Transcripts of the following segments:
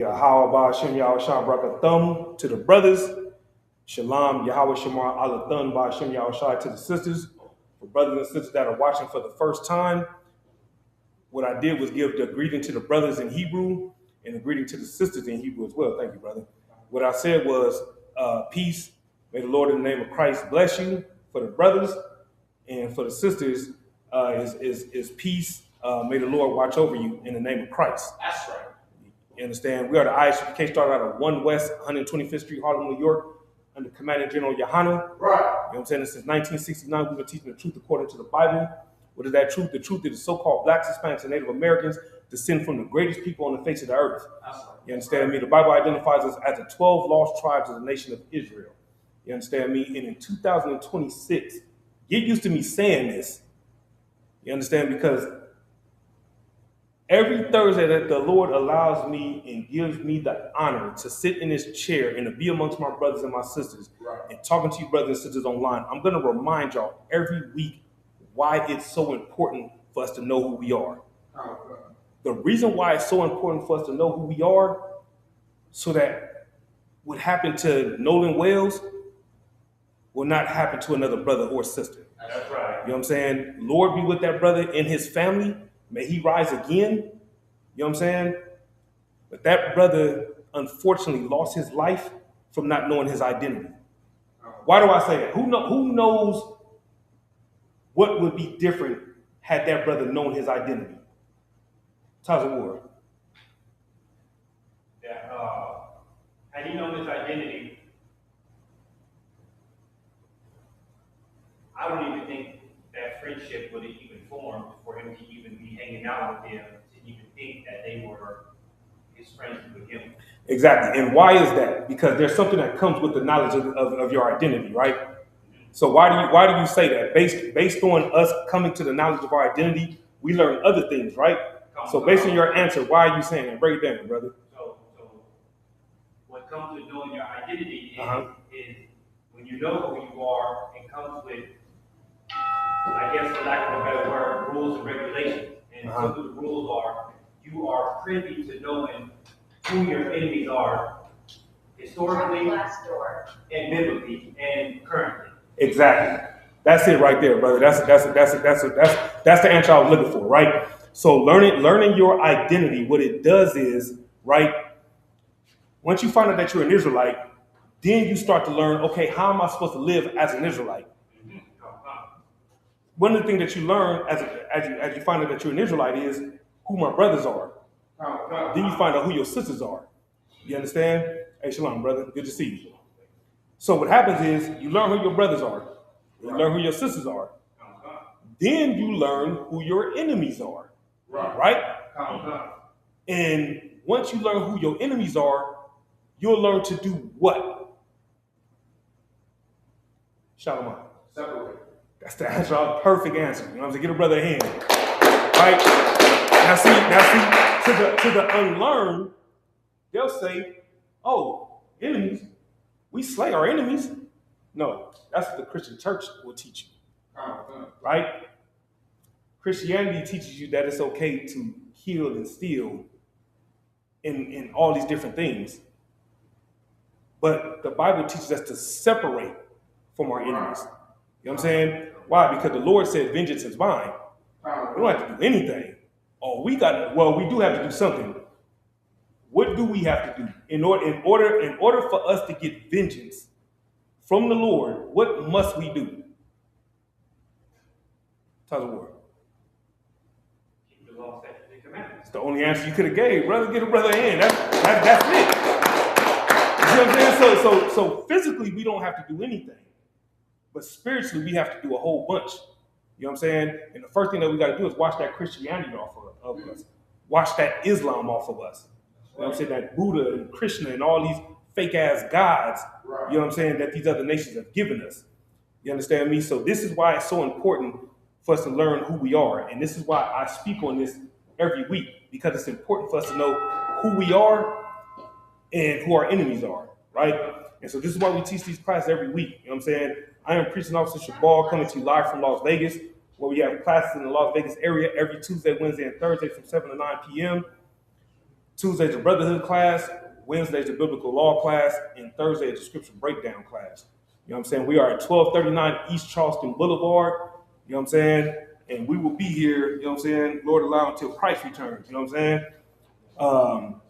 Yahweh Shem Yahweh Shah Brakathum to the brothers. Shalom Yahweh Shemar Alathun Ba Shem Yahweh Shah to the sisters. For brothers and sisters that are watching for the first time, what I did was give the greeting to the brothers in Hebrew and the greeting to the sisters in Hebrew as well. Thank you, brother. What I said was peace. May the Lord in the name of Christ bless you for the brothers, and for the sisters is peace. May the Lord watch over you in the name of Christ. That's right. You understand? We are the ISUPK, started out of 1 West, 125th Street, Harlem, New York, under Commander General Yohana. Right. You know what I'm saying? Since 1969, we've been teaching the truth according to the Bible. What is that truth? The truth is the so-called blacks, Hispanics, and Native Americans descend from the greatest people on the face of the earth. That's right. You understand me? The Bible identifies us as the 12 lost tribes of the nation of Israel. You understand me? And in 2026, get used to me saying this. You understand? Because every Thursday that the Lord allows me and gives me the honor to sit in this chair and to be amongst my brothers and my sisters, Right. and talking to you brothers and sisters online, I'm going to remind y'all every week why it's so important for us to know who we are. The reason why it's so important for us to know who we are, so that what happened to Nolan Wales will not happen to another brother or sister. That's right. You know what I'm saying? Lord be with that brother and his family. May he rise again. You know what I'm saying? But that brother unfortunately lost his life from not knowing his identity. Why do I say that? Who knows what would be different had that brother known his identity? Taz of War. That had he known his identity, I don't even think that friendship would have even formed for him to even be hanging out with them, to even think that they were his friends to begin with. Exactly. And why is that? Because there's something that comes with the knowledge of your identity, right? So why do you say that? Based on us coming to the knowledge of our identity, we learn other things, right? So based on your answer, why are you saying that? Break it down, brother. So what comes with knowing your identity is when you know who you are, it comes with, I guess for lack of a better word, rules and regulations. And some of the rules are you are privy to knowing who your enemies are historically and biblically and currently. Exactly. That's it right there, brother. That's the answer I was looking for, right? So learning your identity, what it does is, right, once you find out that you're an Israelite, then you start to learn, okay, how am I supposed to live as an Israelite? One of the things that you learn as you find out that you're an Israelite is who my brothers are. Then you find out who your sisters are. You understand? Hey, shalom, brother. Good to see you. So what happens is you learn who your brothers are. You learn who your sisters are. Then you learn who your enemies are. Right? And once you learn who your enemies are, you'll learn to do what? Shalom. Separate. That's the answer. Perfect answer. You know what I'm saying? Get a brother a hand. Right? Now see, to the unlearned, they'll say, oh, enemies, we slay our enemies. No, that's what the Christian church will teach you. Right? Christianity teaches you that it's okay to kill and steal in all these different things. But the Bible teaches us to separate from our enemies. You know what I'm saying? Why? Because the Lord said, vengeance is mine. We don't have to do anything. Oh, we do have to do something. What do we have to do? In order for us to get vengeance from the Lord, what must we do? Tell the word. Keep the law, statutes, and commandments. It's the only answer you could have gave, brother. Get a brother a hand. That's it. You know what I'm saying? So physically, we don't have to do anything. But spiritually, we have to do a whole bunch. You know what I'm saying? And the first thing that we got to do is wash that Christianity off of us. Wash that Islam off of us. You know what I'm saying? That Buddha and Krishna and all these fake-ass gods, you know what I'm saying, that these other nations have given us. You understand me? So this is why it's so important for us to learn who we are. And this is why I speak on this every week, because it's important for us to know who we are and who our enemies are, right? And so this is why we teach these classes every week. You know what I'm saying? I am Preaching Officer Shabal coming to you live from Las Vegas, where we have classes in the Las Vegas area every Tuesday, Wednesday, and Thursday from 7 to 9 p.m. Tuesday's the brotherhood class, Wednesday's the biblical law class, and Thursday is the scripture breakdown class. You know what I'm saying? We are at 1239 East Charleston Boulevard. You know what I'm saying? And we will be here, you know what I'm saying, Lord allow, until Christ returns. You know what I'm saying?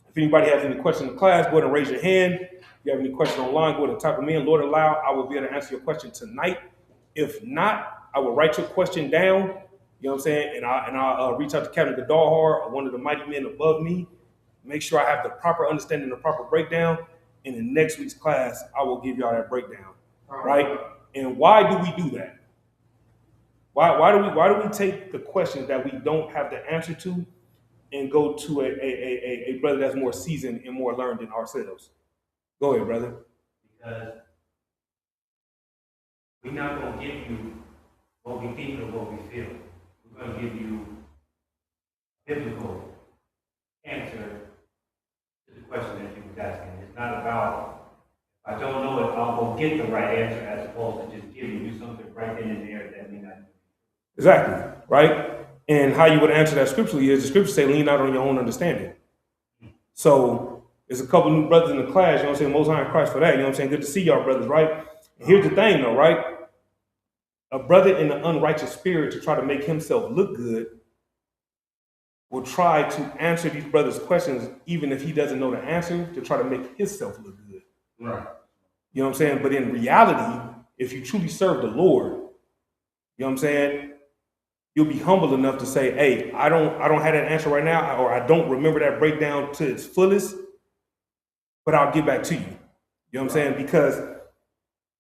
If anybody has any questions in the class, go ahead and raise your hand. If you have any questions online, go ahead and type them in. Lord allow, I will be able to answer your question tonight. If not, I will write your question down. You know what I'm saying? And I'll reach out to Captain Gadalhar or one of the mighty men above me. Make sure I have the proper understanding, the proper breakdown. And in next week's class, I will give y'all that breakdown. Right? And why do we do that? Why do we take the questions that we don't have the answer to and go to a brother that's more seasoned and more learned than ourselves? Go ahead, brother. Because we're not going to give you what we think or what we feel. We're going to give you a biblical answer to the question that you were asking. It's not about, if I don't know it, I'll go get the right answer as opposed to just giving you something right then and there that may not be. Exactly, right? And how you would answer that scripturally is the scripture say, lean not on your own understanding. So there's a couple new brothers in the class, you know what I'm saying? Most high in Christ for that, you know what I'm saying? Good to see y'all, brothers, right? And here's the thing, though, right? A brother in an unrighteous spirit to try to make himself look good will try to answer these brothers' questions, even if he doesn't know the answer, to try to make himself look good. Right. You know what I'm saying? But in reality, if you truly serve the Lord, you know what I'm saying? You'll be humble enough to say, hey, I don't have that answer right now, or I don't remember that breakdown to its fullest, but I'll get back to you. You know what I'm saying? Because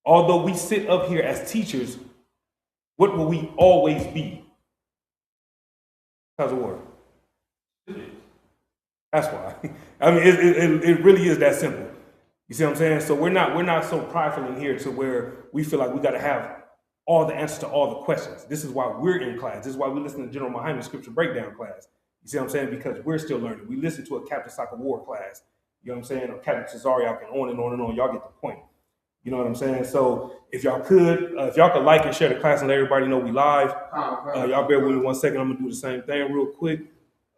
although we sit up here as teachers, what will we always be? How's it work? That's why. I mean, it really is that simple. You see what I'm saying? So we're not so prideful in here to where we feel like we got to have all the answers to all the questions. This is why we're in class. This is why we listen to General Muhammad's scripture breakdown class. You see what I'm saying? Because we're still learning. We listen to a Captain Soccer War class. You know what I'm saying? Or Captain Cesariak, and on and on and on. Y'all get the point. You know what I'm saying? So if y'all could like and share the class and let everybody know we live. Y'all bear with me 1 second. I'm gonna do the same thing real quick.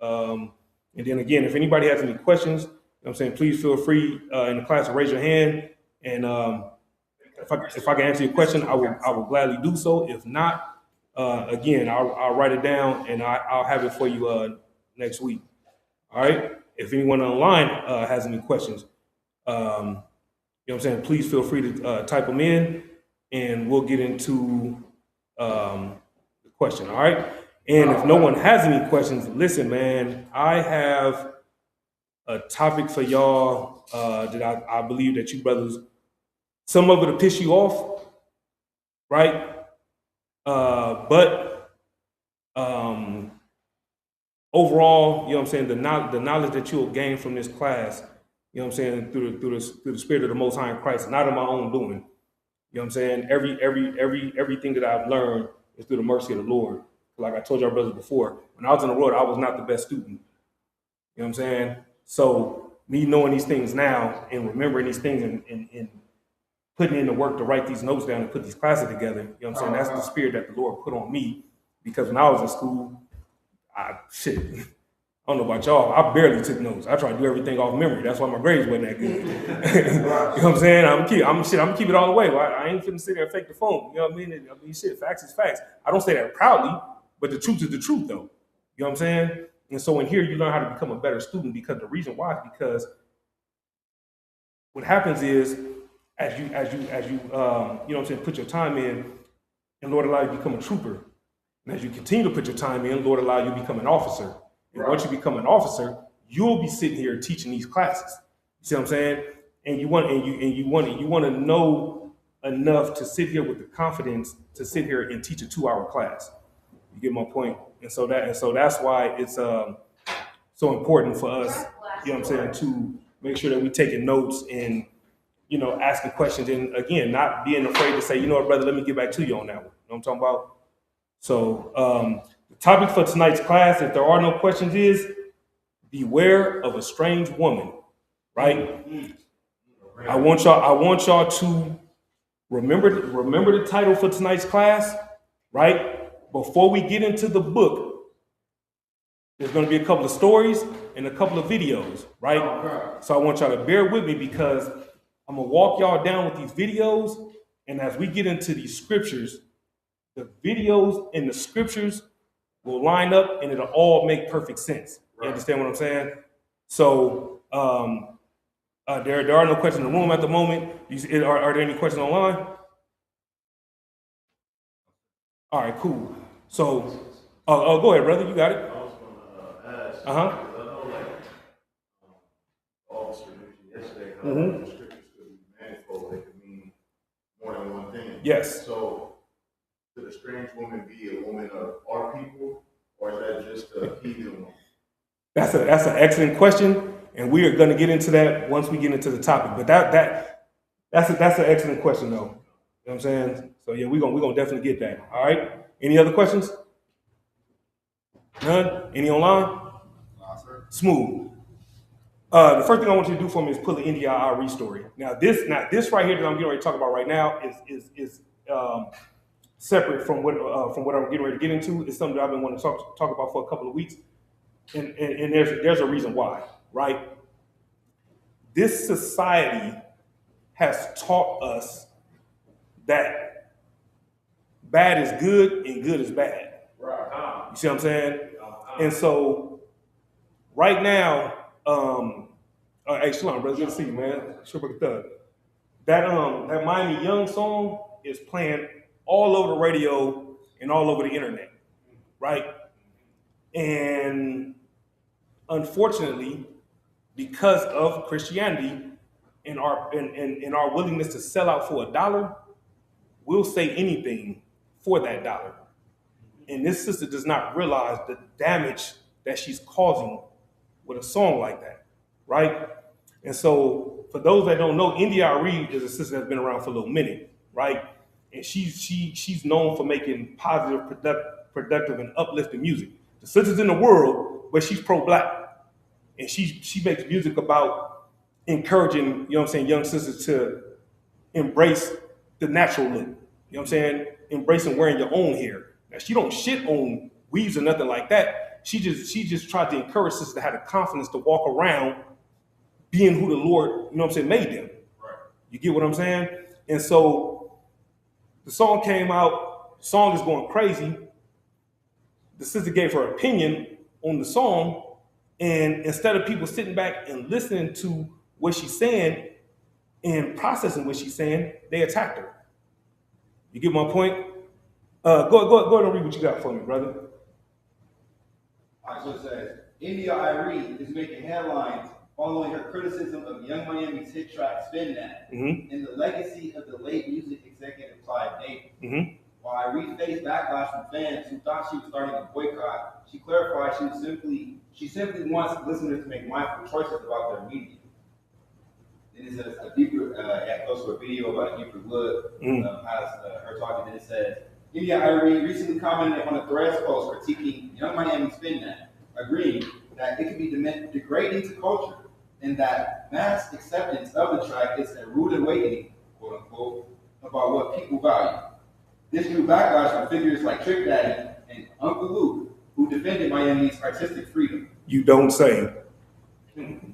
And then again, if anybody has any questions, you know what I'm saying, please feel free in the class to raise your hand. And if I can answer your question, I will gladly do so. If not, again, I'll write it down and I'll have it for you next week. All right. If anyone online has any questions, you know what I'm saying, please feel free to type them in, and we'll get into the question. All right. And if no one has any questions, listen, man, I have a topic for y'all that I believe that you brothers, some of it will piss you off, right? But overall, you know what I'm saying, the knowledge that you'll gain from this class, you know what I'm saying, through the spirit of the Most High in Christ, not of my own doing. You know what I'm saying? Everything that I've learned is through the mercy of the Lord. Like I told y'all brothers before, when I was on the road, I was not the best student. You know what I'm saying? So me knowing these things now and remembering these things and putting in the work to write these notes down and put these classes together, you know what I'm saying? That's the spirit that the Lord put on me. Because when I was in school, I don't know about y'all, I barely took notes. I tried to do everything off memory. That's why my grades wasn't that good. You know what I'm saying? I'm gonna keep it all the way. I ain't finna sit there and fake the phone. You know what I mean? Shit, facts is facts. I don't say that proudly, but the truth is the truth, though. You know what I'm saying? And so in here, you learn how to become a better student, because the reason why is because what happens is as you you know what I'm saying, put your time in, and Lord allow you to become a trooper. And as you continue to put your time in, Lord allow you to become an officer. And once you become an officer, you'll be sitting here teaching these classes. You see what I'm saying? And you want to know enough to sit here with the confidence to sit here and teach a 2-hour class. You get my point? And so that's why it's so important for us, you know what I'm saying, to make sure that we're taking notes and, you know, asking questions, and again, not being afraid to say, you know what, brother, let me get back to you on that one. You know what I'm talking about? So the topic for tonight's class, if there are no questions, is beware of a strange woman, right? I want y'all to remember the title for tonight's class, right? Before we get into the book, There's going to be a couple of stories and a couple of videos, right? Okay. So I want y'all to bear with me because I'm going to walk y'all down with these videos. And as we get into these scriptures, the videos and the scriptures will line up and it'll all make perfect sense. You understand what I'm saying? So there are no questions in the room at the moment. Are there any questions online? All right, cool. So, go ahead, brother. You got it. I was going to ask. Uh-huh. Because I know, like, Officer mentioned yesterday, how Mhm. the scriptures could be manifold. They could mean more than one thing. Yes. So, could a strange woman be a woman of our people, or is that just a heathen woman? That's an excellent question, and we are going to get into that once we get into the topic. But that's an excellent question, though. You know what I'm saying? So yeah, we're gonna definitely get that. All right. Any other questions? None? Any online? Smooth. The first thing I want you to do for me is pull the India IRE story. Now this right here that I'm getting ready to talk about right now is separate from what I'm getting ready to get into. It's something that I've been wanting to talk about for a couple of weeks, and there's a reason why, right? This society has taught us that bad is good and good is bad. Right. You see what I'm saying? And so right now, hey Shalom, brother, good to see you, man. Sure, thug. That Miami Young song is playing all over the radio and all over the internet, right? And unfortunately, because of Christianity and our willingness to sell out for $1, we'll say anything for that dollar. And this sister does not realize the damage that she's causing with a song like that, right? And so, for those that don't know, India Reed is a sister that's been around for a little minute, right? And she's known for making positive, productive, and uplifting music. The sister's in the world, but she's pro-black, and she makes music about encouraging, you know what I'm saying, young sisters to embrace the natural look. You know what I'm saying? Embracing wearing your own hair. Now she don't shit on weaves or nothing like that. She just tried to encourage sisters to have the confidence to walk around being who the Lord, you know what I'm saying, made them. Right. You get what I'm saying? And so the song came out, the song is going crazy. The sister gave her opinion on the song, and instead of people sitting back and listening to what she's saying and processing what she's saying, they attacked her. You get my point? Go ahead and read what you got for me, brother. All right, so it says, India Irie is making headlines following her criticism of Young Miami's hit track Spin That and the legacy of the late music executive Clyde Davis. While Irie faced backlash from fans who thought she was starting a boycott, she clarified she simply wants listeners to make mindful choices about their media. Then it says it goes to a video about Hebrew Wood, has her talking, and it says, India Irie recently commented on a Threads post critiquing Young Miami's Spin That, agreeing that it could be degrading to culture and that mass acceptance of the track is a rude awakening, quote unquote, about what people value. This drew backlash from figures like Trick Daddy and Uncle Luke, who defended Miami's artistic freedom. You don't say.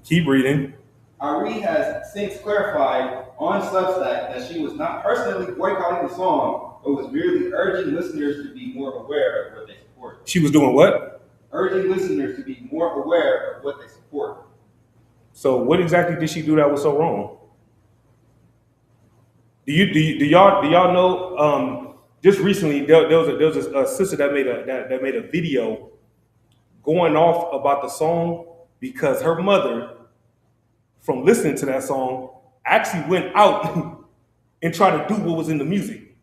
Keep reading. Irie has since clarified on Substack that she was not personally boycotting the song, but was merely urging listeners to be more aware of what they support. She was doing what? Urging listeners to be more aware of what they support. So what exactly did she do that was so wrong? Do y'all know? Just recently, there was a sister that made a video going off about the song because her mother, from listening to that song, actually went out and tried to do what was in the music.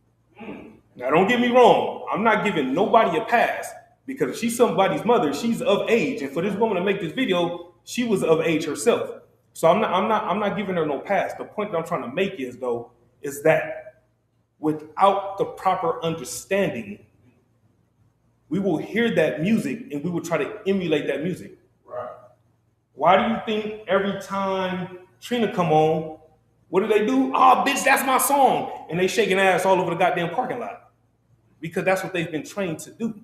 Now, don't get me wrong. I'm not giving nobody a pass because if she's somebody's mother, she's of age, and for this woman to make this video, she was of age herself. So I'm not giving her no pass. The point that I'm trying to make is that without the proper understanding, we will hear that music and we will try to emulate that music. Right. Why do you think every time Trina come on, what do? Oh, bitch, that's my song. And they shaking ass all over the goddamn parking lot. Because that's what they've been trained to do.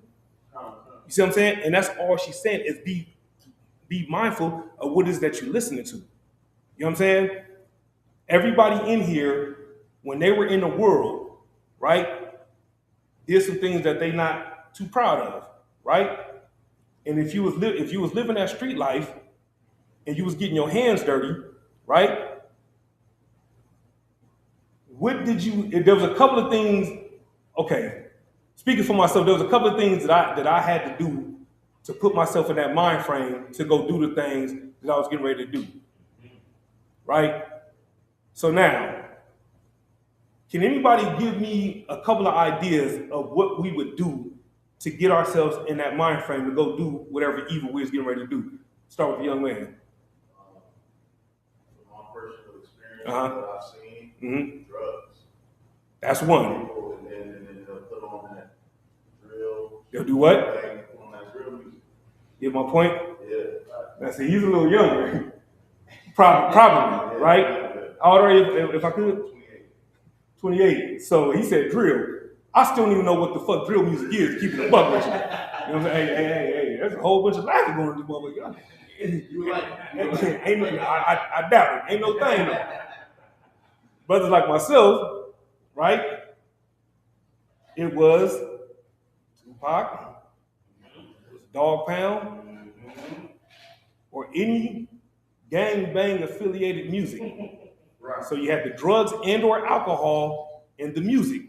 You see what I'm saying? And that's all she's saying is be mindful of what it is that you're listening to. You know what I'm saying? Everybody in here, when they were in the world, right, did some things that they not too proud of, right? And if you was living that street life and you was getting your hands dirty, right? What did you? There was a couple of things. Okay, speaking for myself, there was a couple of things that I had to do to put myself in that mind frame to go do the things that I was getting ready to do, right? So now, can anybody give me a couple of ideas of what we would do to get ourselves in that mind frame to go do whatever evil we was getting ready to do? Start with the young man. From my personal experience, Uh-huh. what I've seen, drugs. That's one. People, and then they'll put on that drill. They'll do what? Thing, put on that drill music. Get my point? Yeah. Now see, he's a little younger. Probably, right? How old are you, if I could? 28. So he said drill. I still don't even know what the fuck drill music is, keeping it buck with you. You know what I'm saying? Hey, there's a whole bunch of laughing going on this motherfucker. You right. Ain't no, I doubt it. Ain't no thing though. Brothers like myself, right? It was Tupac, it was Dog Pound, or any gang bang affiliated music. Right. So you had the drugs and or alcohol and the music.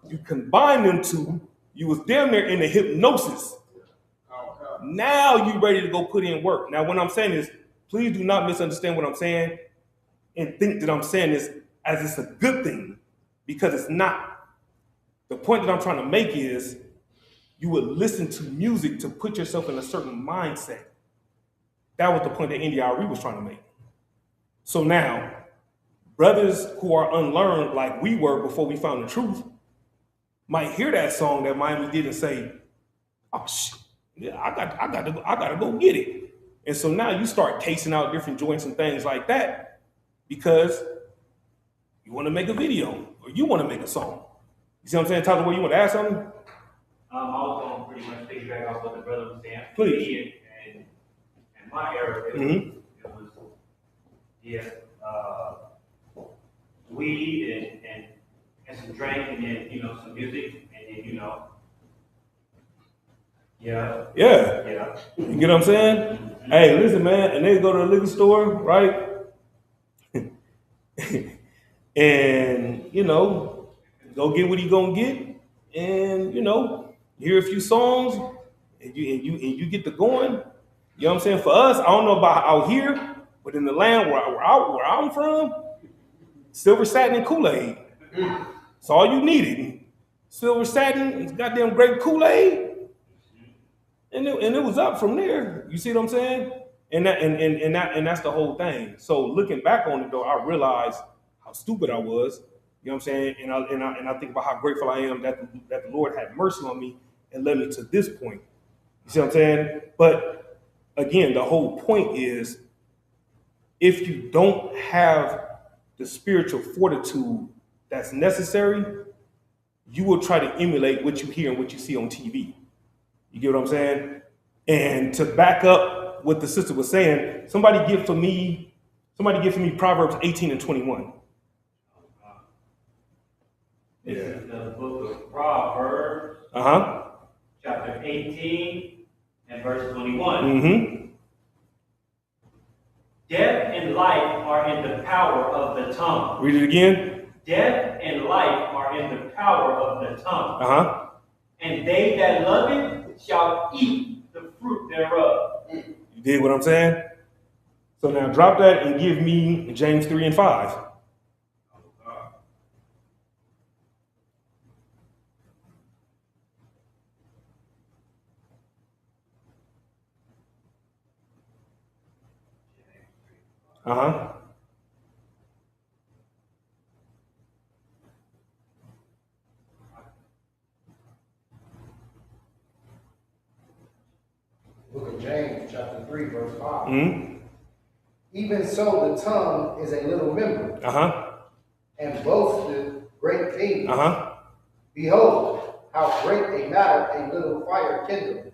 You combine them two, you was damn near in the hypnosis. Now you ready to go put in work. Now what I'm saying is, please do not misunderstand what I'm saying and think that I'm saying this as it's a good thing, because it's not. The point that I'm trying to make is you would listen to music to put yourself in a certain mindset. That was the point that NDRE was trying to make. So now, brothers who are unlearned like we were before we found the truth might hear that song that Miami did and say, "Oh shit, yeah, I gotta go get it." And so now you start casing out different joints and things like that because you want to make a video or you want to make a song. You see what I'm saying? Tyler, what you want to add something? I was going to pretty much piggyback off what the brother was saying. Please. And my era, it was weed and some drink and then, some music and then, yeah. You get what I'm saying? Hey, listen, man, and they go to the liquor store, right? And, go get what he gonna get, and hear a few songs, and you get to going. You know what I'm saying? For us, I don't know about out here, but in the land where I'm from, silver satin and Kool-Aid. It's all you needed. Silver satin and goddamn grape Kool-Aid. And it was up from there. You see what I'm saying? And that's the whole thing. So looking back on it though, I realized how stupid I was. You know what I'm saying? And I think about how grateful I am that the Lord had mercy on me and led me to this point. You see what I'm saying? But again, the whole point is, if you don't have the spiritual fortitude that's necessary, you will try to emulate what you hear and what you see on TV. You get what I'm saying? And to back up what the sister was saying, somebody give for me Proverbs 18 and 21. This is the book of Proverbs, chapter 18 and verse 21. Death and life are in the power of the tongue. Read it again. Death and life are in the power of the tongue. And they that love it shall eat the fruit thereof. You dig what I'm saying? So now drop that and give me James 3 and 5. Book of James, chapter 3, verse 5. Even so, the tongue is a little member, and boasteth great things. Behold, how great a matter a little fire kindleth.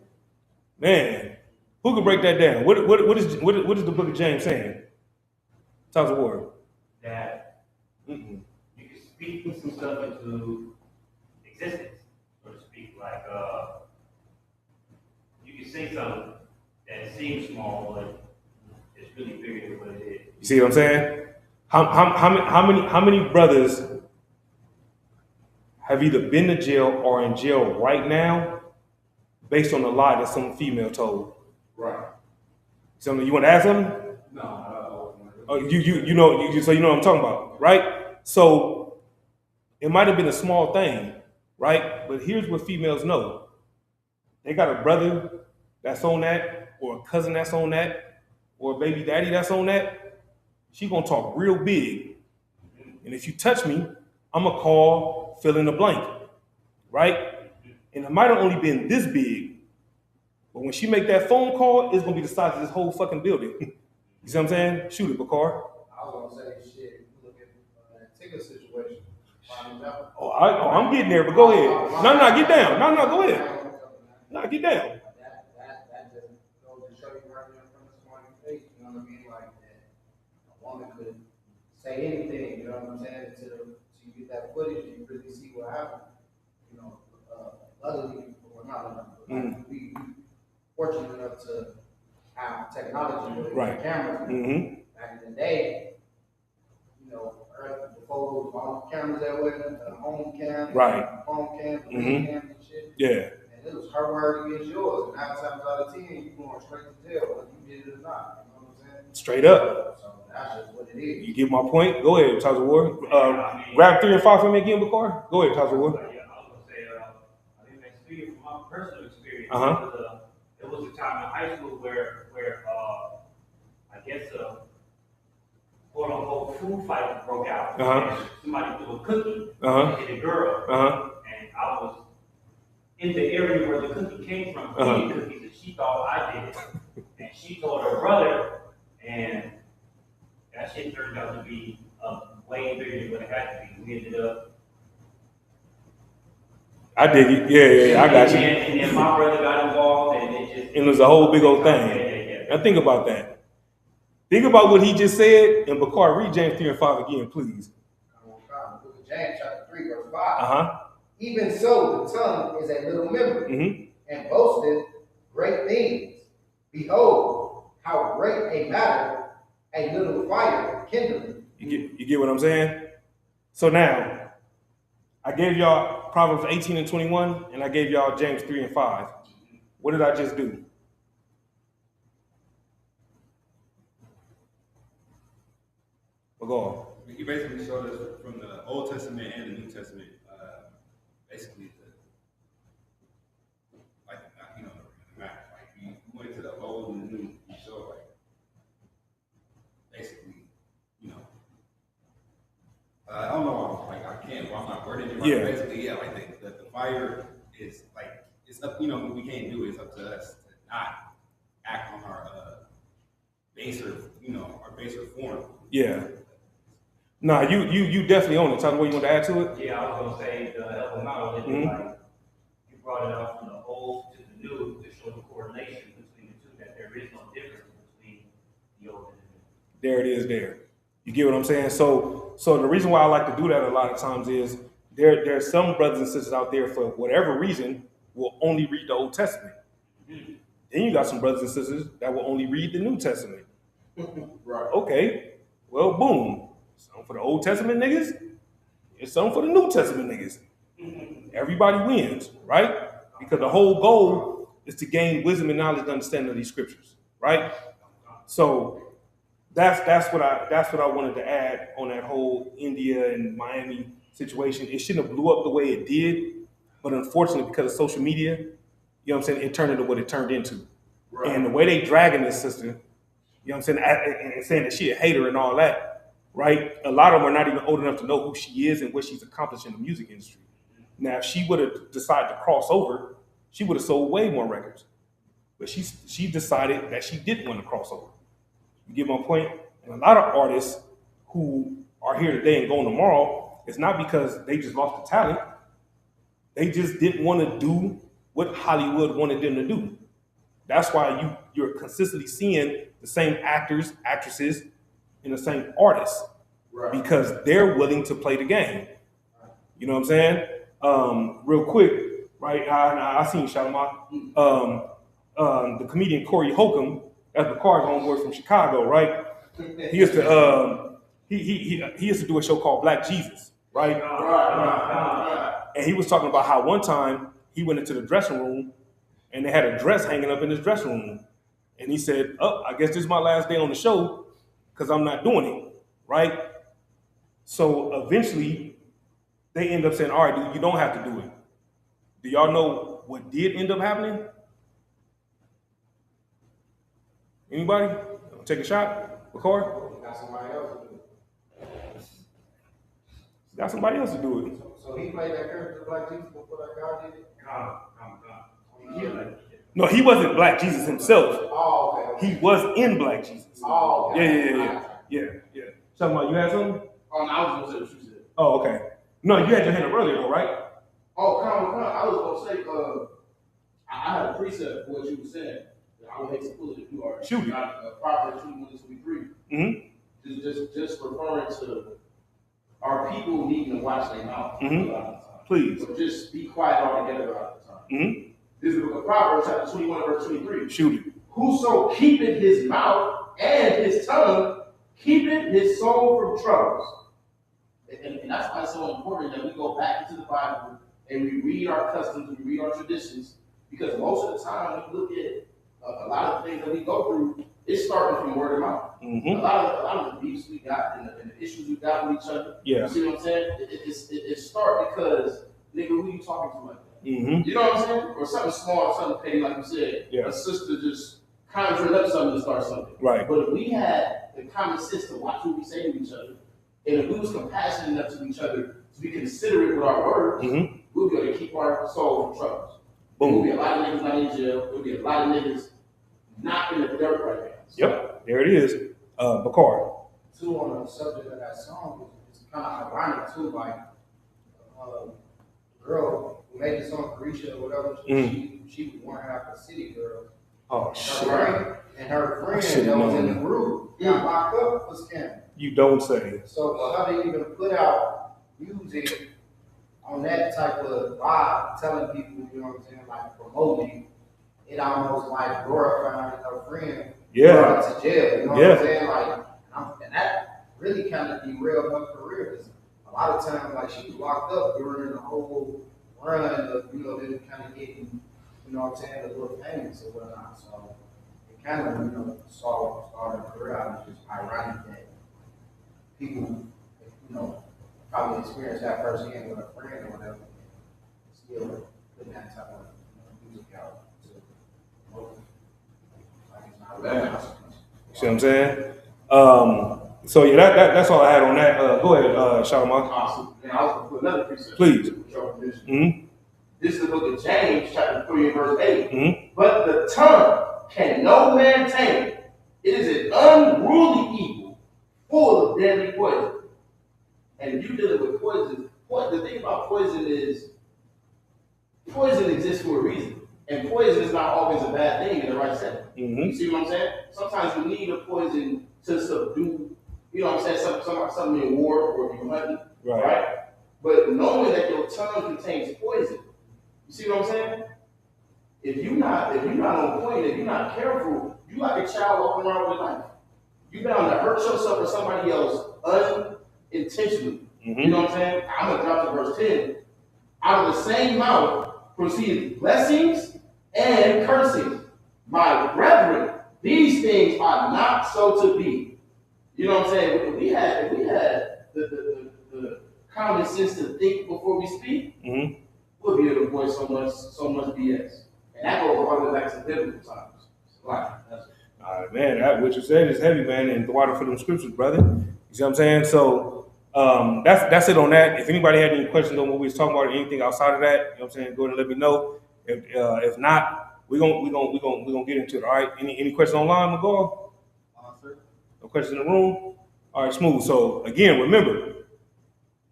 Man, who could break that down? What is the book of James saying? Talk the word. That Mm-mm. you can speak some stuff into existence, so to speak. Like you can say something that seems small, but it's really bigger than what it is. You see what I'm saying? How many brothers have either been to jail or in jail right now based on a lie that some female told? Right. Something you want to ask something? No, Oh, so you know what I'm talking about, right? So it might have been a small thing, right? But here's what females know: they got a brother that's on that, or a cousin that's on that, or a baby daddy that's on that. She gonna talk real big, and if you touch me, I'm gonna call fill in the blank, right? And it might have only been this big, but when she make that phone call, it's gonna be the size of this whole fucking building. You see what I'm saying? Shoot it, Bakar. I was gonna say shit. Look at that ticket situation. I'm getting there, but go ahead. No, get down. No, go ahead. No, get down. That just goes to show you right there in front of somebody's face. You know what I mean? Like that. A woman could say anything. You know what I'm saying? Until you get that footage and you really see what happened. You know, luckily, well, not luckily, but we fortunate enough to have technology with Right. cameras. Mm-hmm. Back in the day, you know, before there was all the cameras that way, the home cam, Right. phone cam, the Mhm. cam and shit. Yeah. And it was her word against yours. And 9 times out of 10, you going straight to jail, whether you did it or not. You know what I'm saying? Straight up. So that's just what it is. You get my point? Go ahead, Taza Ward. Grab 3 and 5 for me again, Bakar. Go ahead, Taza Ward. Yeah, I was gonna say, I think that's speaking from my personal experience. Uh-huh. There was a time in high school where I guess quote unquote food fight broke out. Uh-huh. And somebody threw a cookie Uh-huh. and hit a girl. Uh-huh. And I was in the area where the cookie came from, eating cookies, and she thought I did it. And she told her brother, and that shit turned out to be way bigger than what it had to be. We ended up. I dig it. Yeah, I got you. And then my brother got involved, and it was a whole big old thing. Yeah. Now think about that. Think about what he just said, and Bakar, read James 3 and 5 again, please. Book of James, chapter 3, verse 5. Uh-huh. Even so, the tongue is a little member, and boasteth great things. Behold, how great a matter a little fire kindleth. You get what I'm saying? So now, I gave y'all Proverbs 18 and 21, and I gave y'all James 3 and 5. What did I just do? We'll go on. He basically showed us from the Old Testament and the New Testament, basically, the map. Like, you went to the Old and the New, you showed, like, basically, I don't know, like, I can't, I'm not wording it right. Yeah. Basically, yeah, like, the fire is, like, it's up, we can't do it. It's up to us to not act on our baser, our baser form. Yeah. Nah, you definitely own it. Tell me what you want to add to it. Yeah, I was gonna say to help him out a little bit, like you brought it out from the old to the new to show the correlation between the two, that there is no difference between the old and the new. There it is there. You get what I'm saying? So the reason why I like to do that a lot of times is there's some brothers and sisters out there for whatever reason will only read the Old Testament. Mm-hmm. Then you got some brothers and sisters that will only read the New Testament. Right. Okay, well, boom. Some for the Old Testament niggas, and some for the New Testament niggas. Everybody wins, right? Because the whole goal is to gain wisdom and knowledge and understanding of these scriptures, right? So that's what I wanted to add on that whole India and Miami situation. It shouldn't have blew up the way it did, but unfortunately, because of social media, you know what I'm saying, it turned into what it turned into. Right. And the way they dragging this sister, you know what I'm saying, and saying that she a hater and all that, right? A lot of them are not even old enough to know who she is and what she's accomplished in the music industry. Now, if she would have decided to cross over, she would have sold way more records. But she decided that she didn't want to cross over. You get my point? And a lot of artists who are here today and going tomorrow, it's not because they just lost the talent. They just didn't want to do what Hollywood wanted them to do. That's why you're consistently seeing the same actors, actresses, and the same artists because they're willing to play the game. You know what I'm saying? Real quick, right? I seen Shalimar. The comedian Corey Holcomb, that's the card homeboy from Chicago, right? He used to he used to do a show called Black Jesus, right? And he was talking about how one time he went into the dressing room and they had a dress hanging up in his dressing room. And he said, "Oh, I guess this is my last day on the show because I'm not doing it," right? So eventually they end up saying, "All right, dude, you don't have to do it." Do y'all know what did end up happening? Anybody? Take a shot? Record? Got somebody else to do it. Got somebody else to do it. So he played that character Black Jesus before that guy did it? No, he wasn't Black Jesus himself. Oh, okay. He was in Black Jesus. Oh, okay. Yeah. Talking about you had something? Oh, no, I was gonna say what you said. Oh, okay. No, you had your hand up earlier though, right? Oh, come on. I was gonna say, I had a precept for what you were saying. I would hate to pull it if you are. Shoot it. Proverbs 21:23. Mm-hmm. Just referring to our people needing to watch their mouth a lot of the time. Please. So just be quiet altogether a lot of the time. Mm-hmm. This is the book of Proverbs, chapter 21, verse 23. Shoot it. Whoso keepeth his mouth and his tongue, keepeth his soul from troubles. And that's why it's so important that we go back into the Bible and we read our customs, we read our traditions, because most of the time when you look at a lot of things that we go through, it's starting from word of mouth. Mm-hmm. A lot of the beefs we got and the issues we got with each other. Yeah. You see what I'm saying? It start because, nigga, who you talking to like that? Mm-hmm. You know what I'm saying? Or something small, something petty, like you said. Yeah. A sister just conjuring up something to start something. Right. But if we had the common sense to watch what we say to each other, and if we was compassionate enough to each other to be considerate with our words, we'll be able to keep our soul from troubles. Boom. There'll be a lot of niggas not in jail. There'll be a lot of niggas not in the dirt right now. So, Yep. There it is. Bakar. Too, on the subject of that song, it's kind of ironic too, like, the girl who made the song, Carisha or whatever, she was one half a city girl. Oh, shit. And her friend that was in the group got locked up for scamming. You don't say. So for her to even put out music on that type of vibe, telling people, you know what I'm saying, like promoting, it almost like glorifying her friend brought her to jail. You know what I'm saying? Like, and that really kind of derailed her career. Cause a lot of times, like she was locked up during the whole run of, you know, them kind of getting, you know what I'm saying, the little payments or whatnot. So it kind of, you know, started her career out. It's just ironic that people, you know, probably experience that firsthand with a friend or whatever, still putting that type of music out to promote it. Like it's not bad. See what I'm saying? So yeah, that's all I had on that. Go ahead, Shalimar. awesome. And I was going to put another precept. Please. With your permission. Mm-hmm. This is the book of James, chapter 3 and verse 8. Mm-hmm. But the tongue can no man tame. It is an unruly evil, full of deadly poison. And if you're dealing with poison, the thing about poison is poison exists for a reason. And poison is not always a bad thing in the right setting. Mm-hmm. You see what I'm saying? Sometimes you need a poison to subdue, you know what I'm saying, something in war or if you're hunting, right? But knowing that your tongue contains poison, you see what I'm saying? If you're not on point, if you're not careful, you like a child walking around with a knife. You're bound to hurt yourself or somebody else unintentionally. Mm-hmm. You know what I'm saying? I'm going to drop to verse 10. Out of the same mouth proceed blessings and cursings. My brethren, these things are not so to be. You know what I'm saying? If we had the common sense to think before we speak, we'll be able to avoid so much BS. And that goes all the way back to biblical times. Right. All right, man. What you said is heavy, man, and the water for them scriptures, brother. You see what I'm saying? So that's it on that. If anybody had any questions on what we was talking about or anything outside of that, you know what I'm saying, go ahead and let me know. If not, we're gonna get into it. All right. Any questions online, McGaw? No questions in the room? All right, smooth. So again, remember,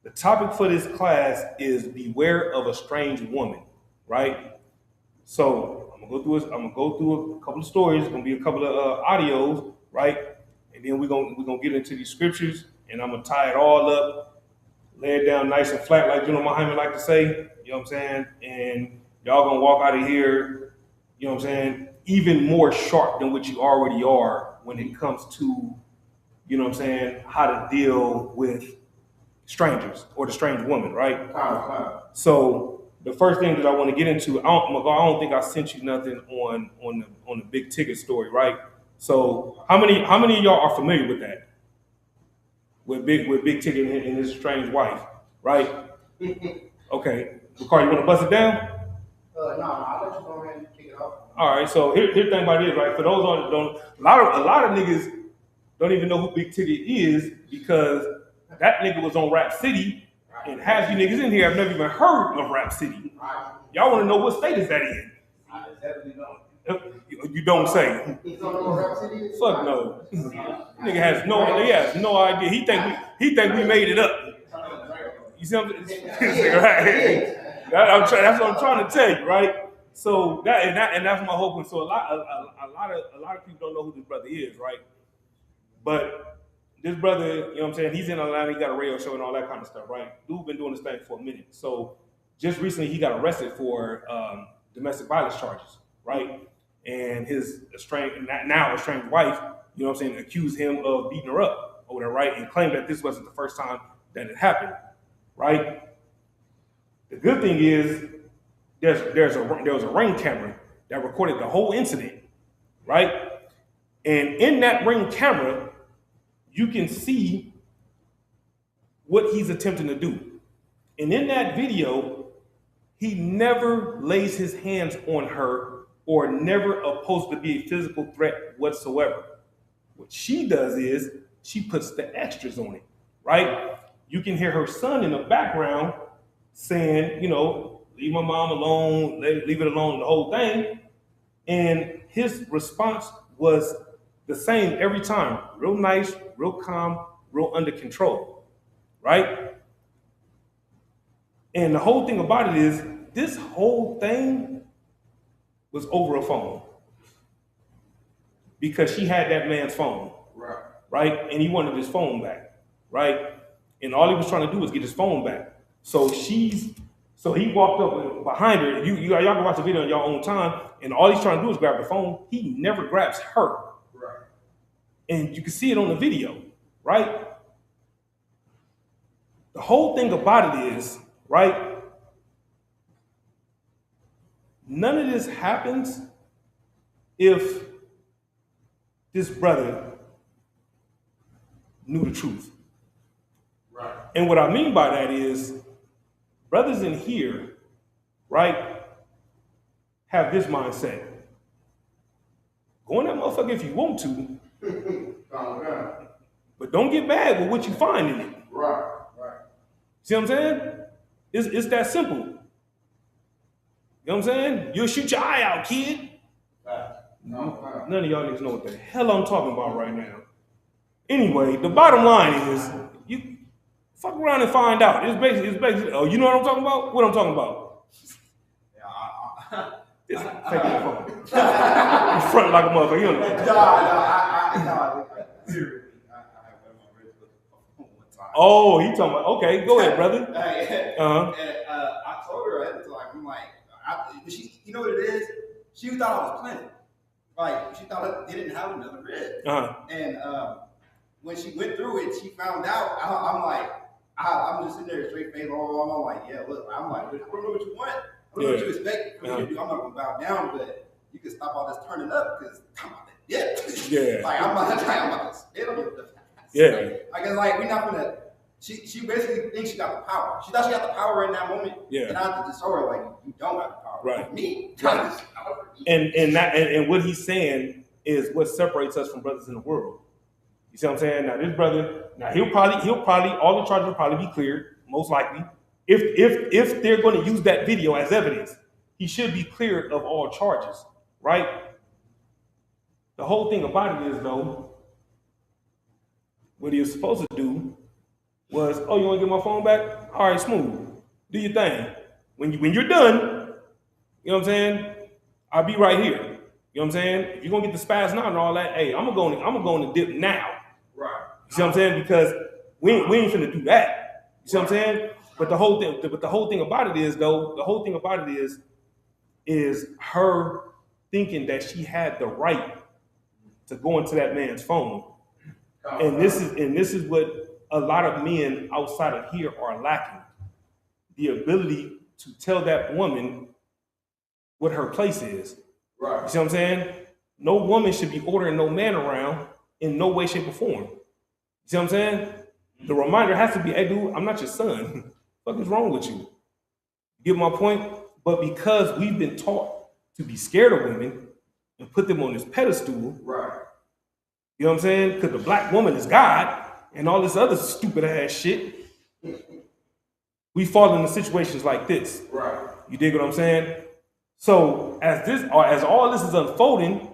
the topic for this class is beware of a strange woman, right? So I'm gonna go through a couple of stories. It's gonna be a couple of audios, right? And then we're gonna get into these scriptures, and I'm gonna tie it all up, lay it down nice and flat, like General Muhammad like to say. You know what I'm saying? And y'all gonna walk out of here, you know what I'm saying, even more sharp than what you already are when it comes to, you know what I'm saying, how to deal with strangers or the strange woman, right? So the first thing that I want to get into, I don't think I sent you nothing on the big ticket story, right? So how many of y'all are familiar with that? With big ticket and his strange wife, right? Okay, Ricardo, you want to bust it down? No, I'll let you go ahead and kick it off. All right, so here's the thing about it, right? For those on that don't, a lot of niggas don't even know who Big Ticket is because that nigga was on Rap City, and half you niggas in here have never even heard of Rap City. Y'all want to know what state is that in? I definitely don't. You don't say. You don't know what Rap City is? Fuck no. Nigga has no idea. He think we made it up. You see what I'm saying? Right. That's what I'm trying to tell you, right? So that's my hope. And so a lot of people don't know who this brother is, right? But this brother, you know what I'm saying, he's in Atlanta, he got a radio show and all that kind of stuff, right? Dude been doing this thing for a minute. So just recently he got arrested for domestic violence charges, right? And his estranged wife, you know what I'm saying, accused him of beating her up over there, right? And claimed that this wasn't the first time that it happened, right? The good thing is there was a ring camera that recorded the whole incident, right? And in that ring camera, you can see what he's attempting to do. And in that video, he never lays his hands on her or never opposed to be a physical threat whatsoever. What she does is she puts the extras on it, right? You can hear her son in the background saying, you know, leave my mom alone, leave it alone, the whole thing. And his response was the same every time. Real nice, real calm, real under control, right? And the whole thing about it is this whole thing was over a phone because she had that man's phone, right? And he wanted his phone back, right? And all he was trying to do was get his phone back. So he walked up behind her. Y'all can watch the video on your own time. And all he's trying to do is grab the phone. He never grabs her. Right. And you can see it on the video, right? The whole thing about it is, right? None of this happens if this brother knew the truth. Right. And what I mean by that is, brothers in here, right, have this mindset. Go in that motherfucker if you want to, but don't get mad with what you find in it. Right. See what I'm saying? It's that simple. You know what I'm saying? You'll shoot your eye out, kid. None of y'all niggas know what the hell I'm talking about right now. Anyway, the bottom line is, you fuck around and find out. It's basically, oh, you know what I'm talking about? What I'm talking about? It's fake the phone. You front like a motherfucker. You know. Oh, he talking about, okay, go ahead, brother. I told her at the time, I'm like, you know what it is? She thought I was playing. Like, she thought they didn't have another rib. And when she went through it, she found out. I'm like, I'm just sitting there straight face all I'm like, yeah, look, I'm like, I don't know what you want. I don't know what you expect me to do. I'm not gonna bow down, but you can stop all this turning up because I'm about to like I'm about to spit on you. I guess like we're not gonna. She basically thinks she got the power. She thought she got the power in that moment. Yeah. And I have to just show her like you don't have the power. Right. Me. Right. And what he's saying is what separates us from brothers in the world. You see what I'm saying? Now this brother, he'll probably all the charges will probably be cleared, most likely. If they're going to use that video as evidence, he should be cleared of all charges, right? The whole thing about it is though, what he was supposed to do was, oh, you want to get my phone back? All right, smooth. Do your thing. When you're done, you know what I'm saying? I'll be right here. You know what I'm saying? If you're gonna get the spaz now and all that, hey, I'm gonna go on the dip now. Right. You see what I'm saying? Because we ain't finna do that. You see what I'm saying? But the whole thing about it is though, the whole thing about it is her thinking that she had the right to go into that man's phone. And this is what a lot of men outside of here are lacking. The ability to tell that woman what her place is. Right. You see what I'm saying? No woman should be ordering no man around in no way, shape, or form. You see what I'm saying? The reminder has to be, hey dude, I'm not your son. What the fuck is wrong with you? You get my point? But because we've been taught to be scared of women and put them on this pedestal, Right. you know what I'm saying? Because the black woman is God and all this other stupid ass shit. We fall into situations like this. Right. You dig what I'm saying? So as all this is unfolding,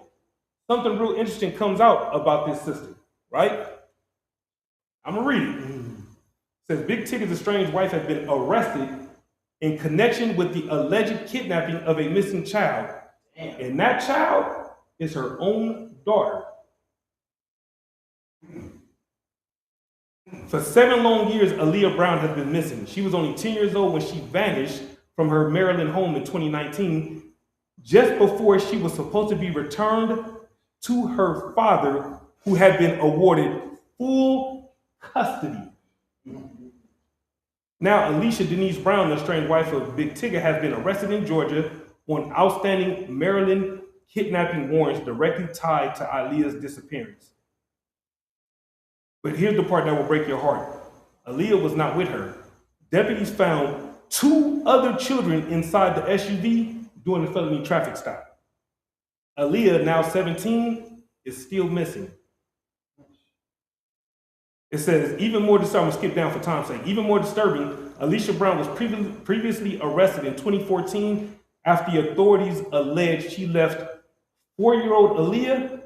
something real interesting comes out about this sister, right? I'm gonna read it. It says Big Tigger's estranged wife has been arrested in connection with the alleged kidnapping of a missing child. Damn. And that child is her own daughter. For 7 long years, Aaliyah Brown has been missing. She was only 10 years old when she vanished from her Maryland home in 2019, just before she was supposed to be returned to her father, who had been awarded full custody. Now, Alicia Denise Brown, the estranged wife of Big Tigger, has been arrested in Georgia on outstanding Maryland kidnapping warrants directly tied to Aaliyah's disappearance. But here's the part that will break your heart. Aaliyah was not with her. Deputies found 2 other children inside the SUV during the felony traffic stop. Aaliyah, now 17, is still missing. It says, even more disturbing, I'm gonna skip down for time's sake. Even more disturbing, Alicia Brown was previously arrested in 2014 after the authorities alleged she left 4-year-old Aaliyah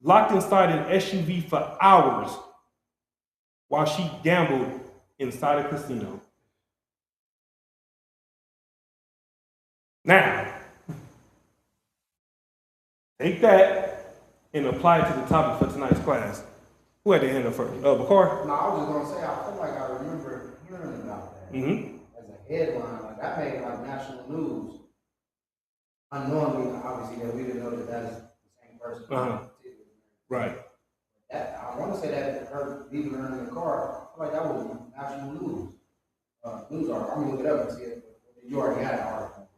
locked inside an SUV for hours while she gambled inside a casino. Now, take that and apply it to the topic for tonight's class. Who had their hand up first? Bakar? No, I was just gonna say, I feel like I remember hearing about that as a headline. Like that made like national news. Unknowingly, obviously, that we didn't know that that is the same person. Right. That, I want to say that her leaving her in the car, I feel like that was national news. News article. I'm gonna look it up and see it. You already had an article.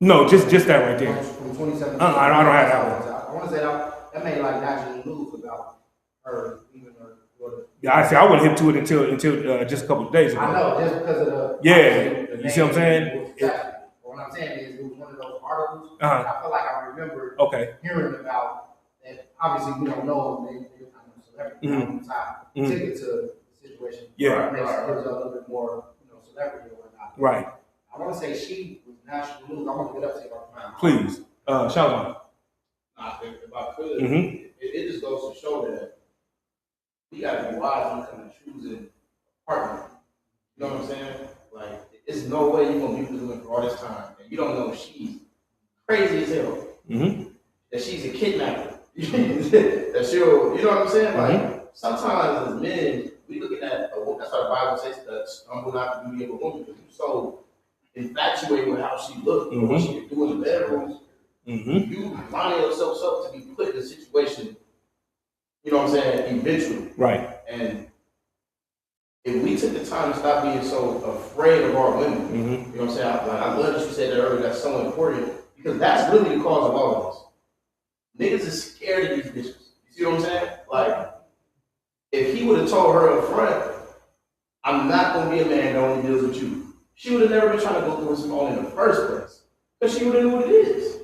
No, just that right there. From 2017. I don't have that one. I want to say that made like national news about her leaving her daughter. Yeah, I see. I wasn't hip to it until just a couple of days ago. I know, just because of the Yeah, you see what I'm saying? What I'm saying is, it was one of those articles. Uh-huh. I feel like I remember Okay. hearing about that. Obviously, we don't know them. They kind of celebrity ticket to the situation. Yeah. Gives a little bit more, celebrity or whatnot. Right. I want to say she was national news. I want to get up to see if I can find. Please, shout out. If I could, Mm-hmm. it just goes to show that we gotta be wise when it comes to choosing a partner. You know what I'm saying? Like, it's no way you're gonna be with her for all this time, and you don't know she's crazy as hell. Mm-hmm. That she's a kidnapper. That she'll, you know what I'm saying? Like, sometimes as men, we look at that. That's why the Bible says that stumble not the beauty of a woman, because you're so infatuated with how she looked and what she could do in the bedroom. You lining yourself up to be put in a situation, you know what I'm saying, eventually. Right. And if we took the time to stop being so afraid of our women, you know what I'm saying? I love that you said that earlier, that's so important, because that's really the cause of all of this. Niggas is scared of these bitches. You see what I'm saying? Like, if he would have told her up front, I'm not going to be a man that only deals with you, she would have never been trying to go through his phone in the first place, because she would have knew what it is.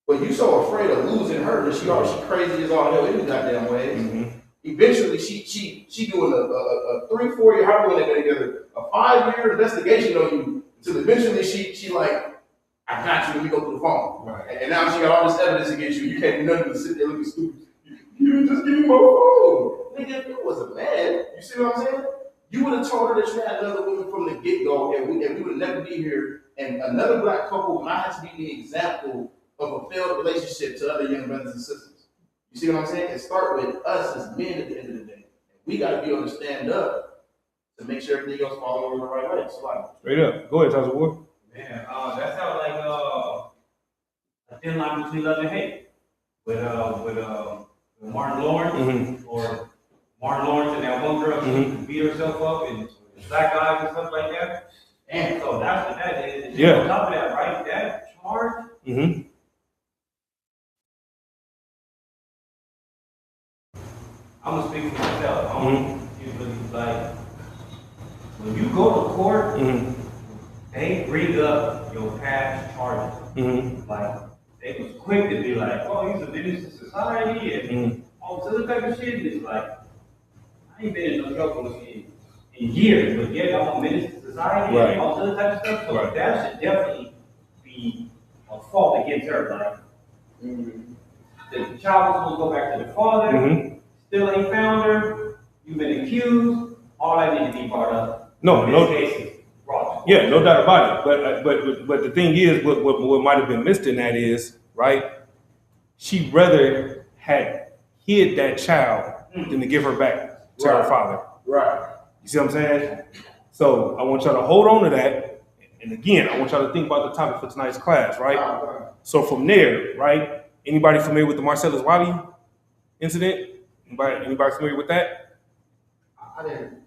But you so afraid of losing her that she crazy as all hell any goddamn ways. Eventually, she doing a 3-4 year, however long they've been together, a 5-year investigation on you, until eventually she like, I got you, let me go through the phone. Right. And now she got all this evidence against you. You can't do nothing but sit there looking stupid. You just give me my phone. Nigga, if it was a man, you see what I'm saying? You would have told her that you had another woman from the get-go, and we would never be here, and another black couple might have to be the example of a failed relationship to other young brothers and sisters. You see what I'm saying? It starts with us as men at the end of the day. We got to be able to stand up to make sure everything else falls over the right way. So like, straight up. Go ahead, Tasha Ward. Man, that sounds like a thin line between love and hate. With Martin Lawrence or Martin Lawrence and that one girl she beat herself up and black guys and stuff like that. And so that's what that is. And Yeah. on top of that, right? That charge. I'm gonna speak for myself. Like when you go to court, they bring up your past charges. Like they was quick to be like, "Oh, he's a menace to society," and all this other type of shit. It's like I ain't been in no trouble in years, but yet I'm a menace to society and all this other type of stuff. So that should definitely be a fault against her. Like the child was supposed to go back to the father. Still ain't found her. You've been accused. All that need to be brought up. No. Yeah, no doubt about it. But the thing is, what might have been missed in that is, right? She rather had hid that child than to give her back to her father. right. You see what I'm saying? So I want y'all to hold on to that. And again, I want y'all to think about the topic for tonight's class, right? So from there, right? Anybody familiar with the Marcellus Wiley incident? Anybody familiar with that? I didn't.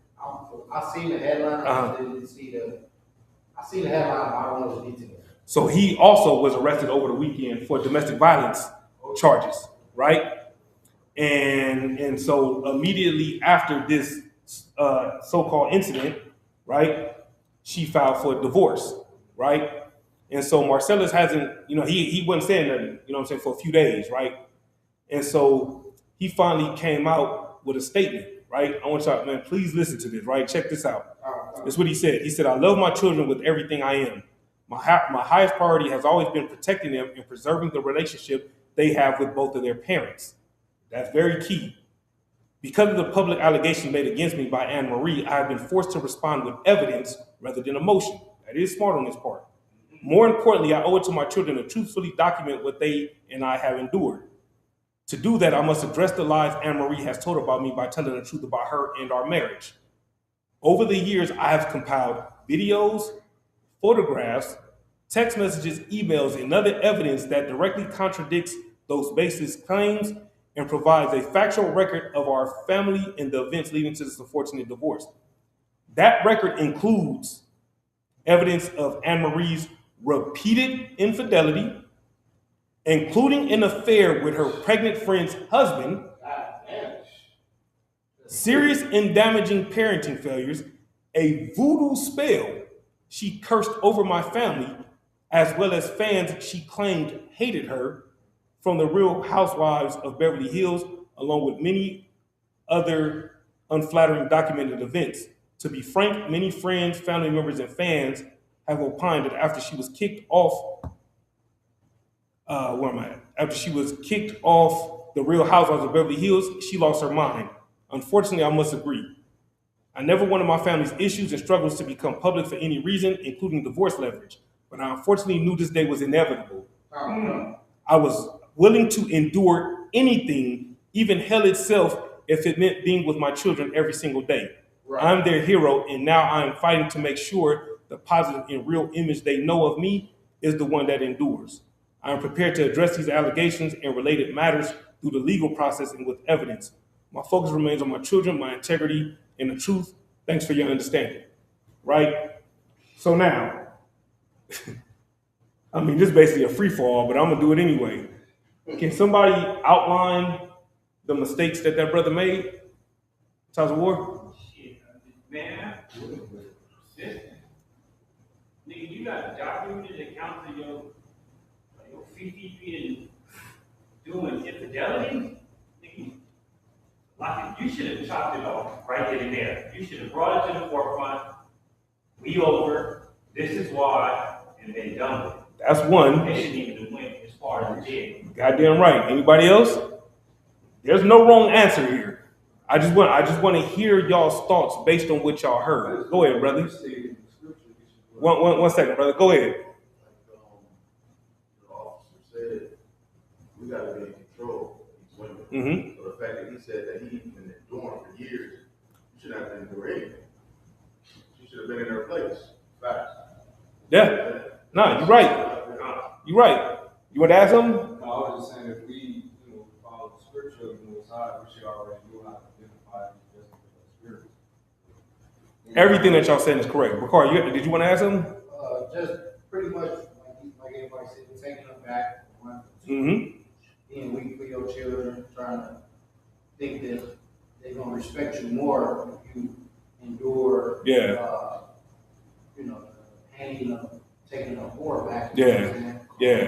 I seen the headline. I didn't see the. I seen the headline. But I don't know the details. So he also was arrested over the weekend for domestic violence charges, right? And so immediately after this so-called incident, right, she filed for a divorce, right? And so Marcellus hasn't, he wasn't saying nothing, for a few days, right? And so he finally came out with a statement, right? I want y'all, man, please listen to this, right? Check this out. That's what he said. He said, "I love my children with everything I am. My highest priority has always been protecting them and preserving the relationship they have with both of their parents. That's very key. Because of the public allegation made against me by Anne Marie, I have been forced to respond with evidence rather than emotion." That is smart on his part. "More importantly, I owe it to my children to truthfully document what they and I have endured. To do that, I must address the lies Anne Marie has told about me by telling the truth about her and our marriage. Over the years, I have compiled videos, photographs, text messages, emails, and other evidence that directly contradicts those baseless claims and provides a factual record of our family and the events leading to this unfortunate divorce. That record includes evidence of Anne Marie's repeated infidelity, including an affair with her pregnant friend's husband, serious and damaging parenting failures, a voodoo spell she cursed over my family, as well as fans she claimed hated her from the Real Housewives of Beverly Hills, along with many other unflattering documented events. To be frank, many friends, family members, and fans have opined that after she was kicked off After she was kicked off the Real Housewives of Beverly Hills, she lost her mind. Unfortunately, I must agree. I never wanted my family's issues and struggles to become public for any reason, including divorce leverage. But I unfortunately knew this day was inevitable. I was willing to endure anything, even hell itself, if it meant being with my children every single day. Right. I'm their hero, and now I am fighting to make sure the positive and real image they know of me is the one that endures. I am prepared to address these allegations and related matters through the legal process and with evidence. My focus remains on my children, my integrity, and the truth. Thanks for your understanding." Right? So now, I mean, this is basically a free-for-all, but I'm going to do it anyway. Can somebody outline the mistakes that brother made? Tasha Ward? Shit, man. Nigga, you got documented accounts of your Fifi being doing infidelity? Nigga, like, you should have chopped it off right then and there. You should have brought it to the forefront. We over. This is why, and then done with it. That's one. They shouldn't even have went as far as it did. Goddamn right. Anybody else? There's no wrong answer here. I just want to hear y'all's thoughts based on what y'all heard. Go ahead, brother. One second, brother. Go ahead. The officer said Mm-hmm. So the fact that he said that he been in dorm for years, you should have been doing anything. She should have been in her place. Facts. Yeah. No, you're right. You're right. You want to ask him? No, I was just saying if we, follow the scripture of the Most High, we should already know how to identify these spirits. Everything that y'all saying is correct. Bakar, did you want to ask him? Just pretty much like everybody said, taking them back. Mm-hmm. Being weak for your children, trying to think that they're gonna respect you more if you endure. Hanging up, taking a board back. Yeah.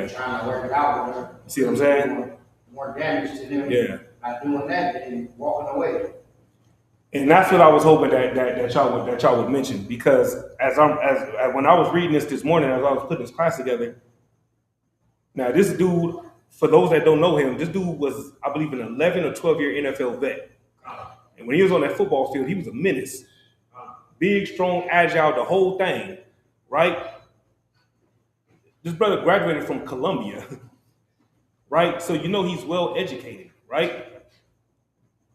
Trying to work it out with her. See what I'm saying? More damage to them. Yeah. By doing that than walking away. And that's what I was hoping that y'all would mention, because as when I was reading this morning, as I was putting this class together. Now this dude, for those that don't know him, this dude was, I believe, an 11 or 12-year NFL vet. And when he was on that football field, he was a menace. Big, strong, agile, the whole thing, right? This brother graduated from Columbia, right? So he's well educated, right?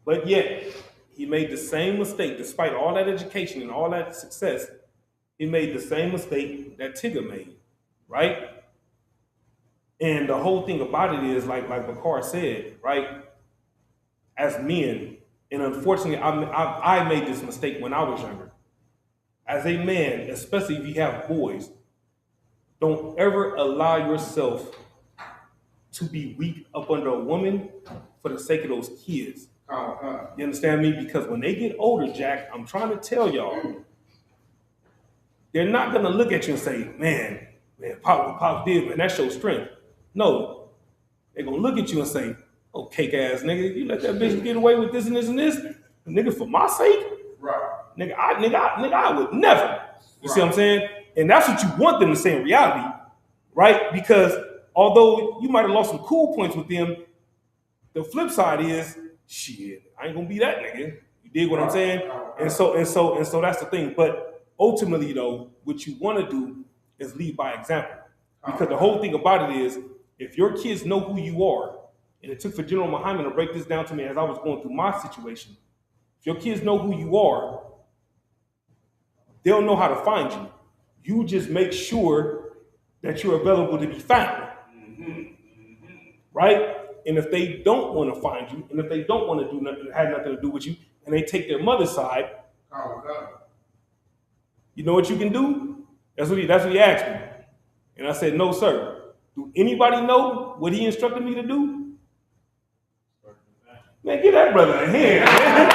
But yet, he made the same mistake, despite all that education and all that success. He made the same mistake that Tigger made, right? And the whole thing about it is, like Bakar said, right? As men, and unfortunately, I made this mistake when I was younger. As a man, especially if you have boys, don't ever allow yourself to be weak up under a woman for the sake of those kids. You understand me? Because when they get older, Jack, I'm trying to tell y'all, they're not gonna look at you and say, man, Pop did, man, that shows strength. No, they're gonna look at you and say, oh, cake ass nigga, you let that bitch get away with this and this and this, nigga, for my sake, right? Nigga, I would never. You see what I'm saying? And that's what you want them to say in reality, right? Because although you might have lost some cool points with them, the flip side is, shit, I ain't gonna be that nigga. You dig what I'm saying? And so that's the thing. But ultimately, though, what you want to do is lead by example. Because the whole thing about it is, if your kids know who you are, and it took for General Muhammad to break this down to me as I was going through my situation. If your kids know who you are, they'll know how to find you. You just make sure that you're available to be found. Right? And if they don't want to find you, and if they don't want to do nothing, have nothing to do with you, and they take their mother's side, you know what you can do? That's what he asked me. And I said, no, sir. Do anybody know what he instructed me to do? Man, give that brother a hand, man.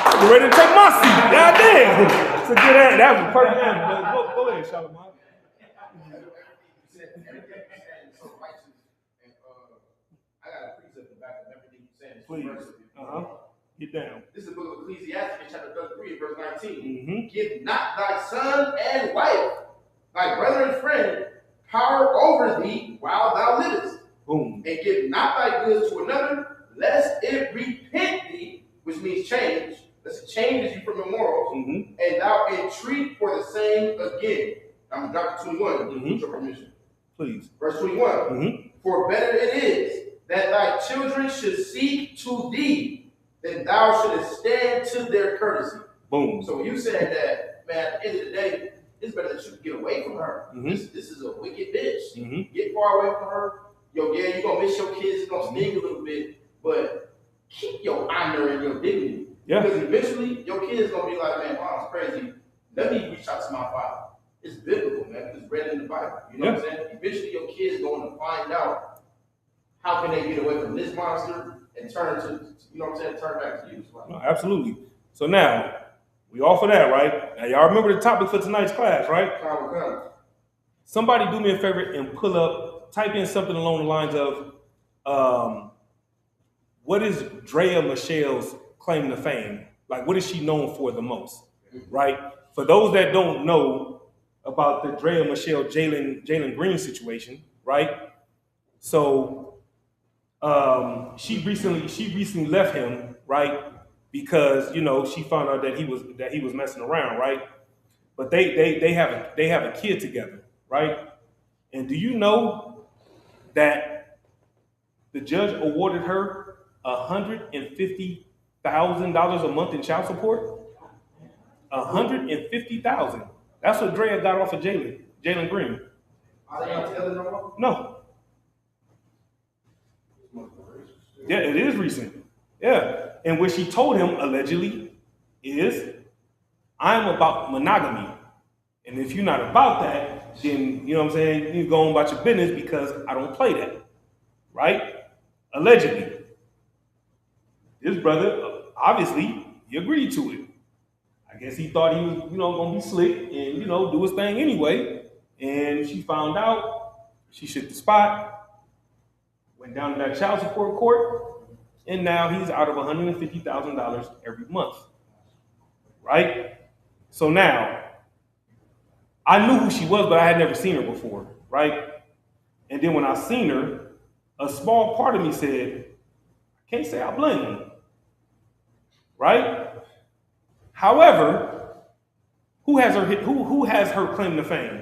I'm ready to take my seat. God damn. So get that. That was a perfect answer. Go ahead, Charlamagne. I got a precept in the back of everything you said. Please. Get down. This is the book of Ecclesiastes, chapter 33, verse 19. Give not thy son and wife, thy brother and friend, power over thee while thou livest. Boom. And give not thy goods to another, lest it repent thee, which means change. Lest it changes you from your morals, and thou entreat for the same again. I'm Dr. 21, with your permission. Please. Verse 21. For better it is that thy children should seek to thee, than thou shouldest stand to their courtesy. Boom. So when you said that, man, at the end of the day, it's better that you get away from her. This is a wicked bitch. Get far away from her. Yo, yeah, you're going to miss your kids. It's going to sting a little bit. But keep your honor and your dignity. Yeah. Because eventually, your kids going to be like, man, mom's crazy. Let me reach out to my father. It's biblical, man. It's read in the Bible. You know what I'm saying? Eventually, your kids going to find out how can they get away from this monster and turn to, you know what I'm saying, turn back to you. No, absolutely. So now, we offer that, right? Now, y'all remember the topic for tonight's class, right? Somebody do me a favor and type in something along the lines of, what is Drea Michelle's claim to fame? Like, what is she known for the most, right? For those that don't know about the Drea Michelle Jalen Green situation, right? So she recently left him, right? Because she found out that he was messing around, right? But they have a kid together, right? And do you know that the judge awarded her $150,000 a month in child support. $150,000. That's what Drea got off of Jalen Green. Are they not telling no more? No. Yeah, it is recent. Yeah. And what she told him, allegedly, is, I'm about monogamy. And if you're not about that, then, you know what I'm saying, you go on about your business because I don't play that. Right? Allegedly. This brother, obviously, he agreed to it. I guess he thought he was, going to be slick and, do his thing anyway. And she found out, she shook the spot, went down to that child support court, and now he's out of $150,000 every month. Right? So now, I knew who she was, but I had never seen her before. Right? And then when I seen her, a small part of me said, I can't say I blame him. Right? However, who has her claim to fame?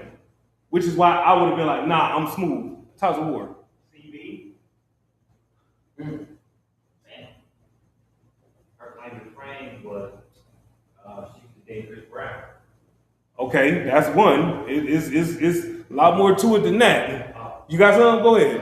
Which is why I would have been like, nah, I'm smooth. Tyles of War. CB. Man. Her claim to fame was she was dating Chris Brown. Okay, that's one. It's a lot more to it than that. You got something? Go ahead.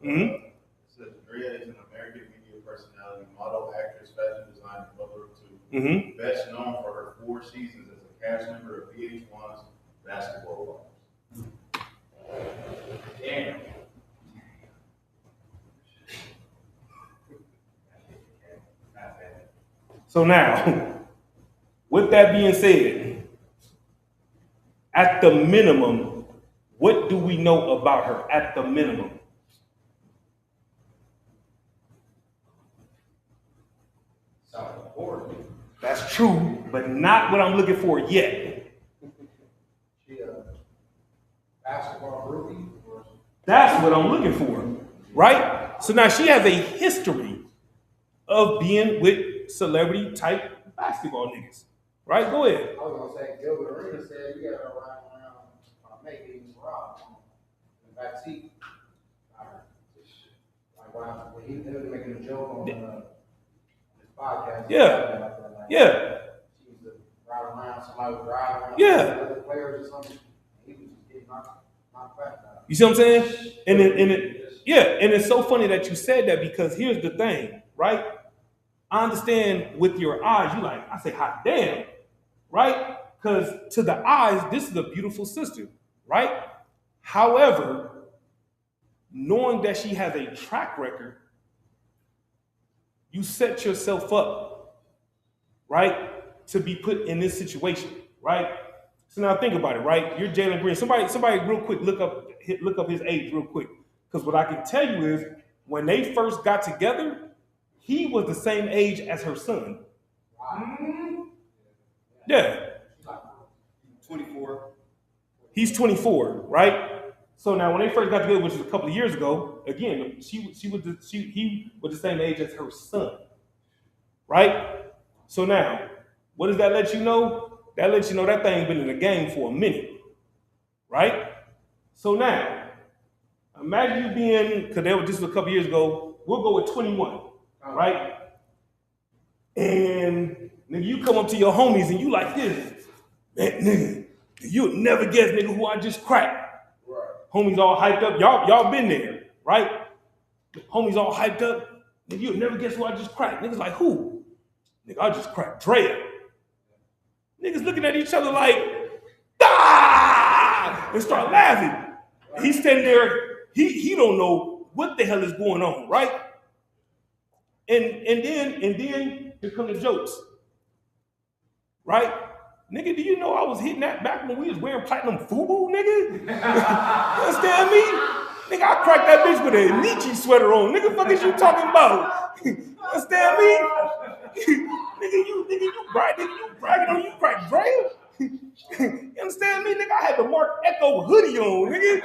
Mm-hmm. It says Drea is an American media personality, model, actress, fashion designer, mother of two. Mm-hmm. Best known for her 4 seasons as a cast member of VH1's Basketball Wives. Damn. So now, with that being said, at the minimum, what do we know about her at the minimum? That's true, but not what I'm looking for yet. She basketball rookie? That's what I'm looking for, right? So now she has a history of being with celebrity type basketball niggas, right? Go ahead. I was gonna say, Gilbert Arenas said you got to ride around making rock in the back seat. Like when he was making a joke on his podcast. Yeah. Yeah. She used to ride around, somebody would ride around. Yeah. Other players or something. He was just getting knocked back. You see what I'm saying? And it's so funny that you said that because here's the thing, right? I understand with your eyes, you like, I say, hot damn, right? Because to the eyes, this is a beautiful sister, right? However, knowing that she has a track record, you set yourself up, right, to be put in this situation, right? So now think about it, right? You're Jalen Green. Somebody real quick, look up his age real quick. Because what I can tell you is when they first got together, he was the same age as her son. Wow. Yeah. 24. He's 24, right? So now when they first got together, which was a couple of years ago, again, he was the same age as her son. Right? So now, what does that let you know? That lets you know that thing's been in the game for a minute. Right? So now, imagine you being, because this was a couple years ago, we'll go with 21, right? And nigga, you come up to your homies and you like this, man, nigga, you'll never guess, nigga, who I just cracked. Right. Homies all hyped up. Y'all been there, right? Homies all hyped up. Nigga, you'll never guess who I just cracked. Niggas like, who? Nigga, I just cracked Drea. Niggas looking at each other like, ah! And start laughing. He's standing there. He don't know what the hell is going on, right? And then here come the jokes, right? Nigga, do you know I was hitting that back when we was wearing platinum FUBU, nigga? You understand me? Nigga, I cracked that bitch with a Nietzsche sweater on. Nigga, fuck is you talking about? You understand me? Nigga, you bragging on you cracked Drea? You understand me? Nigga, I had the Mark Echo hoodie on, nigga.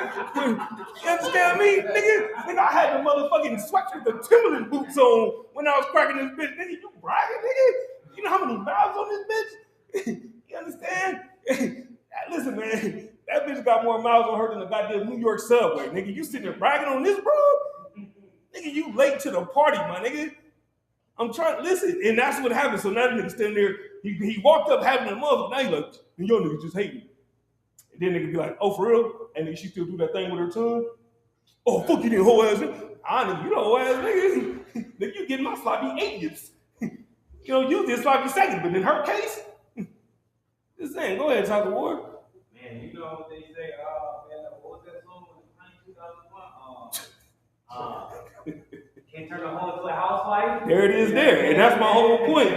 You understand me? Nigga, I had the motherfucking sweats with the Timberland boots on when I was cracking this bitch. Nigga, you bragging, nigga? You know how many miles on this bitch? You understand? Listen, man, that bitch got more miles on her than the goddamn New York subway, nigga. You sitting there bragging on this, bro? Nigga, you late to the party, my nigga. I'm trying to listen, and that's what happened. So now the nigga standing there, he walked up having a motherfucker. Now he like, yo nigga just hating. And then nigga be like, oh for real? And then she still do that thing with her tongue. Oh fuck you, then whole ass nigga. Nigga, you the whole ass nigga. Nigga, you getting my sloppy 80s. You know, you did sloppy second, but in her case, just saying. Go ahead, talk the war. Man, you know what they say? Man, what was that song with 2001? Can't turn a hoe into a housewife. There it is there. And that's my whole point.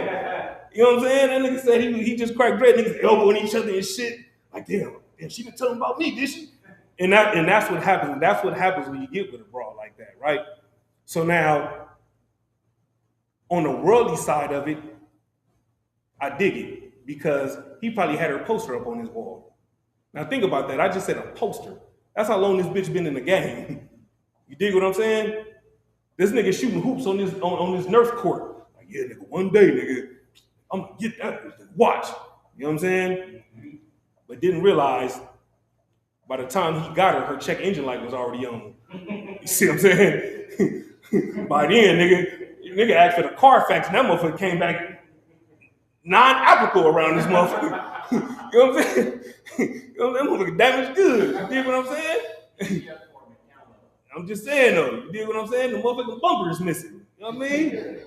You know what I'm saying? That nigga said he just cracked bread, niggas elbowing each other and shit. Like, damn, she didn't tell him about me, did she? And that's what happens. That's what happens when you get with a broad like that, right? So now, on the worldly side of it, I dig it because he probably had her poster up on his wall. Now think about that. I just said a poster. That's how long this bitch been in the game. You dig what I'm saying? This nigga shooting hoops on this Nerf court. Like, yeah, nigga, one day, nigga, I'm gonna get that. Watch. You know what I'm saying? But didn't realize by the time he got her check engine light was already on. You see what I'm saying? By then, nigga asked for the Carfax, and that motherfucker came back non-applicable around this motherfucker. You know what I'm saying? You know, that motherfucker damaged good. You dig what I'm saying? I'm just saying though, you dig what I'm saying? The motherfucking bumper is missing. You know what I mean?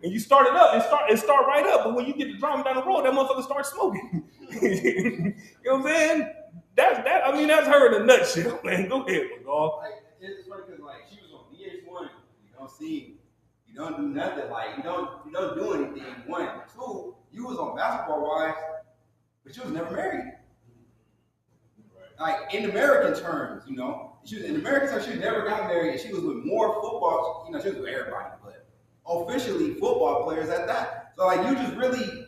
And you start it up, it start right up, but when you get the driving down the road, that motherfucker starts smoking. You know what I'm saying? That's her in a nutshell, man. Go ahead, my dog. Like, it's funny because like she was on VH1, you don't see, you don't do nothing, like you don't do anything. One, two, you was on Basketball Wives, but you was never married. Like in American terms, you know. She was in American terms, she never got married, and she was with more football, you know, she was with everybody, but officially football players at that. So like you was just really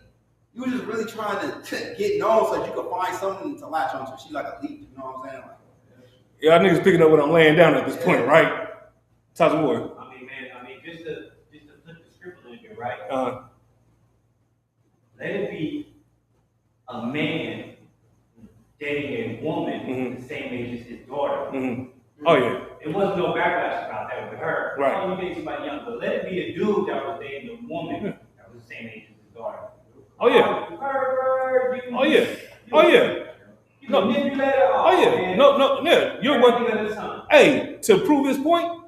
trying to get known so that you could find something to latch on to. She's like a lead, you know what I'm saying? Like, y'all niggas picking up what I'm laying down at this point, right? Talk some more. I mean, just to flip the script a little bit, right? Let it be a man dating a woman the same age as his daughter. Mm-hmm. Oh yeah. It wasn't no backlash about that with her. Right. Oh, you dating somebody young, but let it be a dude that was dating a woman that was the same age as his daughter. Oh yeah. Oh yeah. Oh yeah. You manipulate her. Oh yeah. No. You're one. Hey, to prove this point,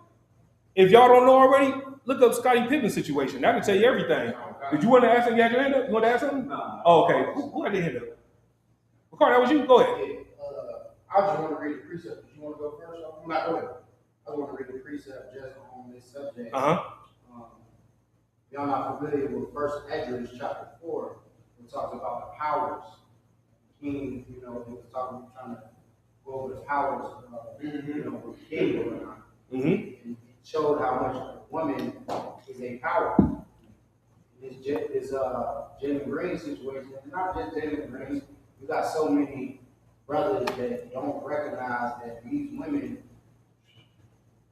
if y'all don't know already, look up Scottie Pippen's situation. That can tell you everything. Did you want to ask him? You had your hand up? You want to ask him? No. Oh, okay. Who had their hand up? Ricardo, that was you? Go ahead. I just want to read the precept. Do you want to go first? I'm not going. I want to read the precept just on this subject. Y'all not familiar with 1 Esdras chapter 4. It talks about the powers. King, you know, he was trying to go over the powers of, you know, with the king going on. And it showed how much a woman is a power. This Jalen Green situation, not just Jalen Green, you got so many brothers that don't recognize that these women,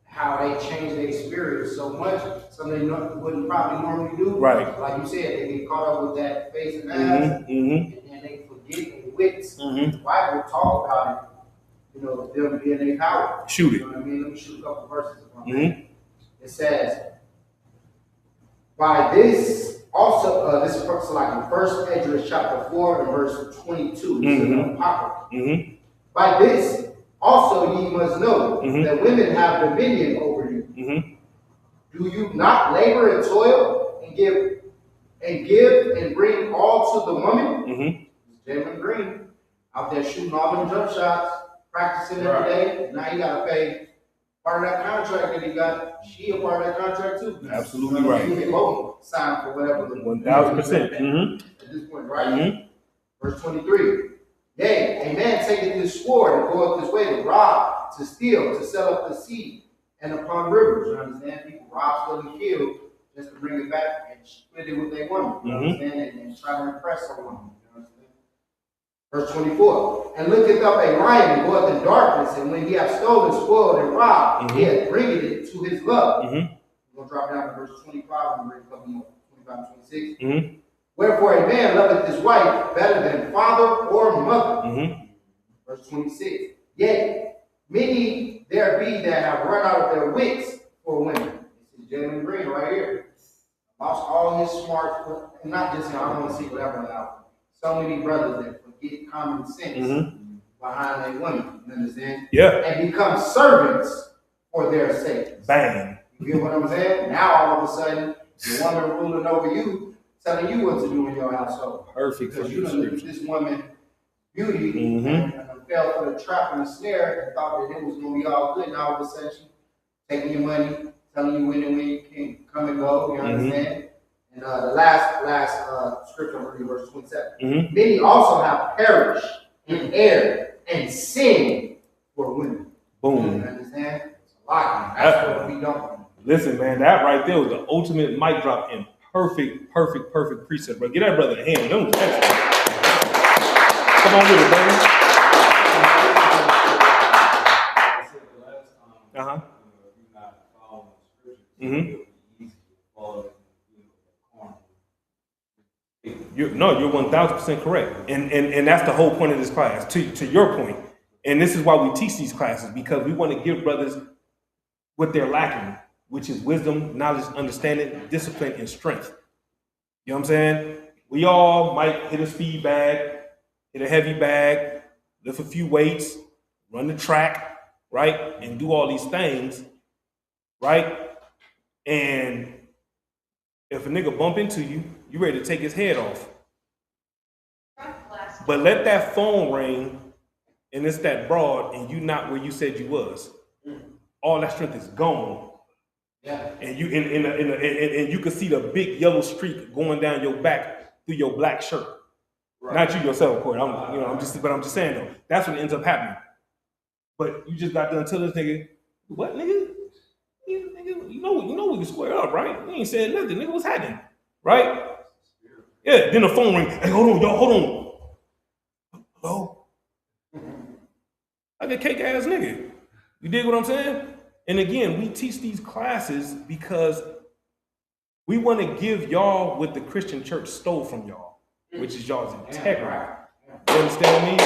how they change their spirit so much, something they wouldn't probably normally do. Right. Like you said, they get caught up with that face and ass, and then they forget their wits. The Bible talk about it, you know, them being their power. Shoot it. You know what I mean? Let me shoot a couple verses. It says, by this also, this is like in 1 Esdras chapter 4 and verse 22. This is an apocrypha. By this also ye must know that women have dominion over you. Do you not labor and toil and give and bring all to the woman? Jalen Green out there shooting all them jump shots, practicing every day. Now you gotta pay part of that contract that he got. She a part of that contract too. Absolutely right. They both signed for whatever. 1000%. At this point, right? Verse 23. Yea, a man taketh this sword and goeth this way to rob, to steal, to sell up the seed, and upon rivers. You understand? People rob, steal, and kill just to bring it back and split it with their woman. You understand? And try to impress a woman. You understand? Verse 24. And looketh up a lion and goeth in darkness, and when he hath stolen, spoiled, and robbed, he hath bringeth it to his love. We're going to drop down to verse 25 and read a couple more, 25 and 26. Wherefore a man loveth his wife better than father or mother. Verse 26. Yea, many there be that have run out of their wits for women. far as, not just, I don't want to see whatever now. So many brothers that forget common sense behind their women, you understand? Yeah. And become servants for their sake. Bang. You get what I'm saying? Now all of a sudden, the woman ruling over you, telling you what to do in your household. Perfect. Because you done looked at this woman beauty and fell for the trap and the snare and thought that it was gonna be all good. Now all of a sudden she taking your money, telling you when and when you can come and go, you understand? And the last scripture, I'm reading verse 27. Many also have perished in error and sin for women. Boom. You understand? It's a lot. That's what we don't. Listen, man, that right there was the ultimate mic drop in perfect precept, bro. Get that brother a hand. Don't text him. Come on with it, baby. You're 1000% correct, and that's the whole point of this class. To your point, and this is why we teach these classes, because we want to give brothers what they're lacking, which is wisdom, knowledge, understanding, discipline, and strength. You know what I'm saying? We all might hit a speed bag, hit a heavy bag, lift a few weights, run the track, right, and do all these things, right? And if a nigga bump into you, you ready to take his head off. But let that phone ring, and it's that broad, and you not where you said you was. All that strength is gone. Yeah. And you and you can see the big yellow streak going down your back through your black shirt. Right. Not you yourself, Corey. I'm just saying though. That's what ends up happening. But you just got done telling this nigga, what nigga? You know we can square up, right? We ain't saying nothing, nigga. What's happening? Right? Yeah, then the phone ring. Hey, hold on, y'all, hold on. Hello? Like a cake ass nigga. You dig what I'm saying? And again, we teach these classes because we want to give y'all what the Christian church stole from y'all, which is y'all's integrity. You understand me?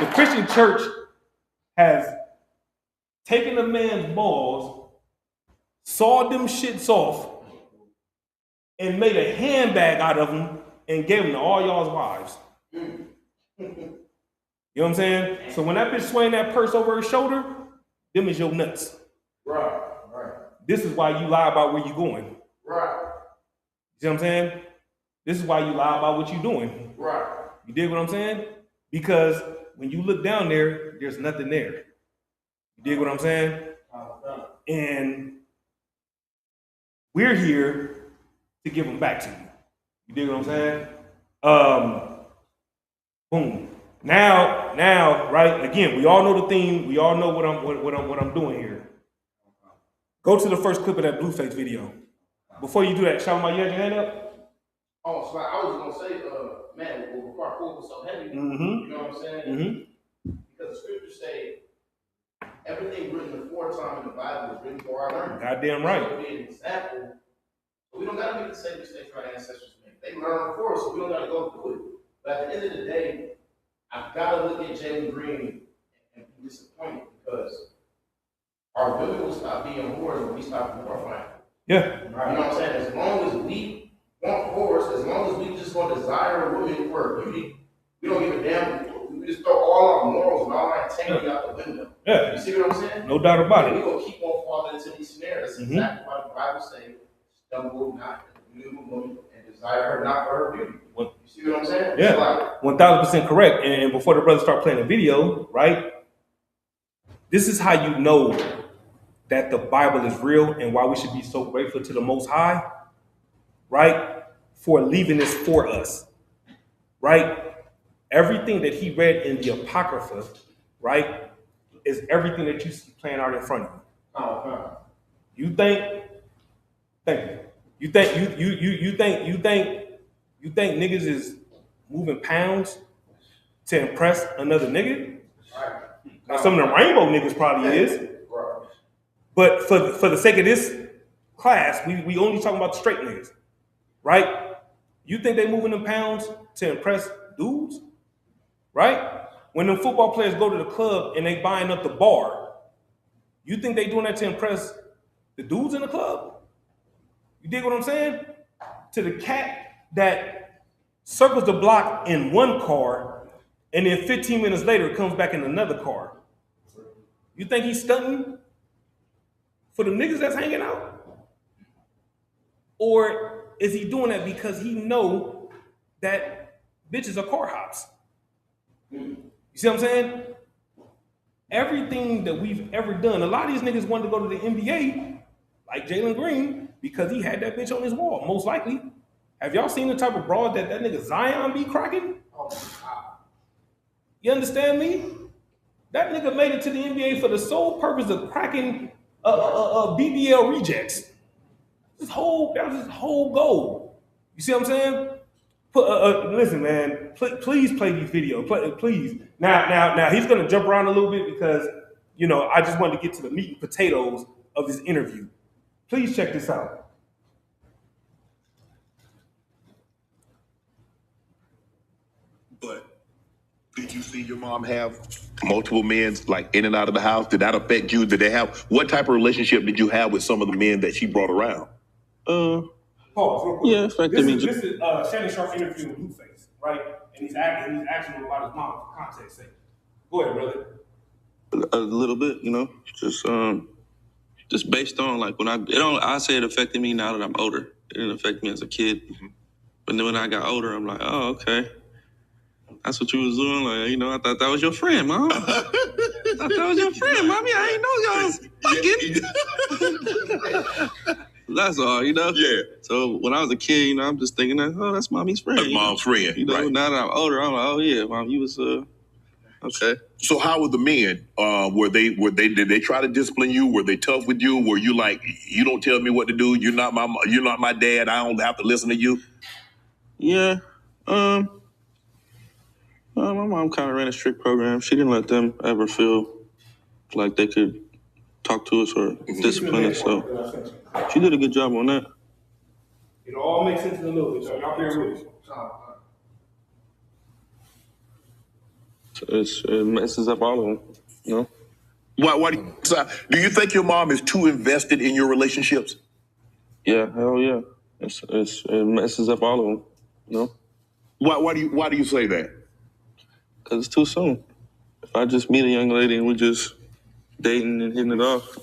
The Christian church has taken a man's balls, sawed them shits off, and made a handbag out of them and gave them to all y'all's wives. You know what I'm saying? So when that bitch swing that purse over her shoulder, them is your nuts. Right. This is why you lie about where you going. Right. You see what I'm saying? This is why you lie about what you doing. Right. You dig what I'm saying? Because when you look down there, there's nothing there. You dig what I'm saying? And we're here to give them back to you. You dig what I'm saying? Boom. Now, right? Again, we all know the theme. We all know what I'm doing here. Go to the first clip of that Blueface video. Before you do that, Shalom, you had your hand up? Oh, so I was gonna say, man, before our pool was so heavy, you know what I'm saying? Because the scriptures say everything written aforetime in the Bible is written for our learning. Goddamn right. So it'll be an example. But we don't gotta make the same mistakes our ancestors made. They learned before us, so we don't gotta go through it. But at the end of the day, I've gotta look at Jalen Green and be disappointed because our women will stop being whores when we stop glorifying. Yeah. You know what I'm saying? As long as we want whores, as long as we just want to desire women for her beauty, we don't give a damn. We just throw all our morals and all our integrity out the window. Yeah. You see what I'm saying? No doubt about it. We're going to keep on falling into these snares. That's exactly why the Bible says, stumble not at the beauty of a woman and desire her not for her beauty. You see what I'm saying? Yeah. 1000% correct. And before the brothers start playing the video, right? This is how you know that the Bible is real and why we should be so grateful to the Most High, right? For leaving this for us, right? Everything that he read in the Apocrypha, right, is everything that you see playing out in front of you. You think niggas is moving pounds to impress another nigga? Now, some of the rainbow niggas probably is. But for the sake of this class, we only talking about the straight niggas, right? You think they moving them pounds to impress dudes, right? When them football players go to the club and they buying up the bar, you think they doing that to impress the dudes in the club? You dig what I'm saying? To the cat that circles the block in one car and then 15 minutes later comes back in another car. You think he's stunting for the niggas that's hanging out? Or is he doing that because he know that bitches are car hops? You see what I'm saying? Everything that we've ever done, a lot of these niggas wanted to go to the NBA, like Jalen Green, because he had that bitch on his wall, most likely. Have y'all seen the type of broad that nigga Zion be cracking? Oh my God. You understand me? That nigga made it to the NBA for the sole purpose of cracking BBL rejects. That was his whole goal. You see what I'm saying? Listen, man. Please play these videos. Please. Now he's gonna jump around a little bit because I just wanted to get to the meat and potatoes of this interview. Please check this out. But did you see your mom have multiple men like in and out of the house? Did that affect you? Did they have what type of relationship did you have with some of the men that she brought around? Pause real quick. Yeah, affected me. This is Shannon Sharp interviewing Blueface, right? And he's asking him about his mom for context sake. Go ahead, brother. A little bit, just based on like when I say it affected me now that I'm older. It didn't affect me as a kid. Mm-hmm. But then when I got older, I'm like, oh, okay. That's what you was doing. Like, I thought that was your friend, Mom. I thought that was your friend, Mommy. I ain't know y'all was fucking. That's all, Yeah. So when I was a kid, I'm just thinking that, oh, that's Mommy's friend. That's Mom's friend. Right. Now that I'm older, I'm like, oh yeah, Mom, you was okay. So how were the men? Did they try to discipline you? Were they tough with you? Were you like, you don't tell me what to do? You're not my dad. I don't have to listen to you. Yeah. My mom kind of ran a strict program. She didn't let them ever feel like they could talk to us or discipline us. So she did a good job on that. It all makes sense in a little bit, so y'all bear with us. It messes up all of them, Why do you think your mom is too invested in your relationships? Yeah, hell yeah. It messes up all of them, Why do you say that? Because it's too soon. If I just meet a young lady and we're just dating and hitting it off,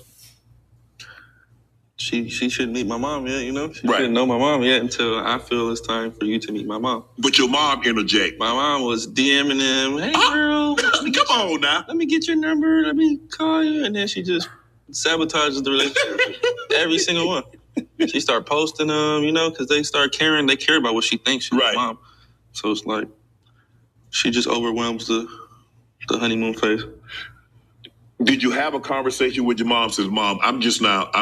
she shouldn't meet my mom yet, She shouldn't know my mom yet until I feel it's time for you to meet my mom. But your mom interject. My mom was DMing them, hey girl, come on now. Let me get your number, let me call you. And then she just sabotages the relationship. Every single one. She start posting them, because they start caring. They care about what she thinks she's my mom. So it's like, she just overwhelms the honeymoon phase. Did you have a conversation with your mom? Says, Mom, I just met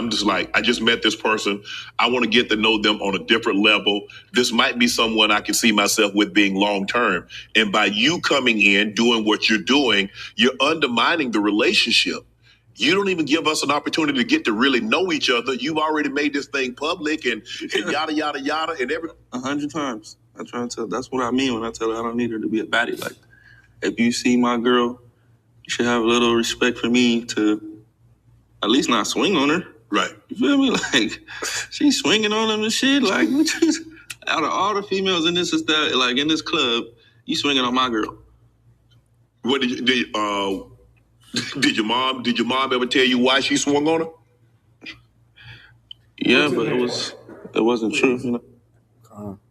this person. I want to get to know them on a different level. This might be someone I can see myself with being long term. And by you coming in, doing what you're doing, you're undermining the relationship. You don't even give us an opportunity to get to really know each other. You've already made this thing public and yada, yada, yada, and everything. 100 times. I try to tell. That's what I mean when I tell her I don't need her to be a baddie. Like, if you see my girl, you should have a little respect for me to at least not swing on her. Right. You feel me? Like, she's swinging on them and shit. Like, out of all the females in this in this club, you swinging on my girl. What did your mom ever tell you why she swung on her? Yeah, but it wasn't true,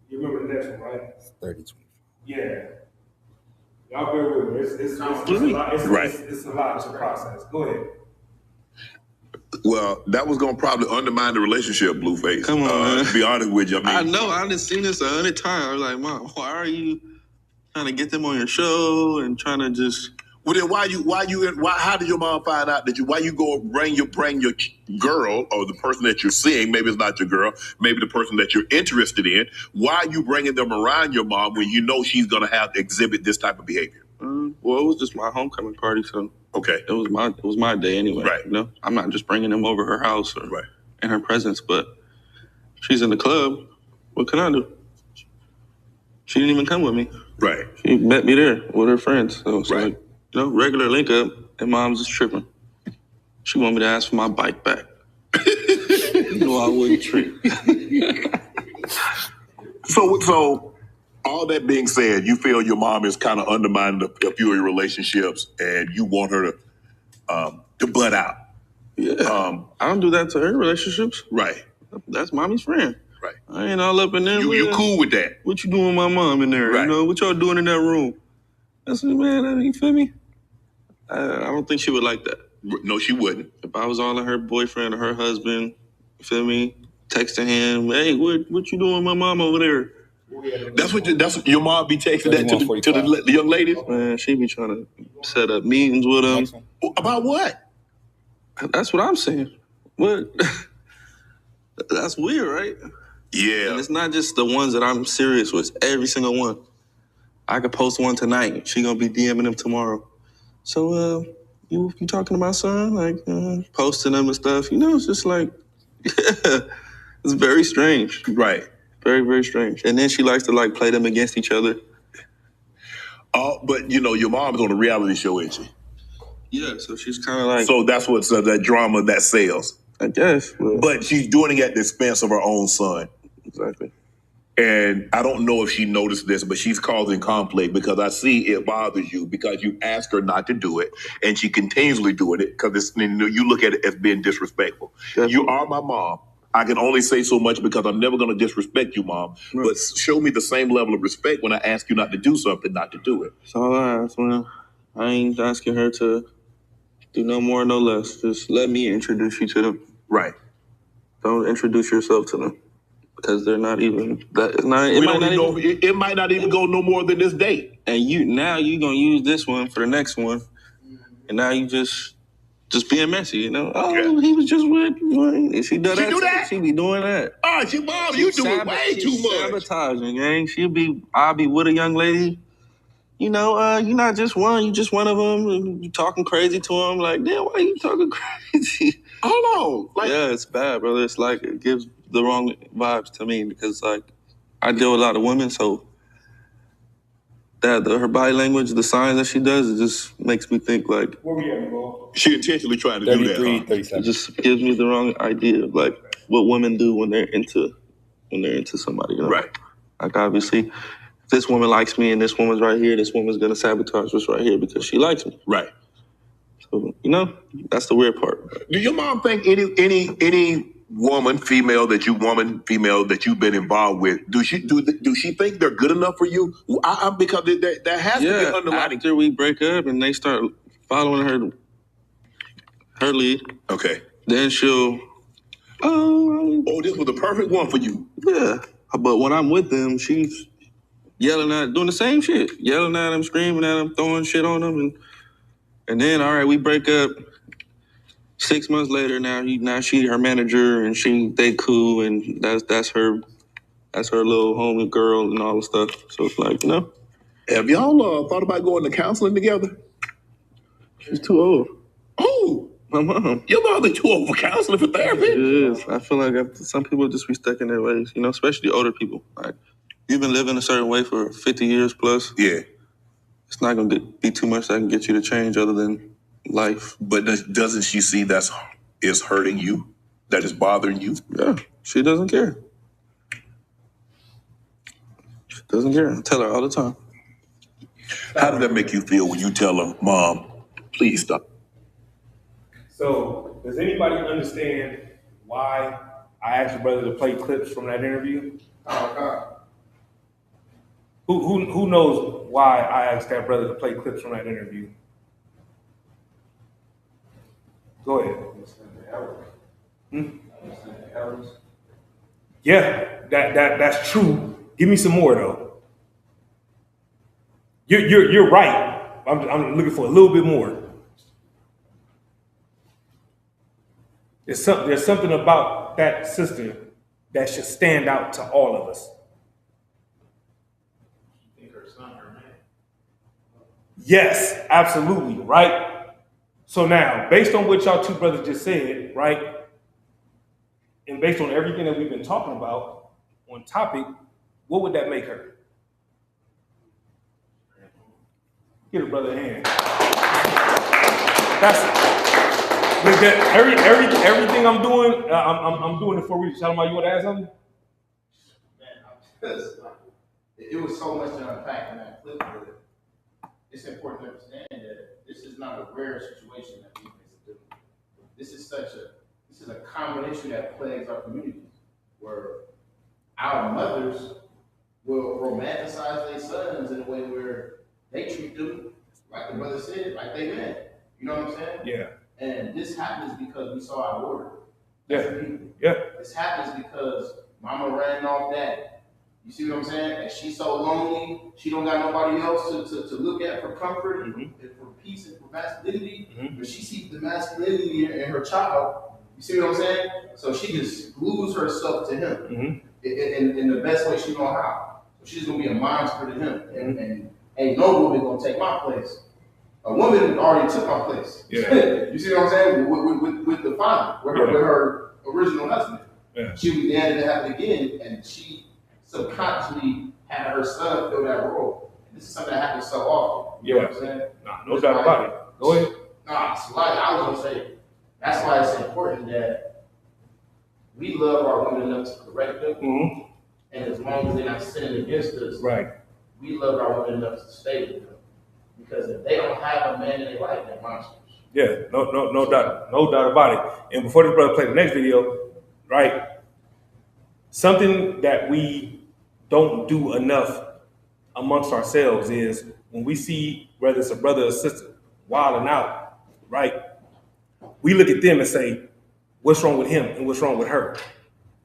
You remember the next one, right? 30-20. Yeah. Y'all bear with me. It's a lot to process. Go ahead. Well, that was going to probably undermine the relationship, Blueface. Come on, man. To be honest with you. I know. I done seen this 100 times. I was like, Mom, why are you trying to get them on your show and trying to just... Well, then how did your mom find out that why you go bring your girl or the person that you're seeing, maybe it's not your girl, maybe the person that you're interested in, why are you bringing them around your mom when you know she's going to have to exhibit this type of behavior? Well, it was just my homecoming party, so okay, it was my day anyway. Right. I'm not just bringing them over her house or in her presence, but she's in the club. What can I do? She didn't even come with me. Right. She met me there with her friends. So it's like, regular link up, and Mom's just tripping. She want me to ask for my bike back. No, I wouldn't trick. So all that being said, you feel your mom is kind of undermining a few of your relationships, and you want her to butt out. Yeah. I don't do that to her relationships. Right. That's mommy's friend. Right. I ain't all up in there. You cool with that? What you doing with my mom in there? Right. You know, what y'all doing in that room? I said, man, you feel me? I don't think she would like that. No, she wouldn't. If I was all in her boyfriend or her husband, you feel me? Texting him, hey, what you doing with my mom over there? That's what your mom be texting that to the young ladies? Man, she be trying to set up meetings with them. About what? That's what I'm saying. What? That's weird, right? Yeah. And it's not just the ones that I'm serious with. Every single one. I could post one tonight. She gonna be DMing them tomorrow. So, you talking to my son? Like, posting them and stuff. You know, it's just like, it's very strange. Right. Very, very strange. And then she likes to like play them against each other. But you know, your mom's on a reality show, isn't she? Yeah, so she's kind of like... So that's what's that drama that sells. I guess. But she's doing it at the expense of her own son. Exactly. And I don't know if she noticed this, but she's causing conflict because I see it bothers you because you ask her not to do it, and she continually doing it because you look at it as being disrespectful. Definitely. You are my mom. I can only say so much because I'm never going to disrespect you, Mom. Right. But show me the same level of respect when I ask you not to do something, not to do it. That's all I ask, man. I ain't asking her to do no more, no less. Just let me introduce you to them. Right. Don't introduce yourself to them because they're not even that. It might not even go no more than this date. And you gonna use this one for the next one, and now you just being messy, you know. Oh, yeah. He was just with. She do that. She be doing that. Oh, Mom, you do it way too much. Sabotaging, gang. I'll be with a young lady. You know, you're not just one. You just one of them. You talking crazy to them. Like, damn, why are you talking crazy? Hold on. Yeah, it's bad, brother. It's like it gives the wrong vibes to me because, like, I deal with a lot of women, so her body language, the signs that she does, it just makes me think like, where we at, bro? She intentionally trying to do that. 37. It just gives me the wrong idea of like what women do when they're into somebody. You know? Right. Like obviously, if this woman likes me and this woman's right here, this woman's gonna sabotage what's right here because she likes me. Right. So you know, that's the weird part. Do your mom think any female that you've been involved with, do she think they're good enough for you? Because there has to be an underlying. After we break up and they start following her lead, okay, then she'll this was the perfect one for you. Yeah, but when I'm with them, she's doing the same shit, yelling at him, screaming at him, throwing shit on him, and then all right, we break up. 6 months later, now she her manager and they cool and that's her little homie girl and all the stuff. So it's like, you know. Have y'all thought about going to counseling together? She's too old. Oh, my mom. Your mother's too old for counseling, for therapy. It is. I feel like some people just be stuck in their ways, you know, especially older people. Like you've been living a certain way for 50 years plus. Yeah, it's not gonna be too much that can get you to change other than life. But doesn't she see that is hurting you, that is bothering you? Yeah, she doesn't care. She doesn't care. I tell her all the time. How does that make you feel when you tell her, Mom, please stop? So, does anybody understand why I asked your brother to play clips from that interview? Who knows why I asked that brother to play clips from that interview? Go ahead. Yeah, that's true. Give me some more though. You're right. I'm looking for a little bit more. There's something about that sister that should stand out to all of us. You think her son, her man? Yes, absolutely, right? So now, based on what y'all two brothers just said, right? And based on everything that we've been talking about on topic, what would that make her? Give a brother a hand. But everything I'm doing, I'm doing it for reason. Shalom, you want to add something? Man, it was so much to unpack in that clip, but it's important to understand that this is not a rare situation that we face to do. This is a common issue that plagues our communities, where our mothers will romanticize their sons in a way where they treat them, like the brother said, like they men. You know what I'm saying? Yeah. And this happens because we saw our order. Yeah. Yeah. This happens because mama ran off daddy. You see what I'm saying? And she's so lonely, she don't got nobody else to look at for comfort and for peace and for masculinity. But she sees the masculinity in her child. You see what I'm saying? So she just glues herself to him in the best way she know how. So she's gonna be a monster to him, and ain't no woman gonna take my place. A woman already took my place. Yeah. You see what I'm saying? With the father, with her original husband. Yeah. She was damned to have it again, and she subconsciously had her son fill that role. And this is something that happens so often. You know what I'm saying? Nah, no doubt about it. Go ahead. Nah, it's like I was gonna say, that's why it's important that we love our women enough to correct them. And as long as they're not sinning against us, right, we love our women enough to stay with them. Because if they don't have a man in their life, they're monsters. Yeah, no doubt about it. And before this brother play the next video, right, something that we don't do enough amongst ourselves is when we see whether it's a brother or sister wilding out, right, we look at them and say, what's wrong with him and what's wrong with her,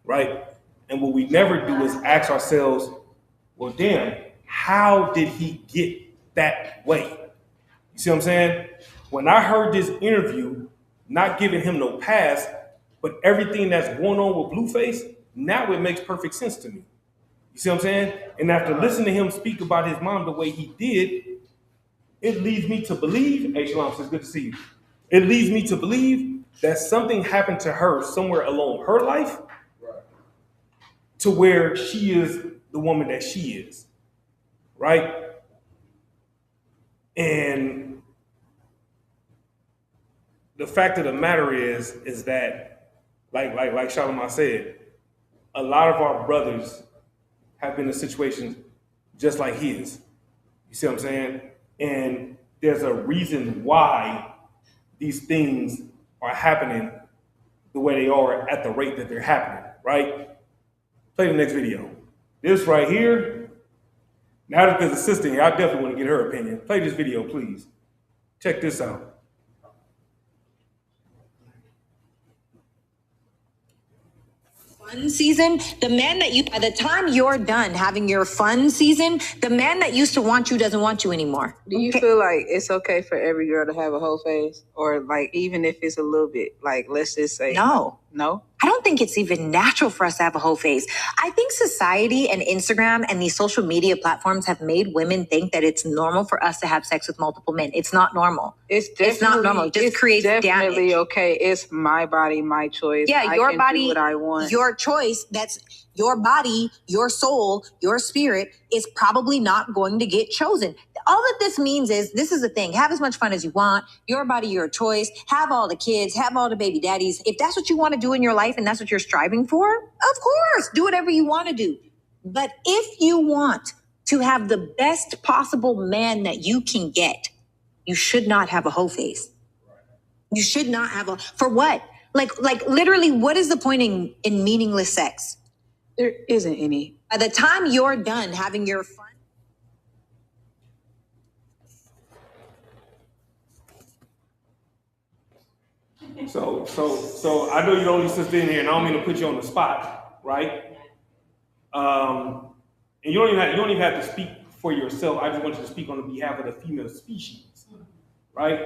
right? And what we never do is ask ourselves, well, damn, how did he get that way? You see what I'm saying? When I heard this interview, not giving him no pass, but everything that's going on with Blueface, now it makes perfect sense to me. You see what I'm saying? And after listening to him speak about his mom the way he did, it leads me to believe, hey Shalom, it's good to see you. It leads me to believe that something happened to her somewhere along her life to where she is the woman that she is, right? And the fact of the matter is that, like Shalom said, a lot of our brothers have been in situations just like his. You see what I'm saying? And there's a reason why these things are happening the way they are at the rate that they're happening, right? Play the next video. This right here, now that there's a sister here, I definitely want to get her opinion. Play this video, please. Check this out. Fun season, the man that you, by the time you're done having your fun season, the man that used to want you doesn't want you anymore. Do you feel like it's okay for every girl to have a whole phase? Or like, even if it's a little bit, like, let's just say. No. No? I don't think it's even natural for us to have a whole phase. I think society and Instagram and these social media platforms have made women think that it's normal for us to have sex with multiple men. It's not normal. It's not normal. It just creates definitely damage. Okay. It's my body, my choice. Yeah, your body, do what I want. Your choice. That's your body, your soul, your spirit is probably not going to get chosen. All that this means is, this is the thing, have as much fun as you want, your body, your choice, have all the kids, have all the baby daddies. If that's what you want to do in your life and that's what you're striving for, of course, do whatever you want to do. But if you want to have the best possible man that you can get, you should not have a whole face. You should not have a, for what? Like literally, what is the point in meaningless sex? There isn't any. By the time you're done having your fun. So I know you're the only sister in here, and I don't mean to put you on the spot, right? And you don't even have to speak for yourself. I just want you to speak on the behalf of the female species, right?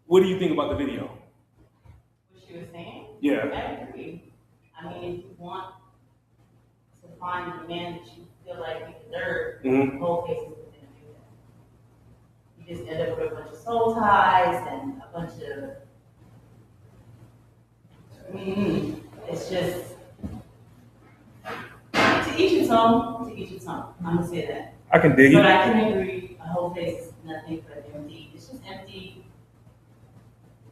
What do you think about the video? What she was saying? Yeah. I agree. I mean, if you want to find the man that you feel like you deserve, the whole case is going to do that. You just end up with a bunch of soul ties and a bunch of, it's just, to each its own, to each its own. I'm going to say that. I can dig it. But I can agree, a whole face is nothing but empty. It's just empty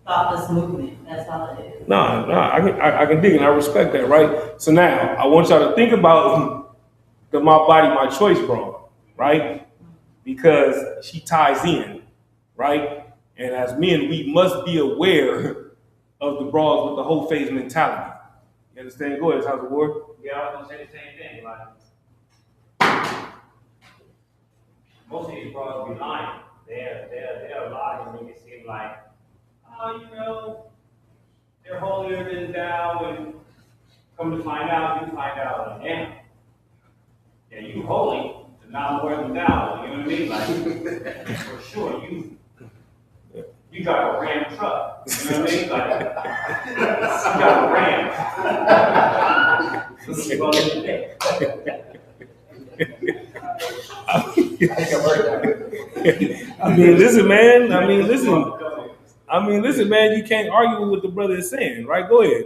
thoughtless movement. That's all it is. No, I can dig it. And I respect that, right? So now I want y'all to think about the My Body, My Choice bra, right? Because she ties in, right? And as men, we must be aware of the bras with the whole phase mentality. You understand? Go ahead, how's the word? Yeah, I was gonna say the same thing. Like most of these bras be lying. They're lying and make it seem like, oh, you know, they're holier than thou, and come to find out, like, damn, yeah, you holy, but not more than thou. You know what I mean? Like, for sure, you got a Ram truck. You know what I mean? Like, you got a Ram. I mean, listen, man. Listen, man. You can't argue with what the brother is saying, right? Go ahead.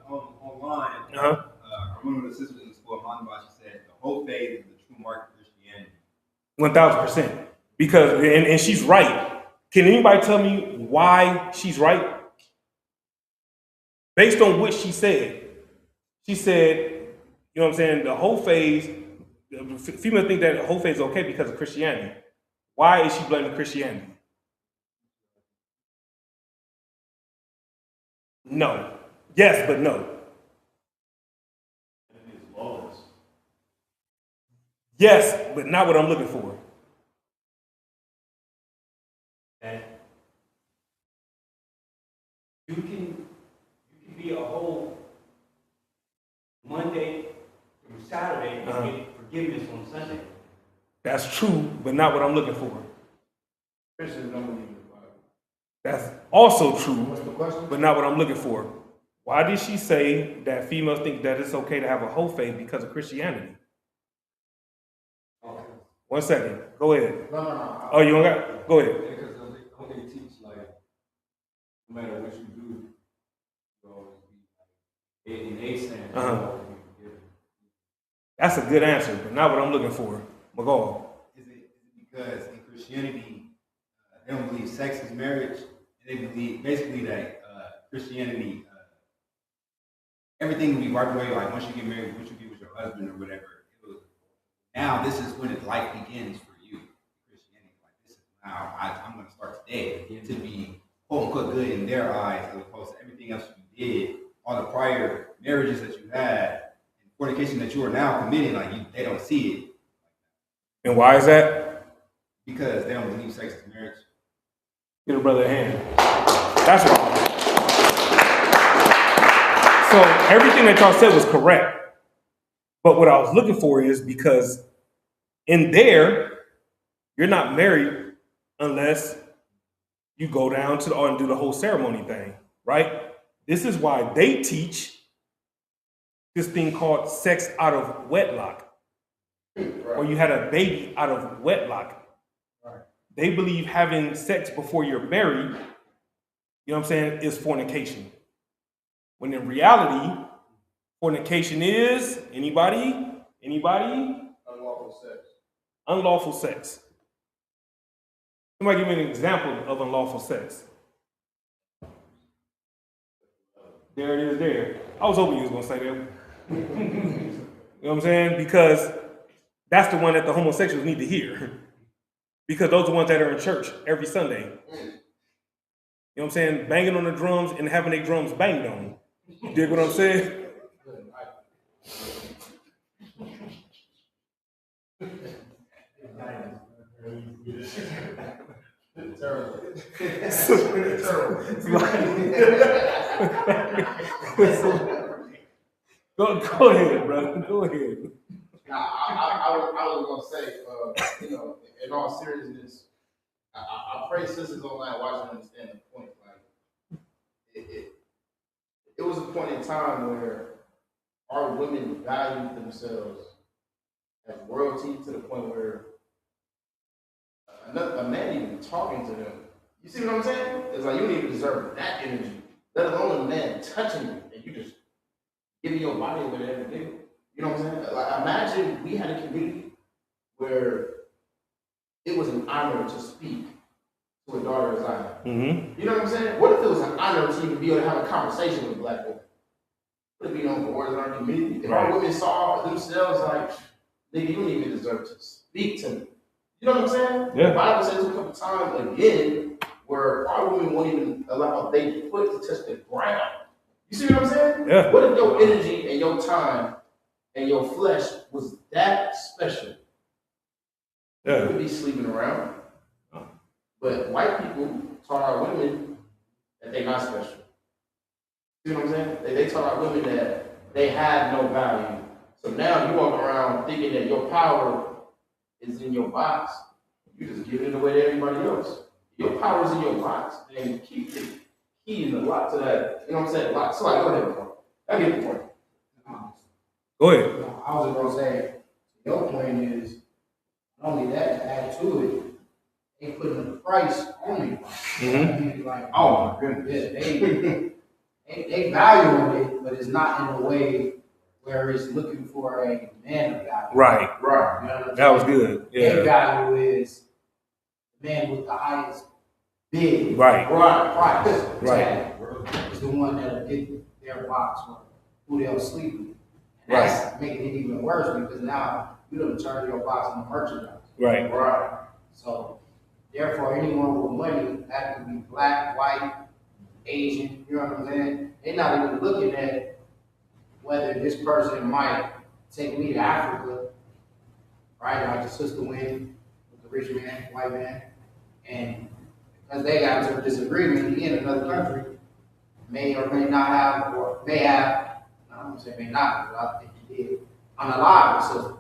Online, Uh-huh. I remember the sister in school, she said the whole faith is the true mark of Christianity. 1,000%. Because and she's right. Can anybody tell me why she's right? Based on what she said. She said, you know what I'm saying, the whole phase, females think that the whole phase is okay because of Christianity. Why is she blaming Christianity? No. Yes, but no. Yes, but not what I'm looking for. And you can be a whole Monday through Saturday and get forgiveness on Sunday. That's true, but not what I'm looking for. Christians don't believe in the Bible. That's also true, What's the question? but not what I'm looking for. Why did she say that females think that it's okay to have a whole faith because of Christianity? Okay. 1 second. Go ahead. No. Oh, you don't got? Go ahead. Because they teach, like, no matter what you do, you always be in a sense. That's a good answer, but not what I'm looking for. McGaw. Is it because in Christianity, they don't believe sex is marriage, and they believe basically that Christianity, everything will be wiped away, like once you get married, what you be with your husband or whatever. Now this is when life begins for you. Christianity, like this is now I'm going to start today to be quote unquote good in their eyes, as opposed to everything else you did, all the prior marriages that you had, and fornication that you are now committing. Like they don't see it. And why is that? Because they don't believe sex is marriage. Get a brother a hand. That's wrong. So everything that y'all said was correct. But what I was looking for is because in there, you're not married unless you go down to and do the whole ceremony thing, right? This is why they teach this thing called sex out of wedlock, or you had a baby out of wedlock. Right. They believe having sex before you're married, you know what I'm saying, is fornication. When in reality, fornication is anybody? Unlawful sex. Unlawful sex. Somebody give me an example of unlawful sex. There it is there. I was hoping you was going to say that. You know what I'm saying? Because that's the one that the homosexuals need to hear. Because those are the ones that are in church every Sunday. You know what I'm saying? Banging on the drums and having their drums banged on. You dig what I'm saying? Go ahead, brother. Go ahead. I was gonna say, you know, in all seriousness, I pray sisters online watching understand the point. Like, it was a point in time where our women valued themselves as royalty to the point where a man even talking to them. You see what I'm saying? It's like you don't even deserve that energy, let alone a man touching you and you just giving your body away to every day. You know what I'm saying? Like imagine we had a community where it was an honor to speak to a daughter of Zion? Mm-hmm. You know what I'm saying? What if it was an honor to even be able to have a conversation with black women? Would it be known for words in our community? If our women saw themselves like, nigga, you don't even deserve to speak to me. You know what I'm saying? Yeah. The Bible says a couple times again where our women won't even allow they foot to touch the ground. You see what I'm saying? Yeah. What if your energy and your time and your flesh was that special? Yeah. You could be sleeping around. But white people taught our women that they're not special. You know what I'm saying? They taught our women that they had no value. So now you walk around thinking that your power is in your box. You just giving it away to everybody else. Your power is in your box, and keep the key in the lock to that. You know what I'm saying? Lock. So go ahead, bro. I get the point. Go ahead. I was just gonna say, your point is not only that, to add to it, they putting a price on it. Mm-hmm. Like, oh my goodness, they valuing it, but it's not in a way where it's looking for a man of value. Right. You know what I'm That was saying? good. Yeah. Their value is the man with the highest bid. Right. Price. Right. Is the one that'll get their box or who they'll sleep with. And Right. that's making it even worse because now you don't turn your box into merchandise. Right. So therefore, anyone with money, that could be black, white, Asian, you know what I'm saying? They're not even looking at whether this person might take me to Africa, right? Like the sister went with the rich man, white man, and because they got into a disagreement, he in another country may or may not have, or may have, I don't want to say may not, but I think he did, unalive the sister.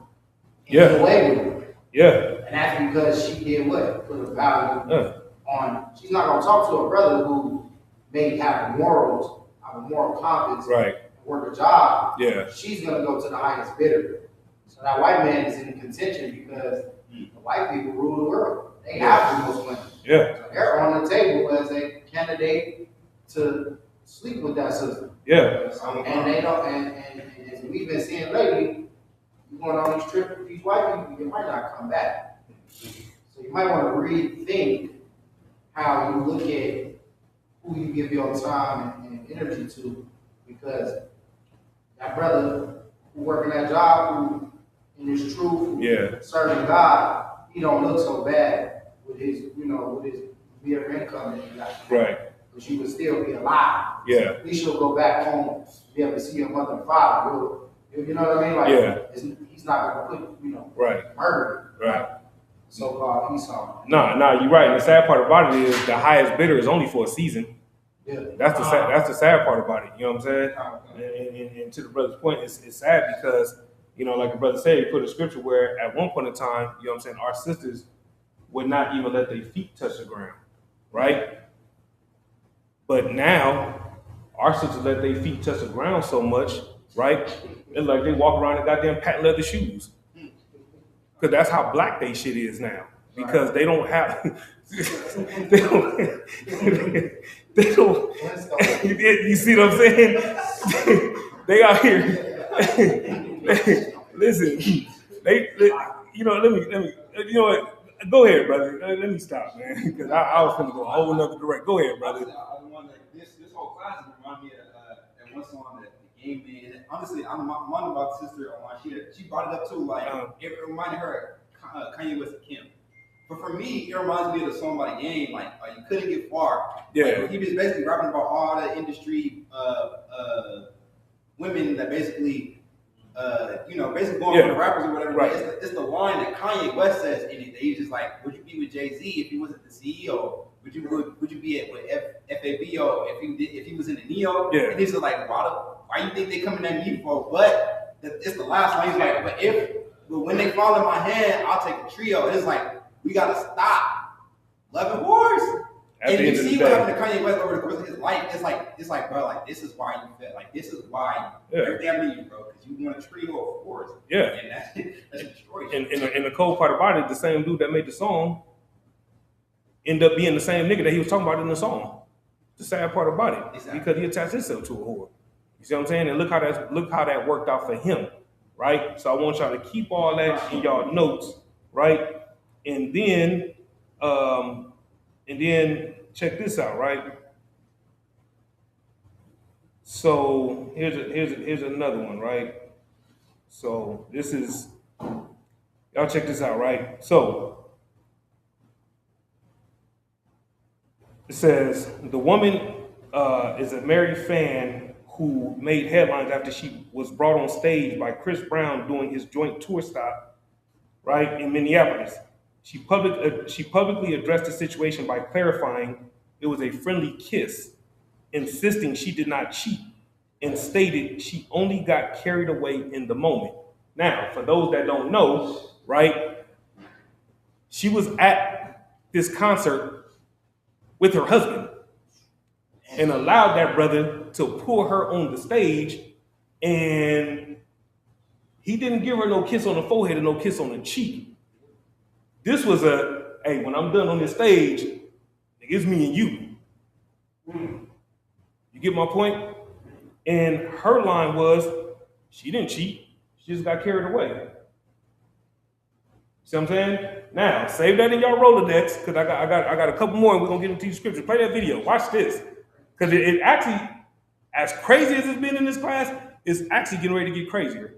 Yeah. Get away with it. Yeah. And that's because she did what? Put a value on, she's not going to talk to a brother who may have morals, have a moral compass, Right. work a job. Yeah. She's going to go to the highest bidder. So that white man is in contention because the white people rule the world. They have the most money. Yeah. So they're on the table as a candidate to sleep with that sister. Yeah. And they don't, and as we've been seeing lately, you going on these trips with these white people, you might not come back. So you might want to rethink how you look at who you give your time and energy to, because that brother who working that job, who in his truth, serving God, he don't look so bad with his, with his mere income that he got. Right. But you would still be alive. Yeah. So at least you'll go back home, be able to see your mother and father. You know what I mean? Like, he's not going to put, murder. Right. So-called Esau. No, you're right. And the sad part about it is the highest bidder is only for a season. Yeah. That's the sad part about it. You know what I'm saying? And to the brother's point, it's sad because, like the brother said, he put a scripture where at one point in time, you know what I'm saying, our sisters would not even let their feet touch the ground, right? But now, our sisters let their feet touch the ground so much, right? It's like they walk around in goddamn patent leather shoes. Because that's how black they shit is now. Because they don't have, they don't, you see what I'm saying? They out here, listen, let me, go ahead, brother. Let me stop, man, because I was going to go a whole nother direction. Go ahead, brother. This whole class reminded me of that one song that the game did. And honestly, I'm wondering about the sister online. She brought it up too. Like it reminded her of Kanye West and Kim. But for me, it reminds me of the song by the game. Like you couldn't get far. Yeah. Like, he was basically rapping about all the industry women that basically. Basically going for the rappers or whatever. Right. It's the line that Kanye West says in it. That he's just like, would you be with Jay-Z if he wasn't the CEO? Would you be with FABO if he was in the Neo? Yeah. And he's just like, why you think they coming at me for? But it's the last line. He's like, but when they fall in my hand, I'll take the trio. It's like we gotta stop loving wars. And you see what happened to Kanye West over the course of his life. It's like, bro, like this is why you feel like this is why everything I need, bro, because you want a trio of wars. Yeah. And that's destroyed you. And the cold part about it, the same dude that made the song ended up being the same nigga that he was talking about in the song. The sad part about it, because he attached himself to a whore. You see what I'm saying? And look how that worked out for him, right? So I want y'all to keep all that in y'all notes, right? And then And then check this out, right? So here's another one, right? So this is, y'all check this out, right? So it says the woman is a married fan who made headlines after she was brought on stage by Chris Brown doing his joint tour stop, right, in Minneapolis. She publicly addressed the situation by clarifying it was a friendly kiss, insisting she did not cheat, and stated she only got carried away in the moment. Now, for those that don't know, right, she was at this concert with her husband and allowed that brother to pull her on the stage, and he didn't give her no kiss on the forehead and no kiss on the cheek. This was a, hey, when I'm done on this stage, it's me and you. You get my point? And her line was, she didn't cheat, she just got carried away. See what I'm saying? Now, save that in y'all Rolodex, because I got a couple more and we're gonna get into these scriptures. Play that video, watch this. Because it actually, as crazy as it's been in this class, it's actually getting ready to get crazier.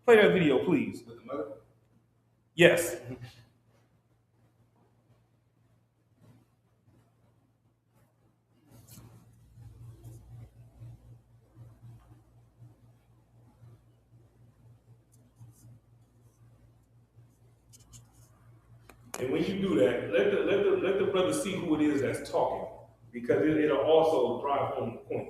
Play that video, please. With the mother? Yes. And when you do that, let the brother see who it is that's talking, because it'll also drive home the point.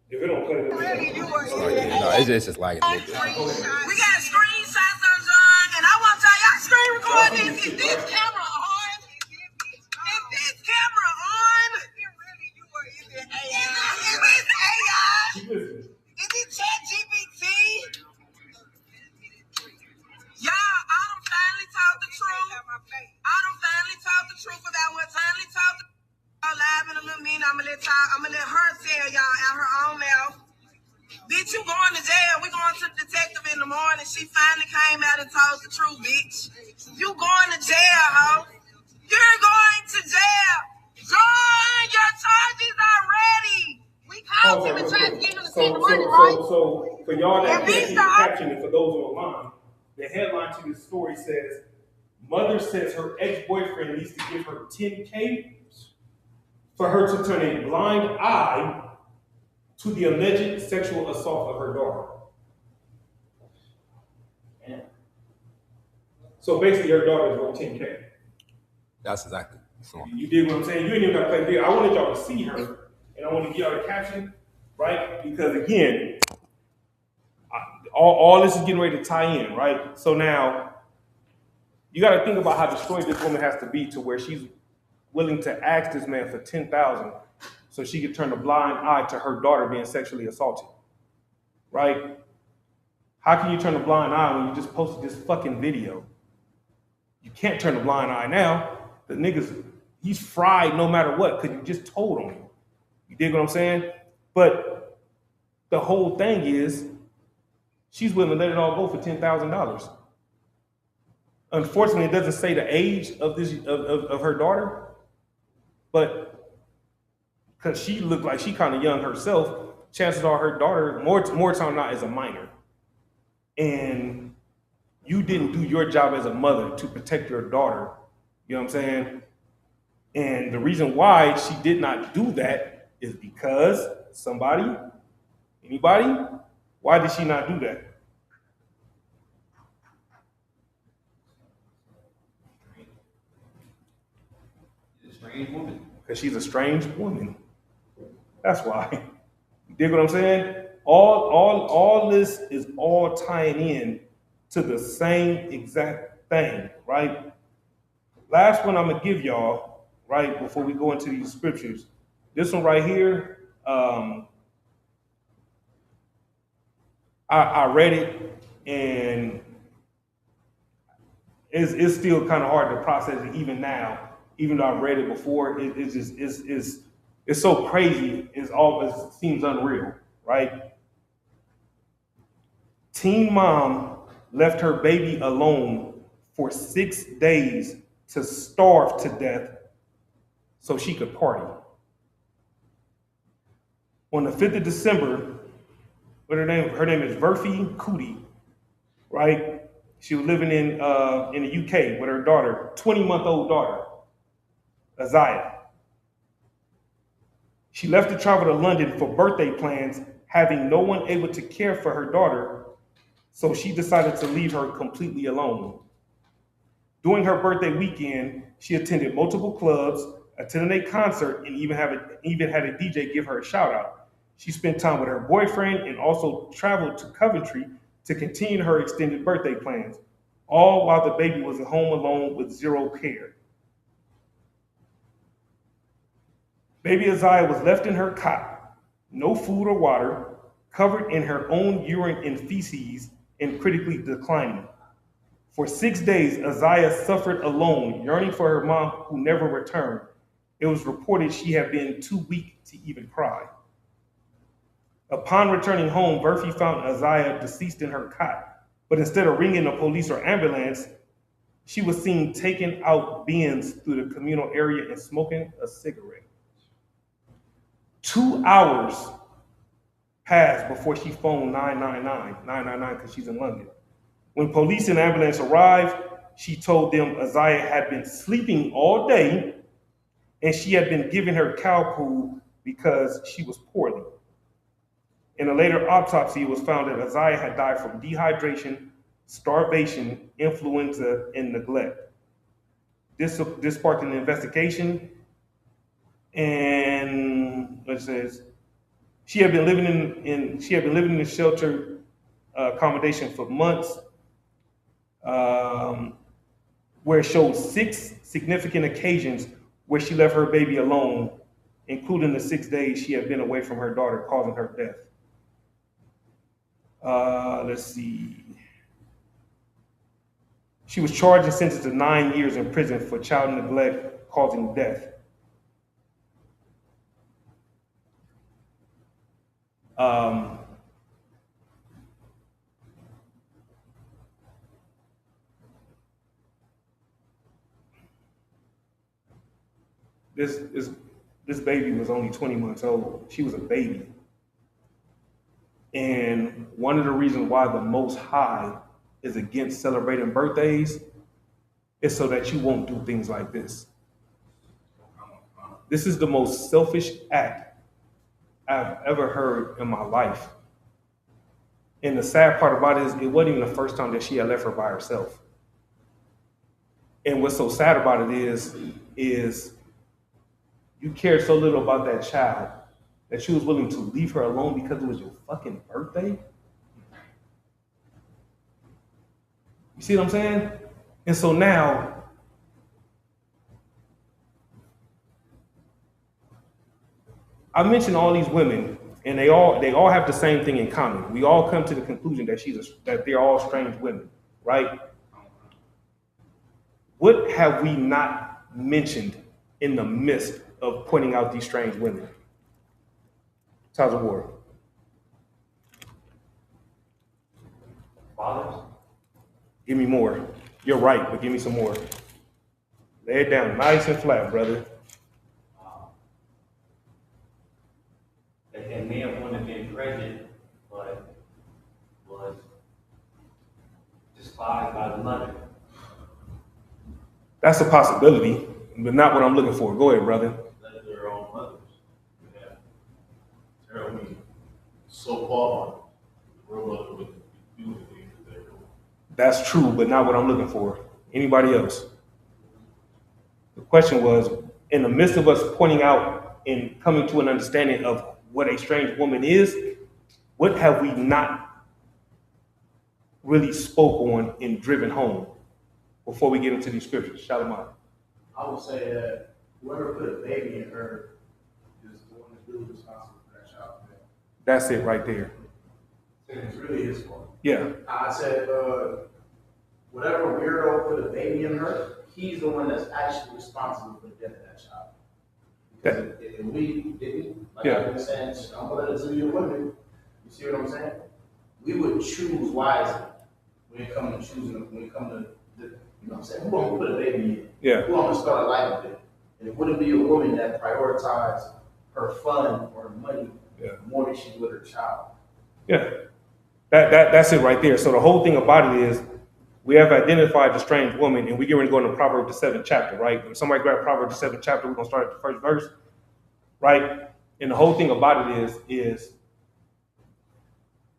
If it don't play, no, it's just like a little bit. We got screenshots of John, and I want y'all screen record this. Is this camera on? Is this camera on? Is it AI? Is it ChatGPT? Y'all, I done finally talked the truth. I done finally talked the truth about what finally talked. Live in a little minute. I'm gonna let her tell y'all out her own mouth. Bitch, you going to jail. We going to the detective in the morning. She finally came out and told the truth, bitch. You going to jail, ho. You're going to jail. Join, your charges are ready. We called him and tried to get him to send the money, right? So for y'all that can't see the caption, and for those online, the headline to this story says, mother says her ex-boyfriend needs to give her $10K for her to turn a blind eye to the alleged sexual assault of her daughter. So basically, her daughter is worth $10K. That's exactly. You dig what I'm saying? You ain't even got to play big. I wanted y'all to see her, and I want to give y'all the caption, right? Because again, all this is getting ready to tie in, right? So now, you got to think about how destroyed this woman has to be to where she's willing to ask this man for $10,000 so she could turn a blind eye to her daughter being sexually assaulted, right? How can you turn a blind eye when you just posted this fucking video? You can't turn a blind eye now. The nigga's, he's fried no matter what, because you just told him. You dig what I'm saying? But the whole thing is, she's willing to let it all go for $10,000. Unfortunately, it doesn't say the age of this of her daughter, but because she looked like she kind of young herself, chances are her daughter, more time than not, is a minor. And you didn't do your job as a mother to protect your daughter. You know what I'm saying? And the reason why she did not do that is because somebody, anybody, why did she not do that? Strange woman. Because she's a strange woman. That's why. You dig what I'm saying? All this is all tying in to the same exact thing, right? Last one I'm gonna give y'all, right, before we go into these scriptures. This one right here, I read it, and it's still kind of hard to process it even now, even though I read it before. It's It's so crazy. It seems unreal, right? Teen mom left her baby alone for 6 days to starve to death so she could party. On the 5th of December, her name is Verfi Cootie, right? She was living in the UK with her daughter, 20-month-old daughter, Isaiah. She left to travel to London for birthday plans, having no one able to care for her daughter, so she decided to leave her completely alone. During her birthday weekend, she attended multiple clubs, attended a concert, and even had a DJ give her a shout out. She spent time with her boyfriend and also traveled to Coventry to continue her extended birthday plans, all while the baby was at home alone with zero care. Baby Isaiah was left in her cot, no food or water, covered in her own urine and feces, and critically declining. For 6 days, Isaiah suffered alone, yearning for her mom who never returned. It was reported she had been too weak to even cry. Upon returning home, Verfi found Isaiah deceased in her cot, but instead of ringing the police or ambulance, she was seen taking out bins through the communal area and smoking a cigarette. 2 hours passed before she phoned 999 because she's in London. When police and ambulance arrived, she told them Isaiah had been sleeping all day and she had been giving her cow poo because she was poorly. In a later autopsy, it was found that Isaiah had died from dehydration, starvation, influenza, and neglect. This sparked an investigation, and it says she had been living in a shelter accommodation for months, where it showed 6 significant occasions where she left her baby alone, including the 6 days she had been away from her daughter, causing her death. Let's see. She was charged and sentenced to 9 years in prison for child neglect causing death. This baby was only 20 months old. She was a baby. And one of the reasons why the Most High is against celebrating birthdays is so that you won't do things like this. This is the most selfish act I've ever heard in my life. And the sad part about it is it wasn't even the first time that she had left her by herself. And what's so sad about it is you cared so little about that child that you was willing to leave her alone because it was your fucking birthday? You see what I'm saying? And so now, I mentioned all these women, and they all have the same thing in common. We all come to the conclusion that they're all strange women, right? What have we not mentioned in the midst of pointing out these strange women? Towers of War. Fathers? Give me more. You're right, but give me some more. Lay it down nice and flat, brother. That may have wanted to be present, but was despised by the mother. That's a possibility, but not what I'm looking for. Go ahead, brother. That's their own mothers. Yeah. Tell me, so-called real mother would do the things that they're doing. That's true, but not what I'm looking for. Anybody else? The question was, in the midst of us pointing out and coming to an understanding of what a strange woman is, what have we not really spoke on and driven home before we get into these scriptures? Shout them out. I would say that whoever put a baby in her is the one that's really responsible for that child. That's it right there. And it's really his fault. Yeah. I said, whatever weirdo put a baby in her, he's the one that's actually responsible for the death of that child. Because if we didn't, like Yeah. I've been saying, I'm gonna let it to your women. You see what I'm saying? We would choose wisely when it comes to choosing. When it comes to, you know what I'm saying? Who gonna put a baby in? Yeah. Who gonna start a life with it? And it wouldn't be a woman that prioritized her fun or her money more than she would her child. Yeah. That's it right there. So the whole thing about it is we have identified the strange woman, and we get ready to go into Proverbs the 7th chapter, right? When somebody grab Proverbs the 7th chapter, we're gonna start at the first verse, right? And the whole thing about it is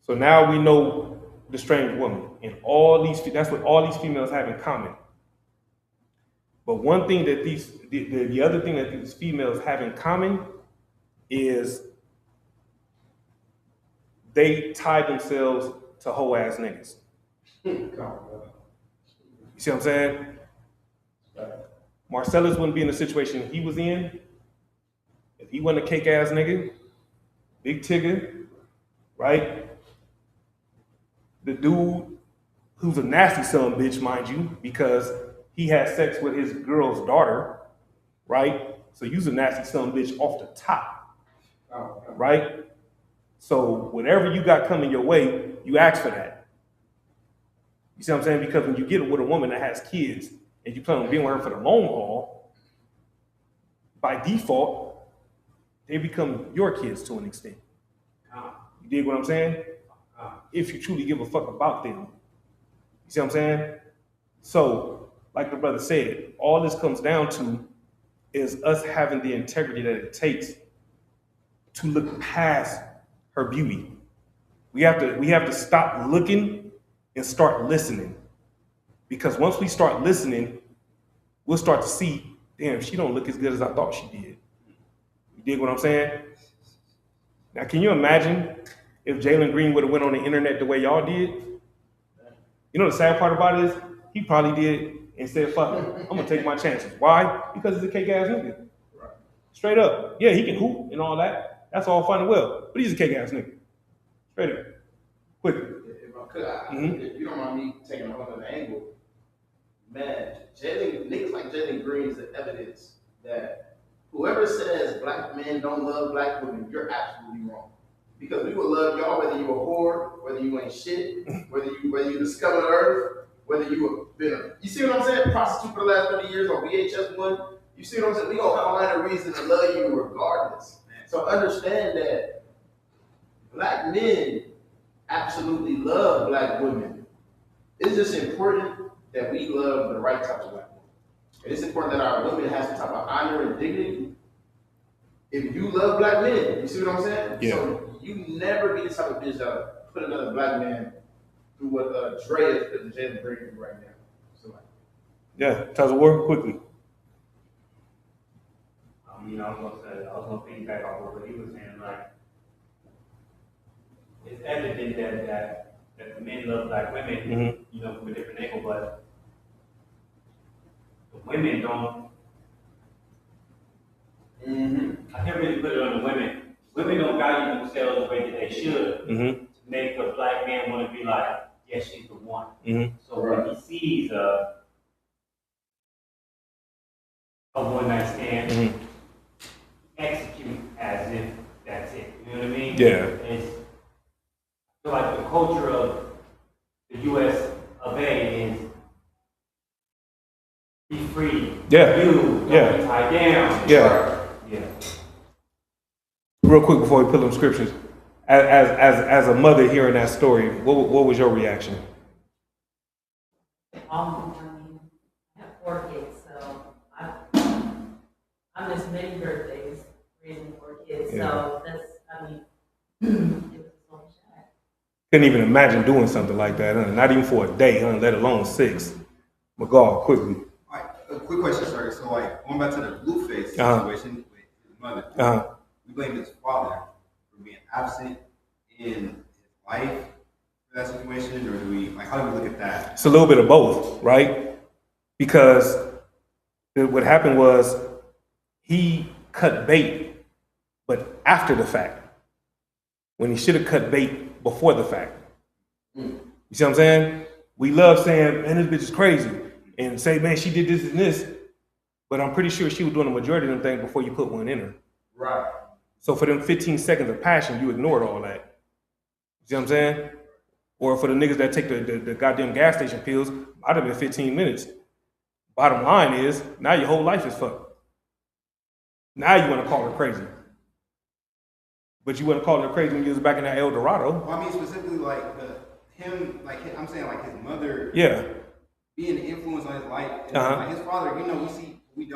so now we know the strange woman, and that's what all these females have in common. But one thing that the other thing that these females have in common is they tie themselves to hoe ass niggas. You see what I'm saying? Marcellus wouldn't be in the situation he was in if he wasn't a cake ass nigga, big tigger, right? The dude who's a nasty son bitch, mind you, because he had sex with his girl's daughter, right? So you's a nasty son bitch off the top, right? So whatever you got coming your way, you ask for that. You see what I'm saying? Because when you get with a woman that has kids and you plan on being with her for the long haul, by default, they become your kids to an extent. You dig what I'm saying? If you truly give a fuck about them. You see what I'm saying? So, like the brother said, all this comes down to is us having the integrity that it takes to look past her beauty. We have to stop looking and start listening. Because once we start listening, we'll start to see, damn, she don't look as good as I thought she did. You dig what I'm saying? Now, can you imagine if Jalen Green would have went on the internet the way y'all did? You know the sad part about it is he probably did and said, fuck it, I'm gonna take my chances. Why? Because he's a cake ass nigga. Straight up. Yeah, he can hoop and all that. That's all fun and well. But he's a cake ass nigga. Straight up. Quickly. If I could, if you don't mind me taking a whole other angle, man, niggas like Jalen Green is the evidence that whoever says black men don't love black women, you're absolutely wrong. Because we would love y'all whether you a whore, whether you ain't shit, whether you discovered Earth, whether you you see what I'm saying? Prostitute for the last 30 years on VHS1. You see what I'm saying? We gonna find a reason to love you regardless. So understand that black men absolutely love black women. It's just important that we love the right type of black woman. And it's important that our women have some type of honor and dignity. If you love black men, you see what I'm saying? Yeah. So you never be the type of bitch that put another black man through what Dre is putting Jalen Green through right now. So like, yeah, Taz War, quickly. I was gonna piggyback off of what he was saying. Like, it's evident that the men love black women, from a different angle, but the women don't. I can't really put it on the women. Women don't value themselves the way that they should to make a black man want to be like, yes, she's the one. So when he sees a one-night stand, execute as if that's it. You know what I mean? Yeah. I feel like the culture of the U.S. of A is be free. Yeah. Don't be tied down. Yeah. Real quick before we pull them scriptures, as a mother hearing that story, what was your reaction? I have 4 kids, so I missed many birthdays raising 4 kids. So that's, it was so sad. Couldn't even imagine doing something like that, huh? Not even for a day, huh? Let alone 6. McGaw, quickly. All right, a quick question, sir. So, like, going back to the Blueface situation with his mother, we blame his father for being absent in his life for that situation, or do we, like, how do we look at that? It's a little bit of both, right? Because what happened was he cut bait, but after the fact, when he should have cut bait before the fact. You see what I'm saying? We love saying, man, this bitch is crazy, and say, man, she did this and this, But I'm pretty sure she was doing the majority of them things before you put one in her. Right. So for them 15 seconds of passion, you ignored all that. You see what I'm saying? Or for the niggas that take the goddamn gas station pills, might have been 15 minutes. Bottom line is, now your whole life is fucked. Now you want to call her crazy. But you wouldn't call her crazy when you was back in that El Dorado. Well, I mean, specifically, like, I'm saying, like, his mother. Yeah. Being an influence on his life. And like his father, we don't know. We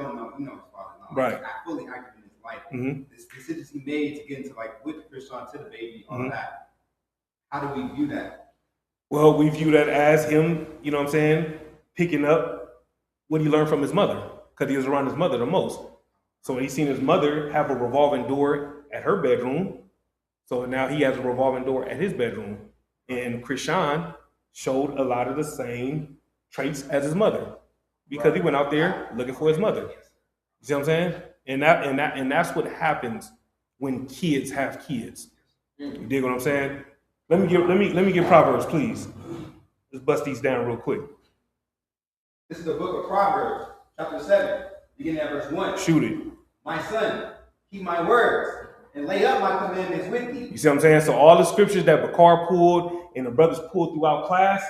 know his father. No, right. Like, not fully active in his life. Mm-hmm. The decisions he made to get into, like, with Krishan to the baby, all that. How do we view that? Well, we view that as him, you know what I'm saying, picking up what he learned from his mother, because he was around his mother the most. So when he seen his mother have a revolving door at her bedroom, so now he has a revolving door at his bedroom. And Krishan showed a lot of the same traits as his mother, because he went out there looking for his mother. You see what I'm saying? And that's what happens when kids have kids. You dig what I'm saying? Let me get Proverbs, please. Let's bust these down real quick. This is the book of Proverbs, chapter 7, beginning at verse 1. Shoot it. My son, keep my words and lay up my commandments with thee. You see what I'm saying? So all the scriptures that Bakar pulled and the brothers pulled throughout class,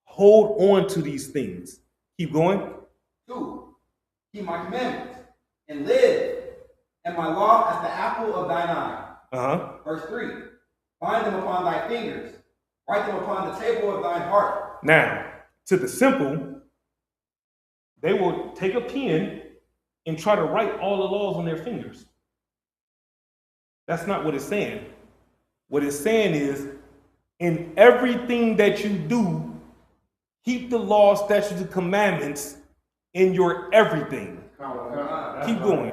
hold on to these things. Keep going. 2, keep my commandments and live, and my law as the apple of thine eye. Verse 3, bind them upon thy fingers, write them upon the table of thine heart. Now, to the simple, they will take a pen and try to write all the laws on their fingers. That's not what it's saying. What it's saying is, in everything that you do, keep the law, statutes, and commandments in your everything. Keep going.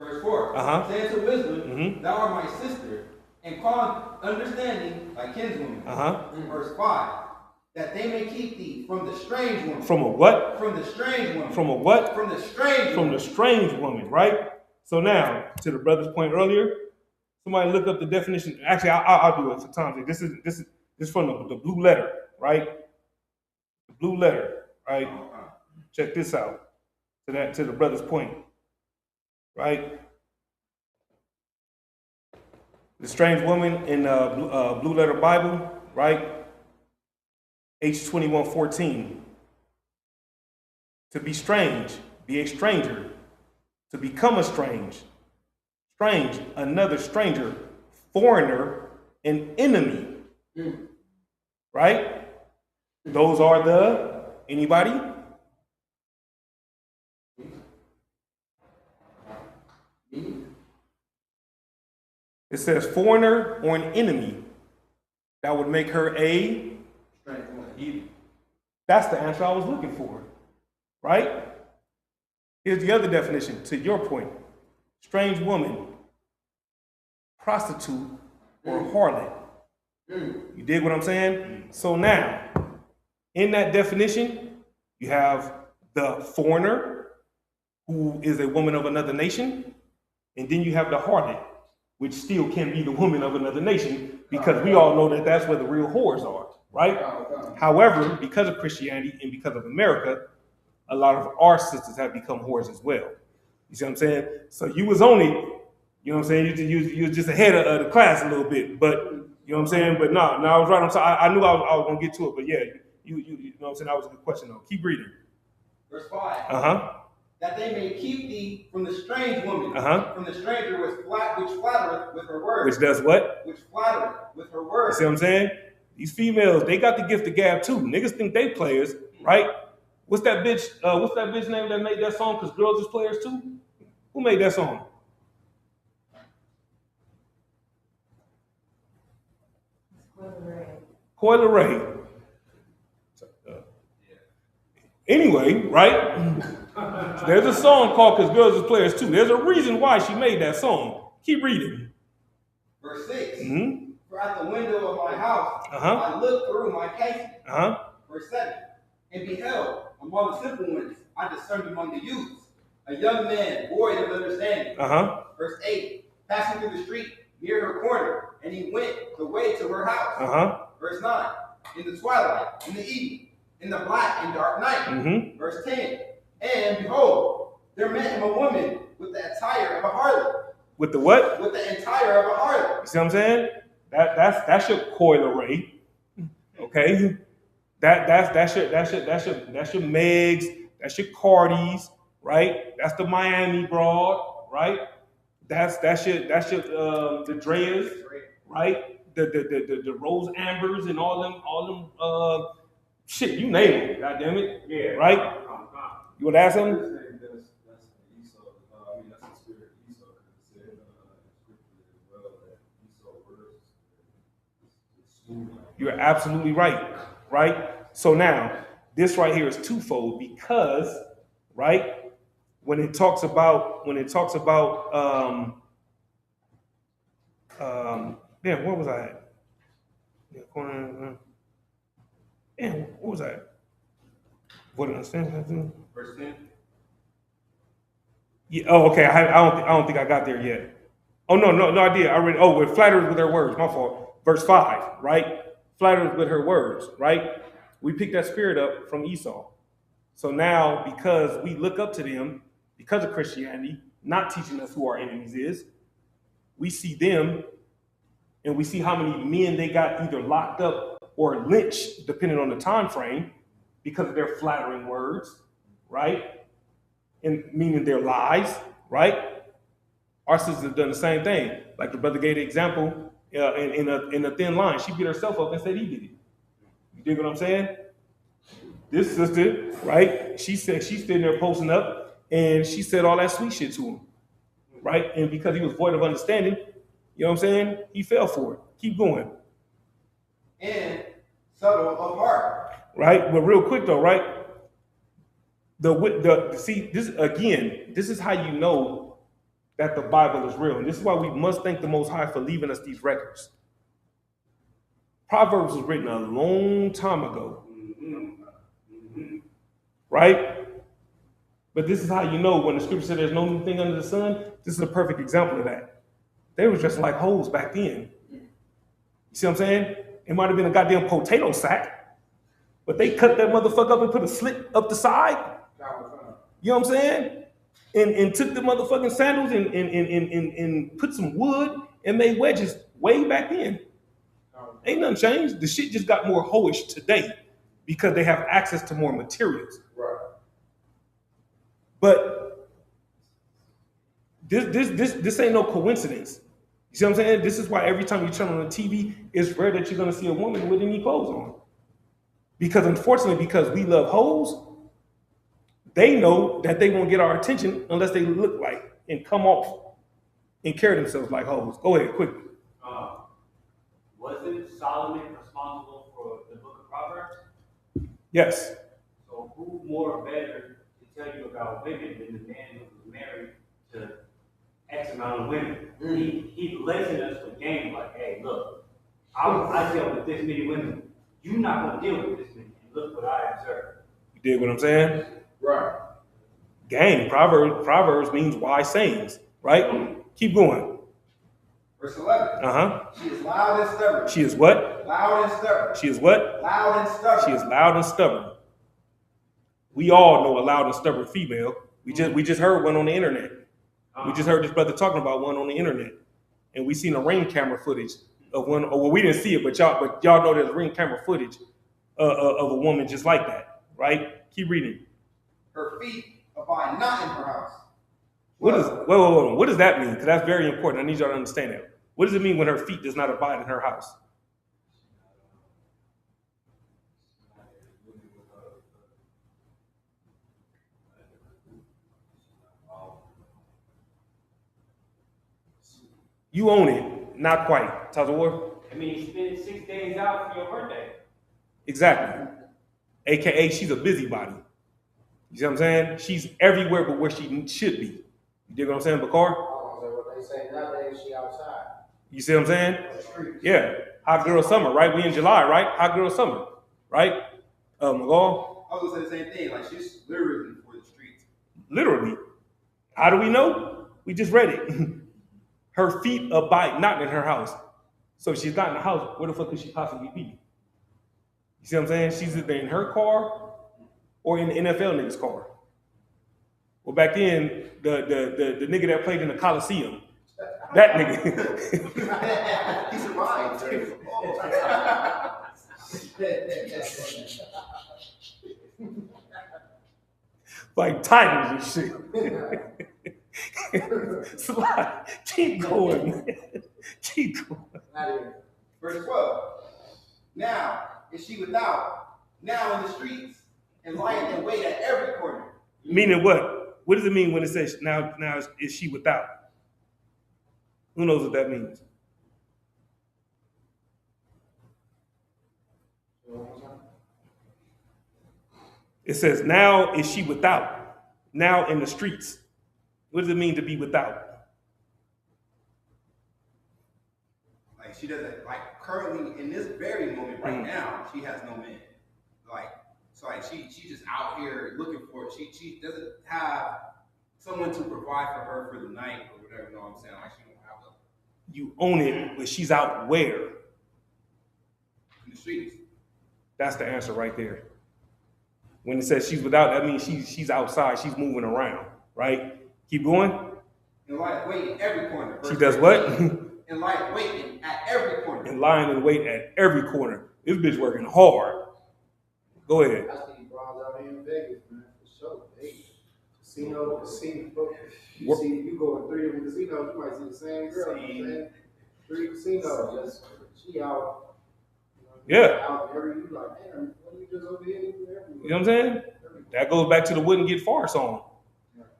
Verse 4, say unto wisdom, thou art my sister, and call understanding thy kinswoman. Verse 5, that they may keep thee from the strange woman. From a what? From the strange woman. From a what? From the strange woman. From the strange woman, right? So now, to the brother's point earlier, somebody look up the definition. Actually, I'll do it for time. This is from the blue letter, right? The blue letter, right? Check this out. To the brother's point, right? The strange woman in Blue Letter Bible, right? H21:14. To be strange, be a stranger. To become a strange, another stranger, foreigner, an enemy. Right? Those are the, anybody? It says foreigner or an enemy. That would make her a strange woman. That's the answer I was looking for. Right? Here's the other definition to your point. Strange woman, prostitute, or harlot. You dig what I'm saying? So now, in that definition, you have the foreigner, who is a woman of another nation, and then you have the harlot, which still can be the woman of another nation, because we all know that that's where the real whores are, right? However, because of Christianity and because of America, a lot of our sisters have become whores as well. You see what I'm saying? So you was only, you know what I'm saying, you was just ahead of the class a little bit, but you know what I'm saying? But no, I was right. I'm sorry. I knew I was gonna get to it, but yeah, you know what I'm saying? That was a good question though. Keep reading. Verse 5. That they may keep thee from the strange woman, from the stranger which flattereth with her words. Which does what? Which flattereth with her words. You see what I'm saying? These females, they got the gift of gab too. Niggas think they players, right? What's that bitch name that made that song? Because girls is players too? Who made that song? Coi Leray. Anyway, right? There's a song called Because Girls is Players Too. There's a reason why she made that song. Keep reading. Verse 6. For at the window of my house, I looked through my casement. Verse 7. And beheld among the simple ones, I discerned among the youths, a young man void of understanding. Verse 8. Passing through the street near her corner, and he went the way to her house. Verse 9. In the twilight, in the evening, in the black and dark night. Verse 10. And behold, there met him a woman with the attire of a harlot. With the what? With the attire of a harlot. You see what I'm saying? That's your coil array. Okay? That's your Megs, that's your Cardis, right? That's the Miami broad, right? That's your the Dreas, right? The Rose Ambers and all them shit, you name it, goddamn it. Yeah. Right? You wanna ask something? You're absolutely right, right? So now, this right here is twofold because, right, when it talks about, damn, where was I at? Damn, what was I at? What did I say? Verse 10. Yeah. Oh, okay. I don't think I got there yet. Oh no, I did. I read. Oh, we're flatterers with her words. My fault. Verse 5, right? Flatterers with her words, right? We picked that spirit up from Esau. So now, because we look up to them, because of Christianity, not teaching us who our enemies is, we see them and we see how many men they got either locked up or lynched, depending on the time frame, because of their flattering words, right? And meaning their lies, right? Our sisters have done the same thing. Like the brother gave the example in a thin line. She beat herself up and said he did it. You dig what I'm saying? This sister, right? She said she's sitting there posting up and she said all that sweet shit to him, right? And because he was void of understanding, you know what I'm saying? He fell for it. Keep going. And subtle of heart. Right? But real quick though, right? See, this again, this is how you know that the Bible is real. And this is why we must thank the Most High for leaving us these records. Proverbs was written a long time ago. Right? But this is how you know when the scripture said there's no new thing under the sun. This is a perfect example of that. They were just like hoes back then. You see what I'm saying? It might have been a goddamn potato sack, but they cut that motherfucker up and put a slit up the side. You know what I'm saying? And took the motherfucking sandals and put some wood and made wedges way back then. Ain't nothing changed. The shit just got more hoish today because they have access to more materials. Right. But this ain't no coincidence. You see what I'm saying? This is why every time you turn on the TV, it's rare that you're gonna see a woman with any clothes on. Because unfortunately, because we love hoes, they know that they won't get our attention unless they look like and come off and carry themselves like hoes. Go ahead, quickly. Wasn't Solomon responsible for the book of Proverbs? Yes. So who more better to tell you about women than the man who was married to X amount of women? He blessing us with games like, hey, look, I deal with this many women. You're not gonna deal with this many. And look what I observed. You dig what I'm saying? Right. Gang. Proverbs means wise sayings, right? Keep going. Verse 11. She is loud and stubborn. She is what? Loud and stubborn. She is what? Loud and stubborn. She is loud and stubborn. We all know a loud and stubborn female. We just heard one on the internet. We just heard this brother talking about one on the internet. And we seen a ring camera footage of one, or well, we didn't see it, but y'all know there's ring camera footage of a woman just like that, right? Keep reading. Her feet abide not in her house. What does that mean? Because that's very important. I need y'all to understand that. What does it mean when her feet does not abide in her house? You own it. Not quite. Tazawar? I mean, you spend 6 days out for your birthday. Exactly. AKA, she's a busybody. You see what I'm saying? She's everywhere but where she should be. You dig what I'm saying, Bakar? What they say nowadays, she outside. You see what I'm saying? Yeah. Hot girl summer, right? We in July, right? Hot girl summer, right? Magal? I was gonna say the same thing. Like she's literally for the streets. Literally. How do we know? We just read it. Her feet abide not in her house. So if she's not in the house, where the fuck could she possibly be? You You see what I'm saying? She's either in her car or in the NFL nigga's car. Well, back then, the nigga that played in the Coliseum, that nigga. He survived. Like Tigers and shit. Slide. Keep going, man. Keep going. Verse 12. Now is she without, now in the streets, and lying in wait at every corner. Meaning what? What does it mean when it says now is she without? Who knows what that means? It says now is she without? Now in the streets. What does it mean to be without? Like she doesn't, like currently in this very moment right now, she has no man. Like, so like she's just out here looking for it. She doesn't have someone to provide for her for the night or whatever, you know what I'm saying? Like she don't have a, You own it, but she's out where? in the streets. That's the answer right there. When it says she's without, that means she's outside, she's moving around, right? Keep going. And lying waiting every corner. She does what? And lying waiting at every corner. And lying in wait at every corner. This bitch working hard. Go ahead. I see bras out here in Vegas, man, for sure. Hey, casino. You see, you go in 3 different casinos, you might see the same girl. You know what I'm saying? 3 casinos, just she out. Yeah. Out every, you like, damn, what are you just over here? You know what I'm saying? That goes back to the wouldn't get far song,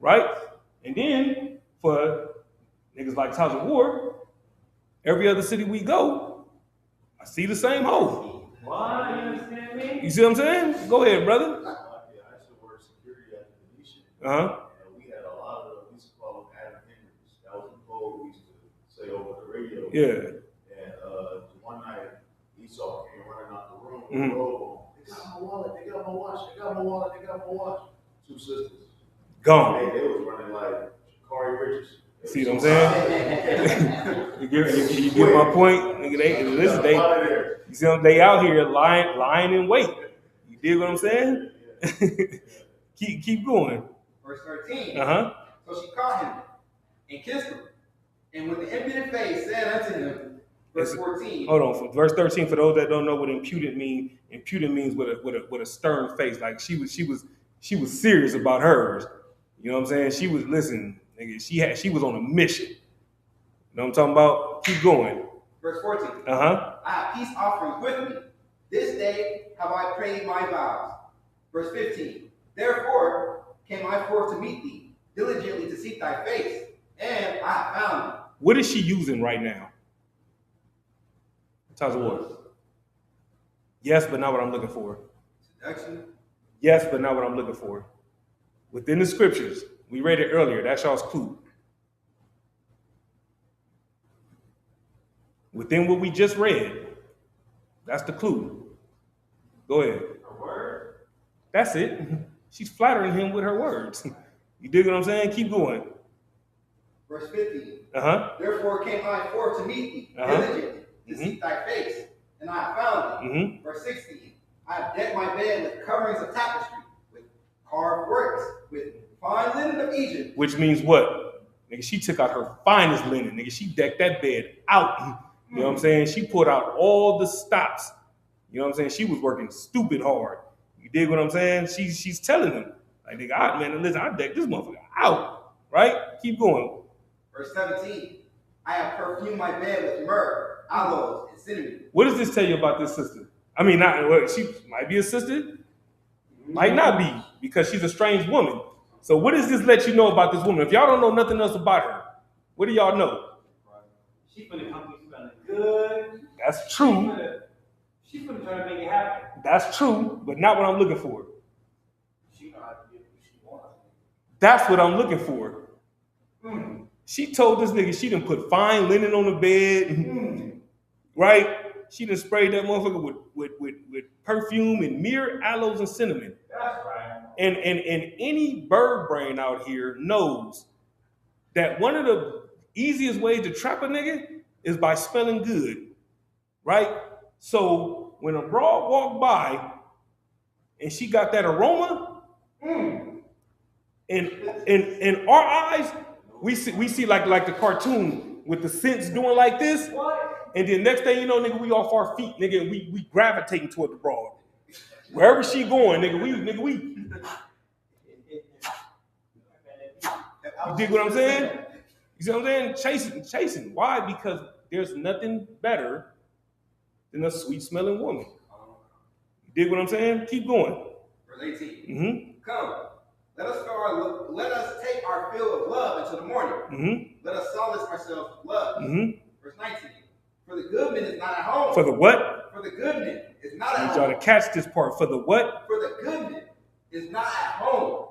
right? And then for niggas like Taj Ward, every other city we go, I see the same hoe. Why? You understand me? You see what I'm saying? Go ahead, brother. I used to work security at the Venetian. Uh-huh. And we had a lot of, we used to call them Adam Henrys. That was the code we used to say over the radio. Yeah. And one night, Esau came running out the room with a robe on. They got my wallet, they got my watch, they got my wallet, they got my watch. 2 sisters. Gone. They was running like Corey Richards. See what I'm saying? you get my point? Nigga, you see them, they out here lying in wait. You dig what I'm saying? keep going. Verse 13. Uh-huh. So she caught him and kissed him, and with the impudent face said unto him, verse 14. Hold on, verse 13. For those that don't know what impudent means with a stern face. Like she was serious about hers. You know what I'm saying? She was nigga. She was on a mission. You know what I'm talking about? Keep going. Verse 14. Uh-huh. I have peace offerings with me. This day have I prayed my vows. Verse 15. Therefore came I forth to meet thee, diligently to seek thy face, and I have found thee. What is she using right now? Tell us what. Yes, but not what I'm looking for. Seduction. Yes, but not what I'm looking for. Within the scriptures, we read it earlier. That's y'all's clue. Within what we just read, that's the clue. Go ahead. Her word. That's it. She's flattering him with her words. You dig what I'm saying? Keep going. Verse 15. Uh-huh. Therefore came I forth to meet thee, diligently, to seek thy face, and I have found thee. Verse 16. I have decked my bed with coverings of tapestry, with carved works, with fine linen of Egypt. Which means what? Nigga, she took out her finest linen. Nigga, she decked that bed out. You know what I'm saying? She put out all the stops. You know what I'm saying? She was working stupid hard. You dig what I'm saying? She's telling him, like, nigga, man, listen, I decked this motherfucker out. Right? Keep going. Verse 17. I have perfumed my bed with myrrh, aloes, and cinnamon. What does this tell you about this sister? I mean, she might be a sister, might not be, because she's a strange woman. So what does this let you know about this woman? If y'all don't know nothing else about her, what do y'all know? She's finna come to smelling good. That's true. She's finna try to make it happen. That's true, but not what I'm looking for. She know how to get what she wants. That's what I'm looking for. She told this nigga she done put fine linen on the bed, right? She done sprayed that motherfucker with perfume and myrrh, aloes, and cinnamon. That's right. And any bird brain out here knows that one of the easiest ways to trap a nigga is by smelling good, right? So when a broad walked by and she got that aroma, in our eyes, we see like the cartoon with the scents doing like this, and then next thing you know, nigga, we off our feet, nigga, we gravitating toward the broad. Wherever she going, nigga, we. You dig what I'm saying? You see what I'm saying? Chasing. Why? Because there's nothing better than a sweet smelling woman. You dig what I'm saying? Keep going. Verse 18. Come, let us take our fill of love into the morning. Let us solace ourselves with love. Verse 19. For the good man is not at home. For the what? For the good man is not at home. I need y'all to catch this part. For the what? For the good man is not at home.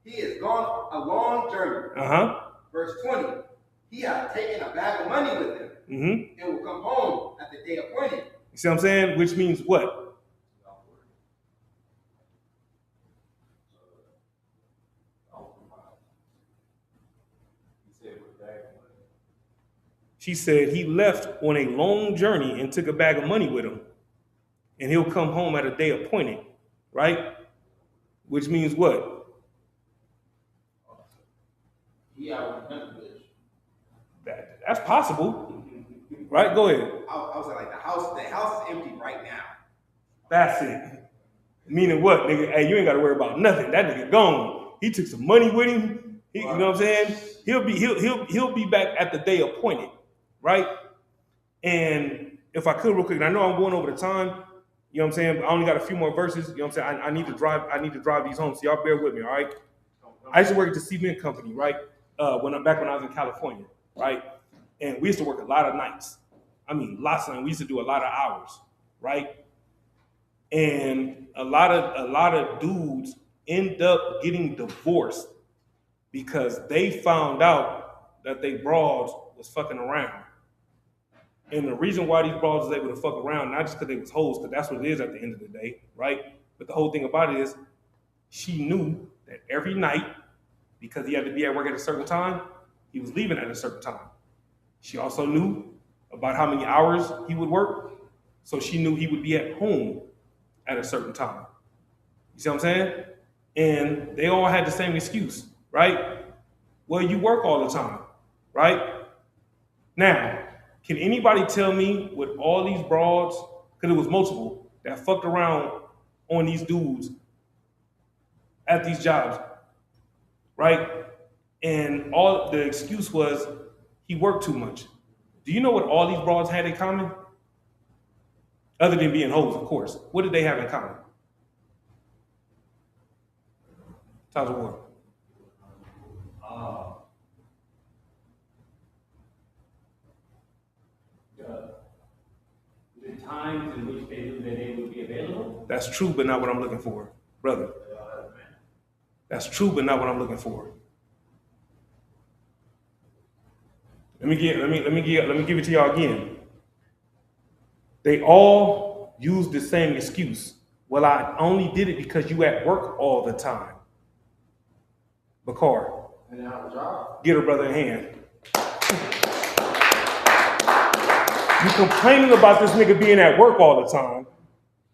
He is gone a long journey. Verse 20. He hath taken a bag of money with him and will come home at the day appointed. You see what I'm saying? Which means what? She said he left on a long journey and took a bag of money with him. And he'll come home at a day appointed, right? Which means what? That's possible, right? Go ahead. I was like, the house is empty right now. That's it. Meaning what, nigga? Hey, you ain't got to worry about nothing. That nigga gone. He took some money with him. You know what I'm saying? He'll be back at the day appointed, right? And if I could real quick, and I know I'm going over the time. You know what I'm saying? I only got a few more verses. You know what I'm saying? I need to drive these home. So y'all bear with me, all right? I used to work at the cement company, right? When I was in California, right? And we used to work a lot of nights. I mean, lots of nights. We used to do a lot of hours, right? And a lot of dudes end up getting divorced because they found out that they broads was fucking around. And the reason why these broads was able to fuck around, not just because they was hoes, because that's what it is at the end of the day, right? But the whole thing about it is she knew that every night, because he had to be at work at a certain time, he was leaving at a certain time. She also knew about how many hours he would work, so she knew he would be at home at a certain time. You see what I'm saying? And they all had the same excuse, right? Well, you work all the time, right? Now, can anybody tell me with all these broads, because it was multiple, that fucked around on these dudes at these jobs, right? And all the excuse was he worked too much. Do you know what all these broads had in common? Other than being hoes, of course. What did they have in common? Times of war. The times in which they knew that they would be available? That's true, but not what I'm looking for, brother. That's true, but not what I'm looking for. Let me give it to y'all again. They all use the same excuse. Well, I only did it because you at work all the time. Bakar. And now the job. Get her brother in hand. You complaining about this nigga being at work all the time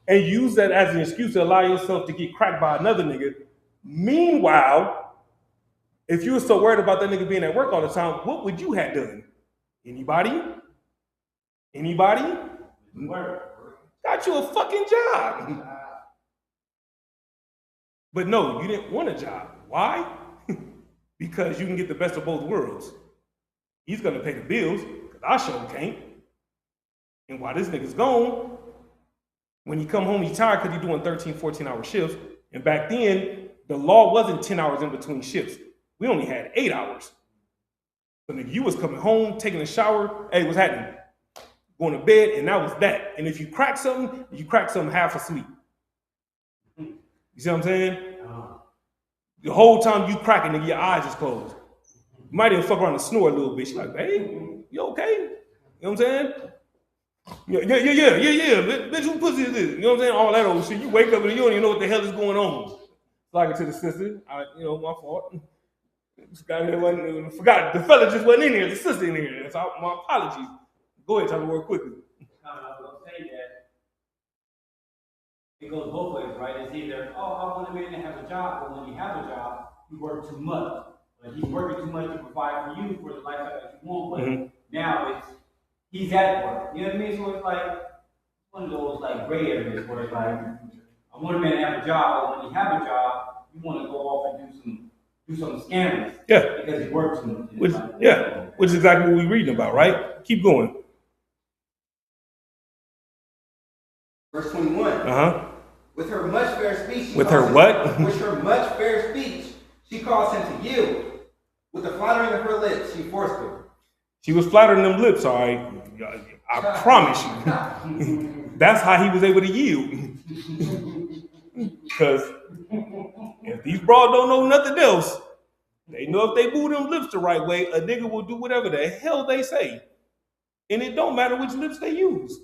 and use that as an excuse to allow yourself to get cracked by another nigga. Meanwhile, if you were so worried about that nigga being at work all the time, what would you have done? Anybody? Anybody? Got you a fucking job. But no, you didn't want a job. Why? Because you can get the best of both worlds. He's gonna pay the bills, because I sure can't. And while this nigga's gone, when he come home, he's tired because he's doing 13, 14-hour shifts. And back then, the law wasn't 10 hours in between shifts. We only had 8 hours. So nigga, you was coming home, taking a shower, hey, what's happening? Going to bed, and that was that. And if you crack something half asleep. You see what I'm saying? The whole time you cracking, nigga, your eyes is closed. You might even fuck around and snore a little bit. She's like, hey, you okay? You know what I'm saying? Yeah. Bitch, who pussy is this? You know what I'm saying? All that old shit. You wake up and you don't even know what the hell is going on. Like it to the sister. My fault. Forgot the fella just wasn't in here. The sister in here. So my apologies. Go ahead, tell me real quickly. I was going to say that it goes both ways, right? It's either, oh, I want a man to have a job, but when you have a job, you work too much. Like he's working too much to provide for you for the lifestyle that you want, but now it's he's at work. You know what I mean? So it's like one of those like gray areas where it's like I want a man to have a job, but when you have a job, you want to go off and do some scandalous. Yeah. Because he works too much. Which is exactly what we're reading about, right? Keep going. Verse 21. Uh-huh. With her much fair speech. With her what? With her much fair speech, she caused him to yield. With the flattering of her lips, she forced him. She was flattering them lips, all right. I promise you. That's how he was able to yield. Because if these broads don't know nothing else, they know if they move them lips the right way, a nigga will do whatever the hell they say. And it don't matter which lips they use.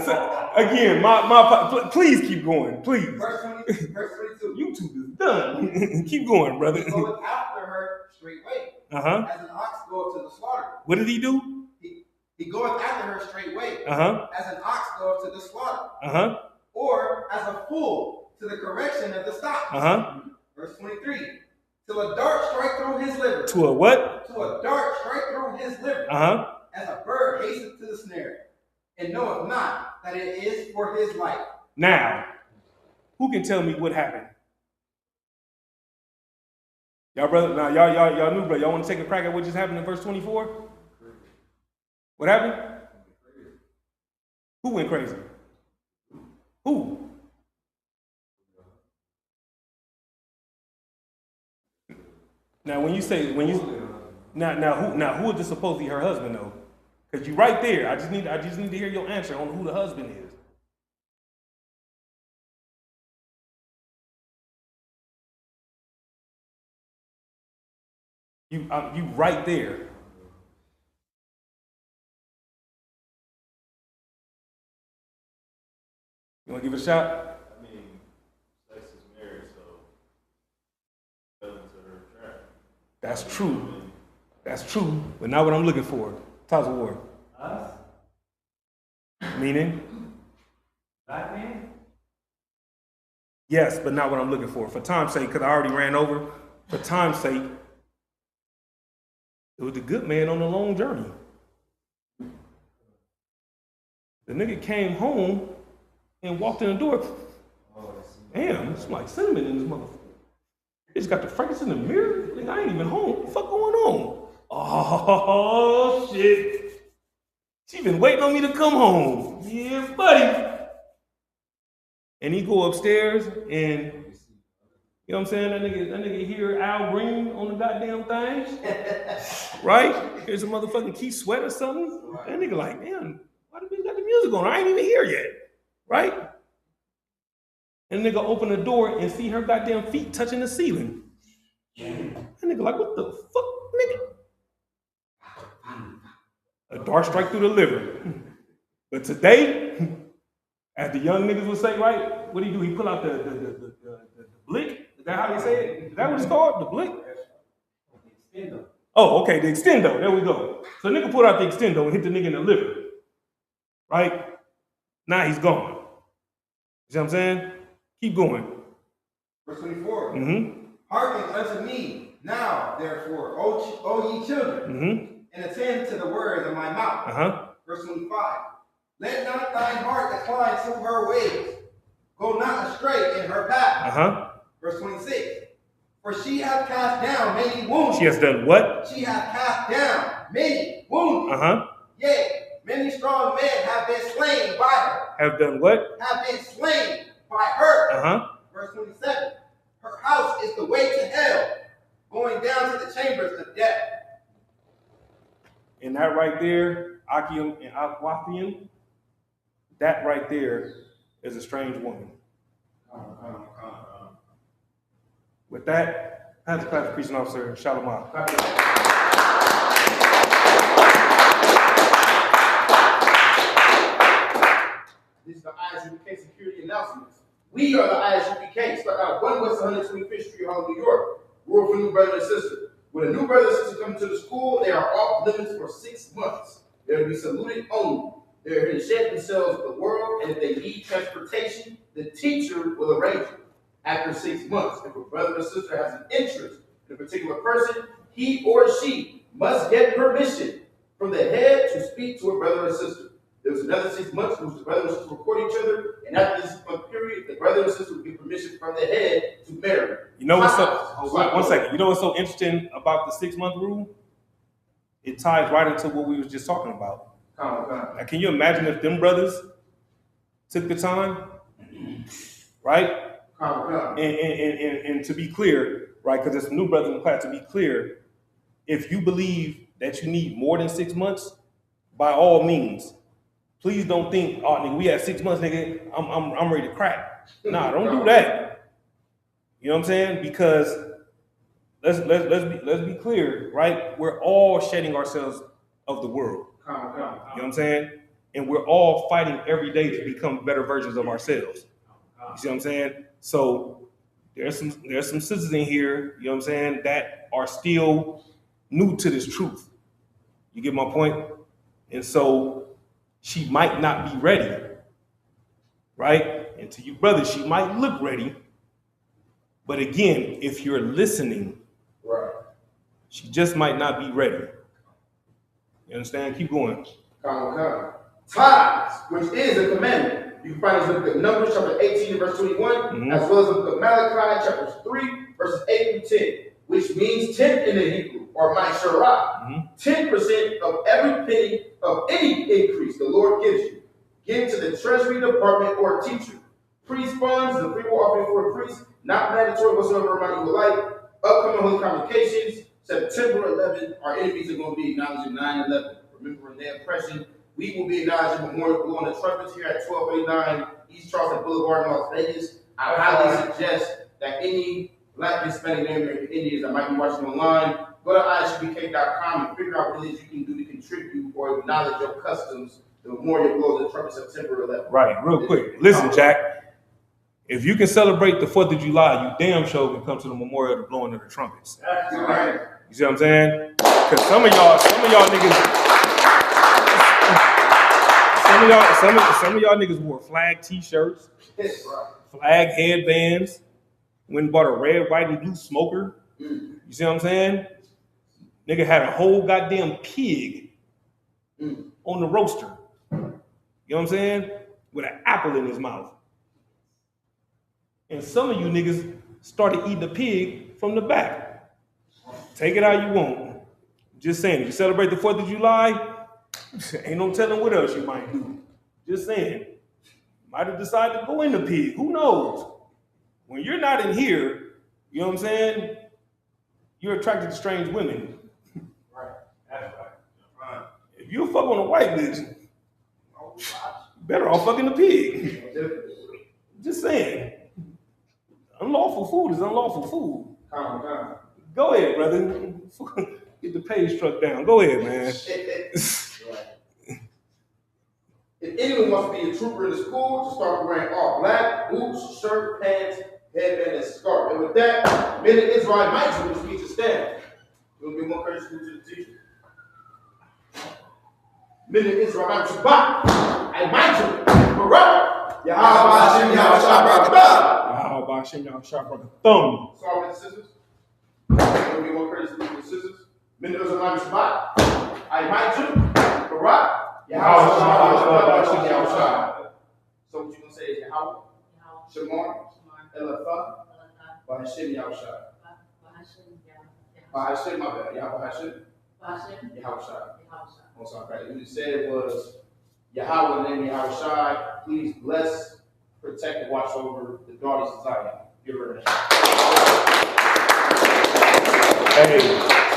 So, again, please keep going, please. Verse 22. YouTube is done. Keep going, brother. He goeth after her straightway, as an ox goeth to the slaughter. What did he do? He goeth after her straightway, as an ox goeth to the slaughter, or as a fool to the correction of the stock. Verse 23. Till a dart strike through his liver. To a what? To a dart strike through his liver. As a bird hasteth to the snare, and knoweth not that it is for his life. Now, who can tell me what happened? Y'all brother, now y'all new brother, y'all want to take a crack at what just happened in verse 24? What happened? Who went crazy? Who? Now who is this supposedly her husband though? Because you right there. I just need to hear your answer on who the husband is. You right there. You want to give it a shot? I mean, sex is marriage, so fell into her trap. That's true. That's true, but not what I'm looking for. Toss of war. Us? Meaning? Black man? Yes, but not what I'm looking for. For time's sake, because I already ran over. For time's sake, it was the good man on a long journey. The nigga came home and walked in the door. Damn, it's like cinnamon in this motherfucker. It's got the fragrance in the mirror. Nigga, I ain't even home. What the fuck going on? Oh, shit. She been waiting on me to come home. Yeah, buddy. And he go upstairs and, you know what I'm saying? That nigga hear Al Green on the goddamn thing. Right? Here's a motherfucking Keith Sweat or something. That nigga like, man, why the bitch got the music on? I ain't even here yet. Right? And the nigga open the door and see her goddamn feet touching the ceiling. That nigga like, what the fuck, nigga? A dart strike through the liver. But today, as the young niggas would say, right? What do? He pull out the blick? Is that how they say it? Is that what it's called? The blick? Extendo. Oh, okay, the extendo. There we go. So nigga pulled out the extendo and hit the nigga in the liver. Right? Now he's gone. You see what I'm saying? Keep going. Verse 24. Hearken unto me now, therefore, O ye children, and attend to the words of my mouth. Verse 25. Let not thine heart decline to her ways. Go not astray in her path. Verse 26. For she hath cast down many wounds. She has done what? She hath cast down many wounds. Yea, many strong men have been slain by her. Have done what? Have been slain by her. Verse 27. Her house is the way to hell, going down to the chambers of death. And that right there, Achium and Aquathium, that right there is a strange woman. With that, pass the class preaching officer, Shalom. This is the ISUPK security announcements. We are the ISUPK, start out 1 West 125th Street, Harlem, New York. Rule for new brother and sister. When a new brother and sister come to the school, they are off limits for 6 months. They will be saluted only. They're here to shape themselves with the world, and if they need transportation, the teacher will arrange it. After 6 months, if a brother or sister has an interest in a particular person, he or she must get permission from the head to speak to a brother or sister. There was another 6 months in which the brother and sister would court each other, and after this 6 month period, the brother and sister would get permission from the head to marry. You know what's so? One second. You know what's so interesting about the 6 month rule? It ties right into what we was just talking about. Now, can you imagine if them brothers took the time, right? And to be clear, right? Because there's some new brothers in the class. To be clear, if you believe that you need more than 6 months, by all means, please don't think, oh, nigga, we had 6 months, nigga. I'm ready to crack. Nah, don't do that. You know what I'm saying? Because let's be clear, right? We're all shedding ourselves of the world. You know what I'm saying? And we're all fighting every day to become better versions of ourselves. You see what I'm saying? So there's some sisters in here, you know what I'm saying, that are still new to this truth. You get my point? And so she might not be ready, right? And to you brothers, she might look ready. But again, if you're listening, right, she just might not be ready. You understand? Keep going. Tithes, which is a commandment. You can find this in the book of Numbers, chapter 18, verse 21, as well as the book of Malachi, chapter 3, verses 8 through 10, which means 10th in the Hebrew, or Ma'asherah. 10% of every penny of any increase the Lord gives you. Give to the treasury department or teacher. Priest funds, the free will offering for a priest, not mandatory whatsoever amount you would like. Upcoming holy convocations, September 11th, our enemies are going to be acknowledging 9/11. Remembering their oppression. We will be acknowledging Memorial blowing the trumpets here at 1289 East Charleston Boulevard in Las Vegas. I highly suggest that any Black, Hispanic, Native American Indians that might be watching online, go to ISUPK.com and figure out what it is you can do to contribute or acknowledge your customs. The Memorial blows the trumpet September 11th. Right, real quick. Listen, Jack. If you can celebrate the 4th of July, you damn sure can come to the memorial of the blowing of the trumpets. That's right. You see what I'm saying? Because some of y'all niggas. Some of y'all niggas wore flag t-shirts, flag headbands, went and bought a red, white, and blue smoker. You see what I'm saying? Nigga had a whole goddamn pig on the roaster. You know what I'm saying? With an apple in his mouth. And some of you niggas started eating the pig from the back. Take it how you want. Just saying, if you celebrate the 4th of July, ain't no telling what else you might do. Just saying. Might have decided to go in the pig. Who knows? When you're not in here, you know what I'm saying? You're attracted to strange women. Right. That's right. If you fuck on a white bitch, you better off fucking the pig. Just saying. Unlawful food is unlawful food. Go ahead, brother. Get the page struck down. Go ahead, man. If anyone wants to be a trooper in the school, to start wearing all black, boots, shirt, pants, headband, and scarf. And with that, men of Israel might which means to stand. You want to be more courteous to the teacher? Men of Israel might Shabbat. I might you. Barak. Yahweh Hashem Yahweh Shabbat. Yahweh Hashem Yahweh Shabbat. Sorry, brothers and sisters. You want to be more courteous to the sisters? Men of Israel might Shabbat. I might you. Barak. So what you gonna say is Yahweh, Shemar, Elatha, Bahashem Yahushua. Bahashem, my bad. Yahweh Hashem. Yahushua. I'm sorry, what you said was Yahweh, name Yahushua. Please bless, protect, and watch over the daughters of Zion. Give her a Hey,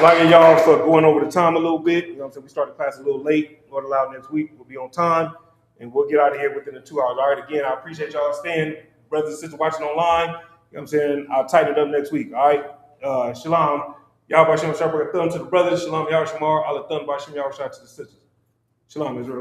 like y'all for going over the time a little bit. You know what I'm saying? We started class a little late. Lord allow next week we'll be on time and we'll get out of here within the 2 hours. All right, again, I appreciate y'all staying, brothers and sisters watching online. You know what I'm saying? I'll tighten it up next week. All right. Shalom. Yahweh Shem Shabbat to the brothers. Shalom Yahweh Shamar. Allah Thun Bashem Yahweh to the sisters. Shalom Israel.